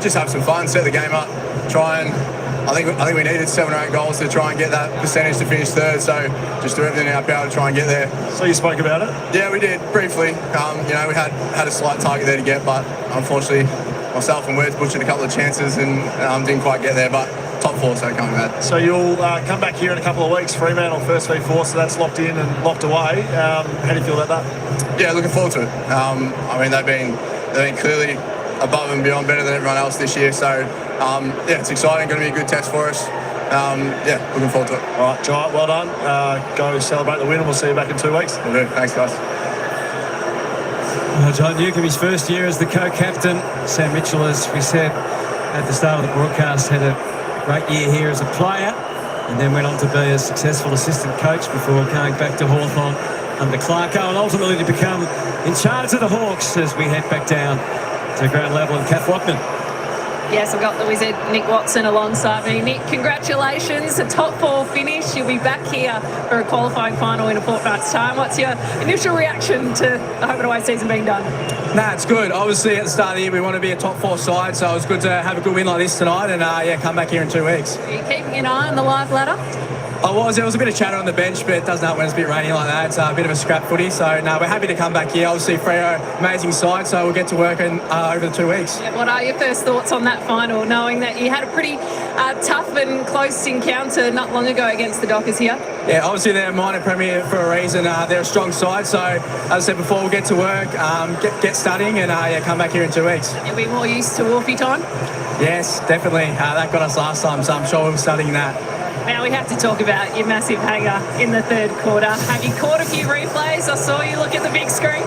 Just have some fun, set the game up, try and. I think we needed 7 or 8 goals to try and get that percentage to finish third. So just do everything in our power to try and get there. So you spoke about it? Yeah, we did briefly. We had a slight target there to get, but unfortunately, myself and Words butchered a couple of chances and didn't quite get there. But top 4, so can't be mad. So you'll come back here in a couple of weeks, Fremantle first v4, so that's locked in and locked away. How do you feel about that? Yeah, looking forward to it. They've been clearly above and beyond, better than everyone else this year. So it's exciting. Going to be a good test for us. Looking forward to it. All right, Giant, well done. Go celebrate the win, and we'll see you back in 2 weeks. Will do. Thanks, guys. Well, John Newcombe, his first year as the co-captain. Sam Mitchell, as we said at the start of the broadcast, had a great year here as a player and then went on to be a successful assistant coach before going back to Hawthorn under Clarko, and ultimately to become in charge of the Hawks as we head back down to ground level. And Kath Lockman. Yes, I've got the wizard Nick Watson alongside me. Nick, congratulations, a top 4 finish. You'll be back here for a qualifying final in a fortnight's time. What's your initial reaction to the home and away season being done? Nah, it's good. Obviously, at the start of the year, we want to be a top 4 side, so it was good to have a good win like this tonight and, come back here in 2 weeks. Are you keeping an eye on the live ladder? There was a bit of chatter on the bench, but it doesn't help when it's a bit rainy like that. It's a bit of a scrap footy, so no, we're happy to come back here. Obviously, Freo, amazing side, so we'll get to work over the 2 weeks. Yeah, what are your first thoughts on that final, knowing that you had a pretty tough and close encounter not long ago against the Dockers here? Yeah, obviously they're minor premier for a reason. They're a strong side, so as I said before, we'll get to work, get studying, and come back here in 2 weeks. You'll be more used to Wolfie time? Yes, definitely. That got us last time, so I'm sure we'll be studying that. Now we have to talk about your massive hanger in the third quarter. Have you caught a few replays? I saw you look at the big screen.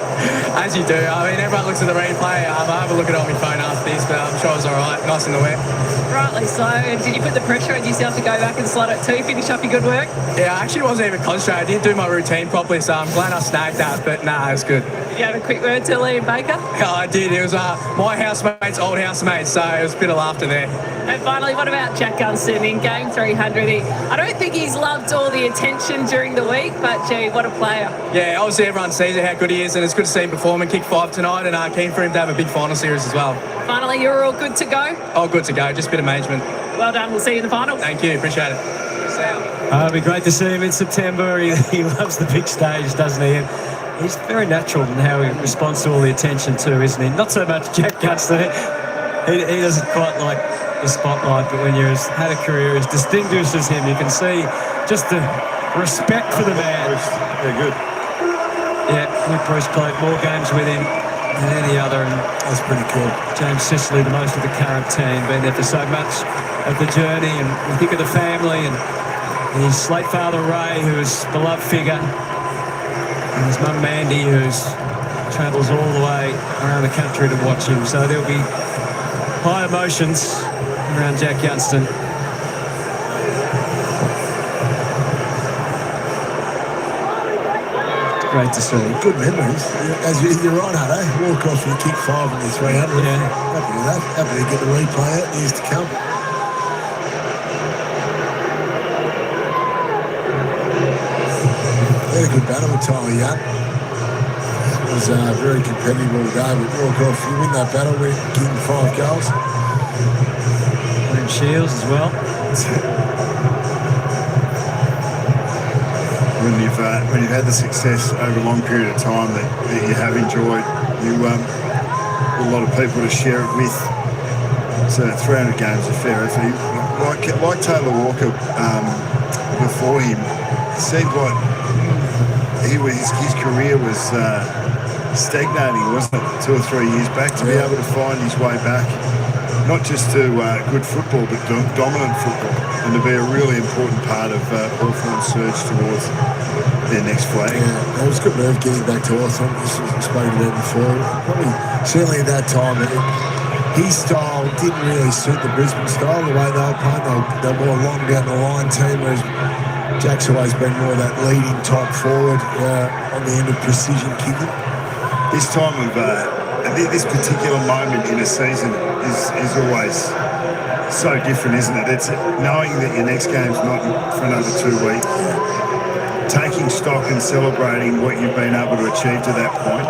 As you do. Everyone looks at the replay. I have a look at it on my phone after this, but I'm sure it's all right. Nice in the wet. Rightly so. Did you put the pressure on yourself to go back and slot it too, finish up your good work? Yeah, I actually wasn't even concentrated. I didn't do my routine properly, so I'm glad I snagged that, but it was good. Did you have a quick word to Liam Baker? Yeah, I did. It was my housemate's old housemate, so it was a bit of laughter there. And finally, what about Jack Gunston in game 300? I don't think he's loved all the attention during the week, but gee, what a player. Yeah, obviously everyone sees how good he is, and it's good to see him perform and kick 5 tonight, and keen for him to have a big final series as well. Finally, you're all good to go? All good to go, just a bit of management. Well done, we'll see you in the final. Thank you, appreciate it. It'll be great to see him in September. He loves the big stage, doesn't he? And he's very natural in how he responds to all the attention too, isn't he? Not so much Jack Gunston. He doesn't quite like the spotlight, but when you've had a career as distinguished as him, you can see just the respect for the man. Yeah, good. Yeah, Nick Bruce played more games with him than any other, and that's pretty cool. James Sicily, the most of the current team, been there for so much of the journey, and we think of the family and his late father Ray, who's a beloved figure, and his mum Mandy, who's travels all the way around the country to watch him. So there'll be high emotions around Jack Gunston. Great to see. Good memories. As you're right, Hutto. Walk off and kick 5 in the 300. Yeah. Happy with that. Happy to get the replay out in the years to come. They had a good battle with Tyler Young. It was very competitive all day, but York, if you win that battle, we're getting 5 goals. William Shields as well. When you've had the success over a long period of time that you have enjoyed, you a lot of people to share it with. So 300 games of fair effort. Like Taylor Walker before him, it seemed like his career was stagnating, wasn't it? 2 or 3 years back, to be able to find his way back, not just to good football, but dominant football, and to be a really important part of Hawthorn's surge towards their next flag. Yeah, it was a good move getting back to Hawthorn. This was spoken about before. Probably, certainly at that time, his style didn't really suit the Brisbane style, the way they were playing. They were more long down the line team, whereas Jack's always been more that leading type forward on the end of precision kicking. This time of this particular moment in a season is always so different, isn't it? It's knowing that your next game's not for another 2 weeks, taking stock and celebrating what you've been able to achieve to that point.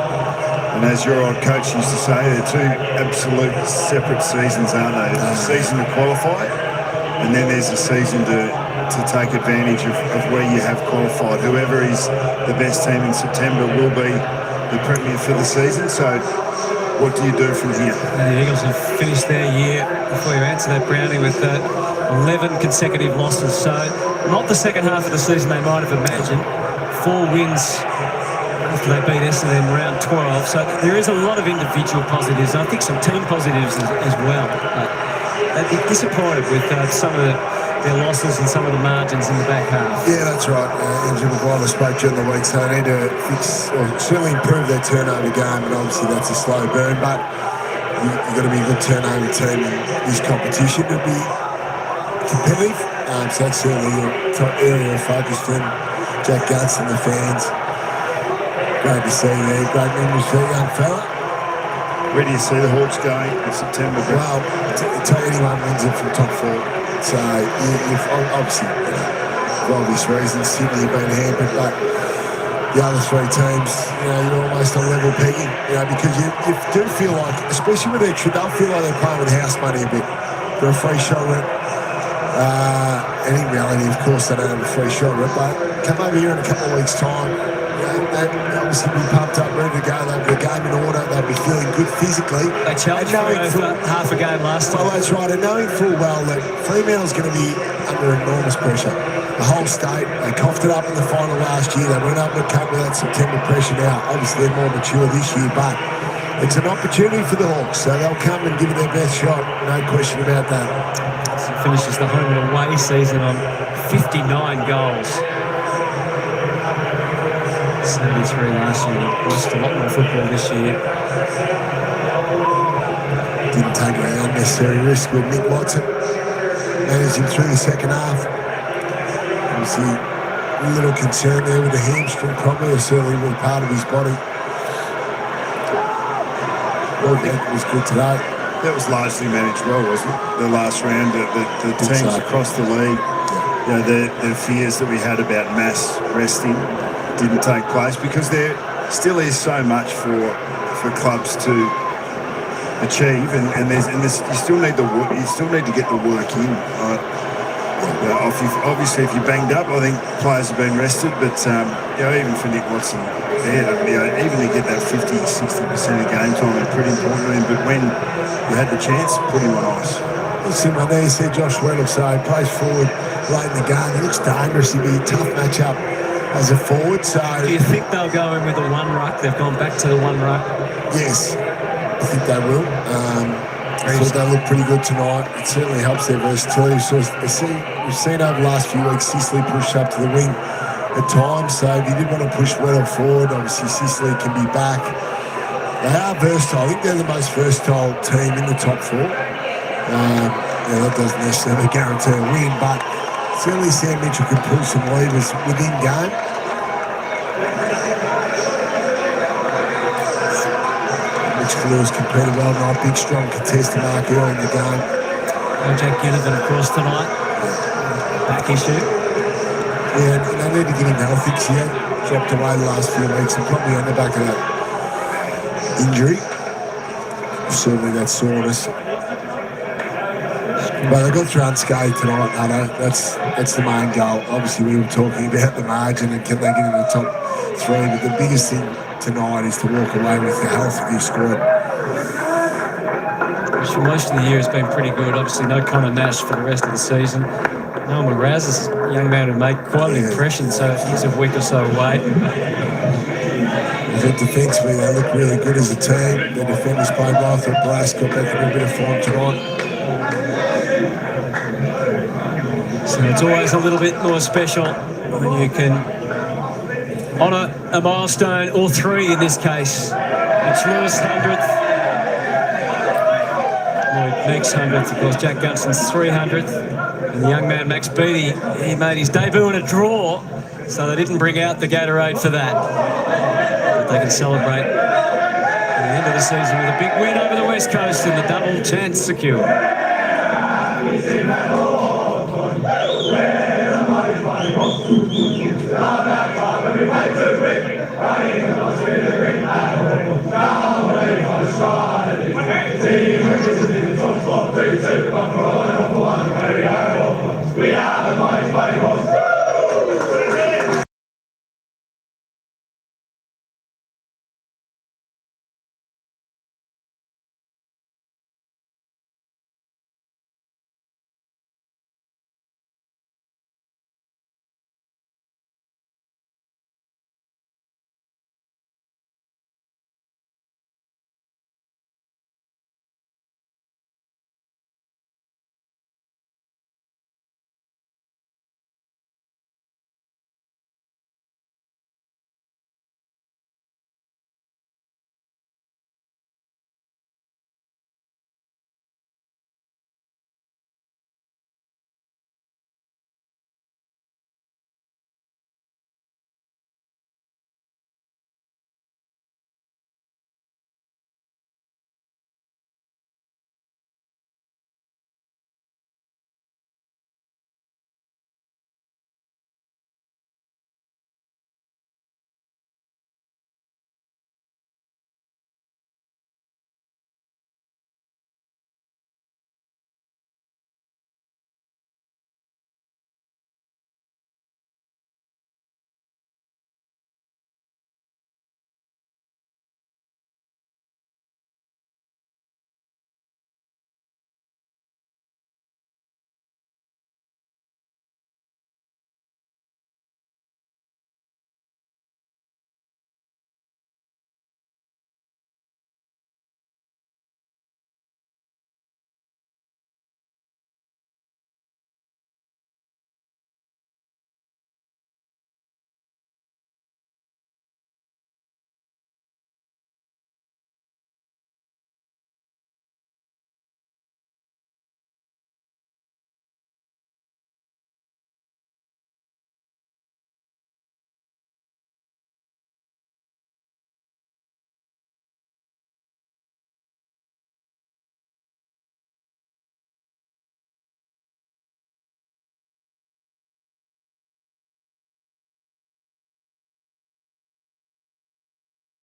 And as your old coach used to say, they're 2 absolute separate seasons, aren't they? There's a season to qualify, and then there's a season to take advantage of where you have qualified. Whoever is the best team in September will be the premier for the season. So what do you do from here? The Eagles have finished their year, before you answer that, Brownie, with 11 consecutive losses. So not the second half of the season they might have imagined. 4 wins after they beat Essendon in round 12. So there is a lot of individual positives. I think some team positives as well. They'd be disappointed with some of their losses and some of the margins in the back half. Yeah, that's right. Andrew Maguire spoke during the week, so they need to fix or certainly improve their turnover game, and obviously that's a slow burn, but you've got to be a good turnover team in this competition to be competitive. So that's certainly your top area of focus for them. Jack Gunts and the fans. Great to see there. Great memories for that young fella. Where do you see the Hawks going in September? Well, anyone wins it from top 4. So you've obviously, for obvious reasons, Sydney have been hampered, but the other 3 teams, you're almost on level pegging, because you do feel like, especially with extra, they'll feel like they're playing with house money a bit for a free shot rep. And in reality, of course, they don't have a free shot rep, but come over here in a couple of weeks' time, they'd obviously be pumped up, ready to go. They'll be a game in order. They'll be feeling good physically. They challenged for half a game last time. Well, that's right. And knowing full well that Fremantle's going to be under enormous pressure. The whole state, they coughed it up in the final last year. They went up and cope with that September pressure now. Obviously, they're more mature this year, but it's an opportunity for the Hawks. So they'll come and give it their best shot. No question about that. So finishes the home and away season on 59 goals. 73 last year. Lost a lot more football this year. Didn't take any unnecessary risk with Nick Watson. Managed him through the second half. Obviously, a little concern there with the hamstring probably, or certainly with part of his body. It was good today. That was largely managed well, wasn't it? The last round, the teams across the league, the fears that we had about mass resting didn't take place, because there still is so much for clubs to achieve, and you still need to get the work in. Obviously, if you're banged up, I think players have been rested, but even for Nick Watson, even to get that 50-60% of game time is pretty important to him. But when you had the chance, put him on ice. Listen, right there, you see Josh Weddle, so he plays forward late in the game. He looks dangerous. He'd be a tough matchup as a forward. So do you think they'll go in with a 1 ruck? They've gone back to the 1 ruck. Yes, I think they will. I thought they look pretty good tonight. It certainly helps their versatility. So we've seen over the last few weeks Sicily push up to the wing at times. So if you did want to push Weddle forward, obviously Sicily can be back. They are versatile. I think they're the most versatile team in the top 4. That doesn't necessarily guarantee a win, but certainly Sam Mitchell can pull some levers within game. Mitch Fleurs competed well tonight. Big, strong contested mark early in the game. Jack Ginnivan, of course, tonight. Back issue. Yeah, and they need to get him healthy, because he had dropped away the last few weeks, and probably on the back of that injury. Certainly that soreness. But they got through unscathed tonight, Nuno. That's the main goal. Obviously, we were talking about the margin and can they get in the top 3, but the biggest thing tonight is to walk away with the health of your squad. Which for most of the year has been pretty good. Obviously, no Connor Nash for the rest of the season. No Mraz is a young man who made quite an impression, so he's a week or so away. I think defensively they look really good as a team. The defenders played well. I thought Brass got back in a bit of form tonight. So it's always a little bit more special when you can honour a milestone, or 3 in this case. It's Lewis' 100th. Lloyd Meek's 100th, of course, Jack Gunston's 300th. And the young man, Max Beattie, he made his debut in a draw, so they didn't bring out the Gatorade for that. But they can celebrate at the end of the season with a big win over the West Coast and the double chance secure.